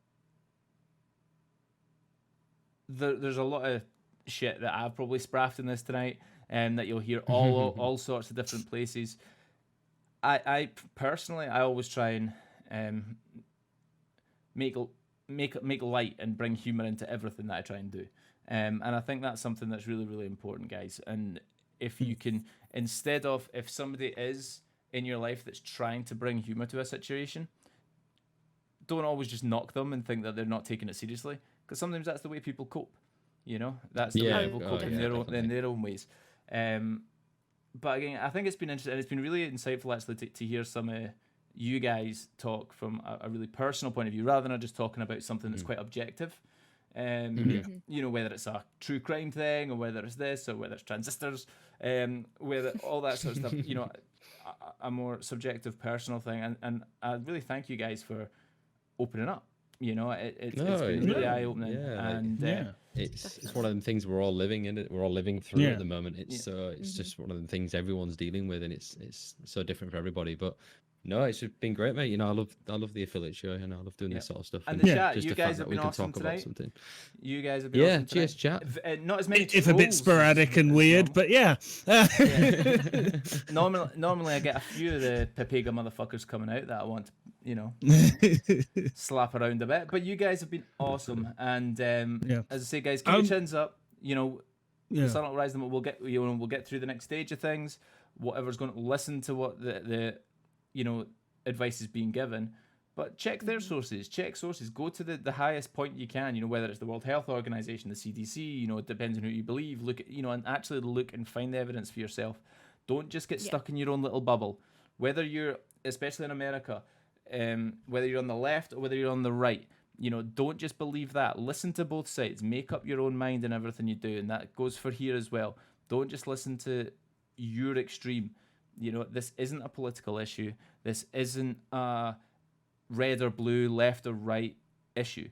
there's a lot of shit that I've probably spraffed in this tonight, and that you'll hear all sorts of different places. I personally, I always try and make light and bring humor into everything that I try and do, and I think that's something that's really really important, guys. And if you can, instead of, if somebody is in your life that's trying to bring humor to a situation, don't always just knock them and think that they're not taking it seriously, because sometimes that's the way people cope. You know, that's the Yeah. way people Oh, cope in their own definitely. ways. But again, I think it's been interesting. It's been really insightful actually to hear some of you guys talk from a really personal point of view, rather than just talking about something that's quite objective. You know, whether it's a true crime thing, or whether it's this, or whether it's transistors, whether all that sort of stuff. You know, a more subjective, personal thing. And I really thank you guys for opening up. You know, it's been really eye opening, and it's one of them things we're all living in it. We're all living through Yeah. at the moment. It's it's just one of the things everyone's dealing with, and it's so different for everybody. But no, it's been great, mate. You know, I love the affiliate show, and I love doing this sort of stuff. And the Yeah. chat, just you the fact guys that have we been can awesome talk about tonight. something. You guys have been Yeah, awesome cheers, tonight. chat. Not as many If a bit trolls sporadic and as weird, normal. but yeah. Normally I get a few of the Pepega motherfuckers coming out that I want to, you know, slap around a bit. But you guys have been awesome, and Yeah. as I say, guys, keep your chins up. You know, Yeah. the Sunlight Rising, we'll get through the next stage of things. Whatever's going to listen to what the you know, advice is being given, but check their sources. Check sources. Go to the highest point you can. You know, whether it's the World Health Organization, the CDC. You know, it depends on who you believe. Look at, you know, and actually look and find the evidence for yourself. Don't just get stuck in your own little bubble. Whether you're, especially in America, whether you're on the left or whether you're on the right, you know, don't just believe that. Listen to both sides. Make up your own mind in everything you do, and that goes for here as well. Don't just listen to your extreme. You know, this isn't a political issue. This isn't a red or blue, left or right issue.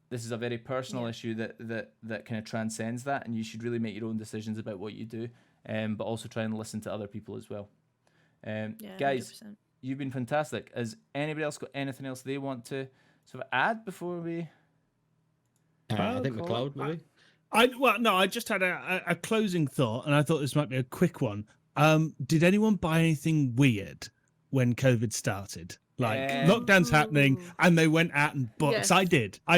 This is a very personal issue that kind of transcends that, and you should really make your own decisions about what you do, but also try and listen to other people as well. Guys, 100%. you've been fantastic. Has anybody else got anything else they want to sort of add before we? I think McLeod, maybe. I just had a closing thought, and I thought this might be a quick one. Did anyone buy anything weird when COVID started? Like lockdown's happening, and they went out and bought. Yes. So I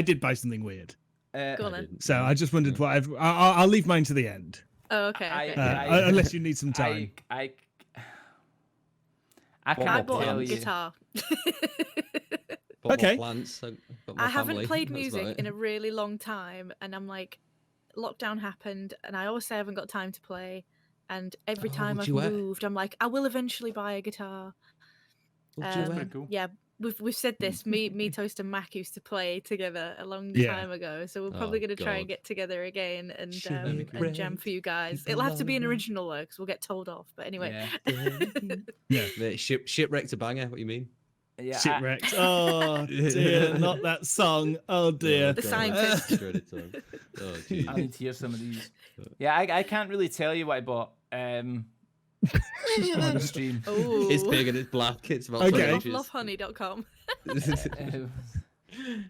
did buy something weird. Go on then. So I just wondered what. I'll leave mine to the end, Oh, okay. unless you need some time. I I can't bought tell a you. guitar. Got Okay. more plants, got more I haven't family, played that's music about it. in a really long time, and I'm like, lockdown happened, and I always say I haven't got time to play. And every time would I've you, moved, I'm like, I will eventually buy a guitar. Would you, Pretty cool. Yeah, we've said this. Me, Toast, and Mac used to play together a long Yeah. time ago, so we're Oh, probably going to try and God. get together again and Shivering and jam for you guys. It'll have to be an original though, because we'll get told off. But anyway, Yeah. Mate, shipwrecked a banger. What you mean? Yeah, Shipwrecked. Oh dear, not that song. Oh dear. The scientist. Shredded tongue. Oh, I jeez. need to hear some of these. Yeah, I can't really tell you what I bought on the stream. oh, It's big and it's black. It's about Okay. 20 inches. lovehoney.com.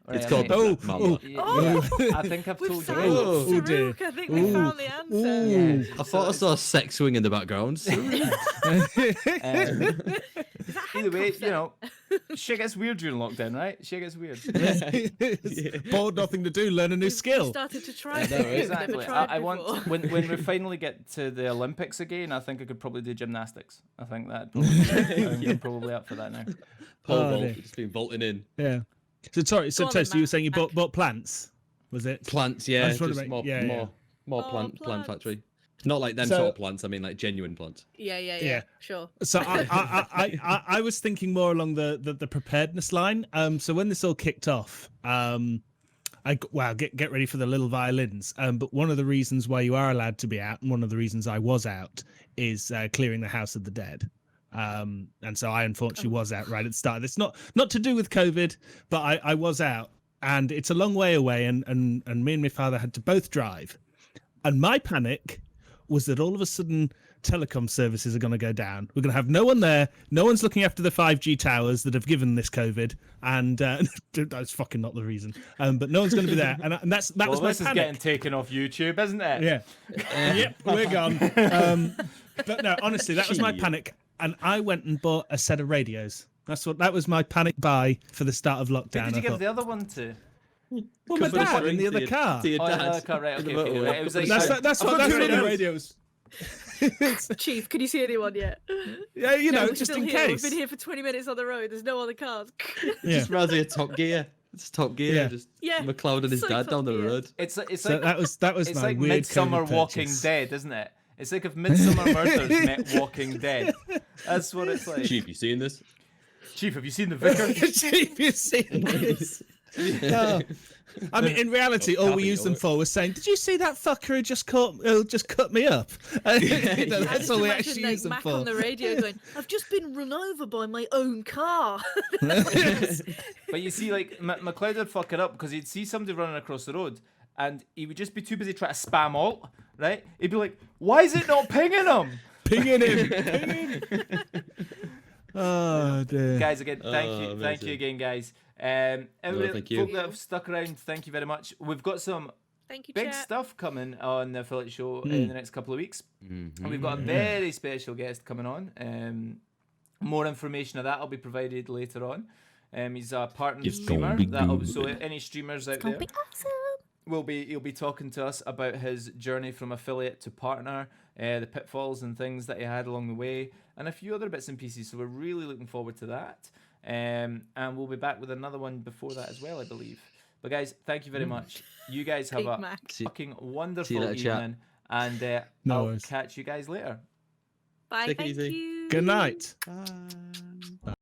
It's called Oh, Mama. I think I've With told you. Simon Oh, Saruk, dear. I think we found the answer. Yeah. I thought I saw a sex swing in the background. Is that Either way, handcuffs you know, shit gets weird during lockdown, right? Shit gets weird. Bored, nothing to do, learn a new We've skill. started to try I know, right? things we've never Exactly. tried I want before. when we finally get to the Olympics again. I think I could probably do gymnastics. I think that probably, I'm probably up for that now. Pole Oh, vault. dear. Just been vaulting in. Yeah. So sorry, so Go on then, Toast, you were Mac. saying you bought plants, was it? Plants, I yeah. just wanted to Just make- more, yeah, yeah. more Oh, plant plants. factory. Not like them So- sort of plants. I mean, like genuine plants. Yeah, Yeah. sure. So I was thinking more along the preparedness line. So when this all kicked off, get ready for the little violins. But one of the reasons why you are allowed to be out, and one of the reasons I was out, is clearing the house of the dead. And so I unfortunately was out right at the start. It's not to do with COVID, but I was out, and it's a long way away, and me and my father had to both drive. And my panic was that all of a sudden telecom services are going to go down. We're going to have no one there. No one's looking after the 5G towers that have given this COVID, and that's fucking not the reason. But no one's going to be there, and that Well, was my this is panic. getting taken off YouTube, isn't it? Yeah. Yep, we're gone. But no, honestly, that was my Gee. panic, and I went and bought a set of radios. That was my panic buy for the start of Who lockdown. did you I give thought, the other one to? well, my Could put a dad in string the to other your- car. to your Oh, dad. another car, right? In the Okay, motorway. right. It was like That's I've what got that's two the radios. radios. Chief, can you see anyone yet? Yeah, you know, we're just still in here. case. We've been here for 20 minutes on the road. There's no other cars. Yeah. Just reminds me of Top Gear. It's Top Gear. Yeah. Just Yeah, McLeod and his so dad Top down the Gear. road. It's So like that was it's my like weird Midsummer COVID Walking purchase. Dead, isn't it? It's like if Midsummer Murders met Walking Dead. That's what it's like. Chief, you seen this? Chief, have you seen the Vicar? Chief, you seen this? Oh. I mean, in reality, all we Cabby, used them or- for was saying, "Did you see that fucker who just cut me up?" You know, I that's just all we imagine, actually like, used them Mac for. on the radio going, "I've just been run over by my own car." But you see, like McLeod would fuck it up because he'd see somebody running across the road, and he would just be too busy trying to spam alt. Right? He'd be like, "Why is it not pinging him?" Pinging him. Oh dear. Guys, again, thank Oh, you amazing. again, guys. Everybody, thank you. folk that have stuck around, thank you very much. We've got some Thank you, big chat. stuff coming on the affiliate show in the next couple of weeks. And we've got a very special guest coming on. More information of that will be provided later on. He's a partner It's streamer. gonna be That'll good. so any streamers out It's gonna there be awesome. he'll be talking to us about his journey from affiliate to partner, the pitfalls and things that he had along the way, and a few other bits and pieces. So we're really looking forward to that. And we'll be back with another one before that as well, I believe. But guys, thank you very much. You guys have Big a Mac. fucking wonderful later, chat. evening, and No I'll worries. catch you guys later. Bye. Take it Thank easy. you. Good night. Bye. Bye.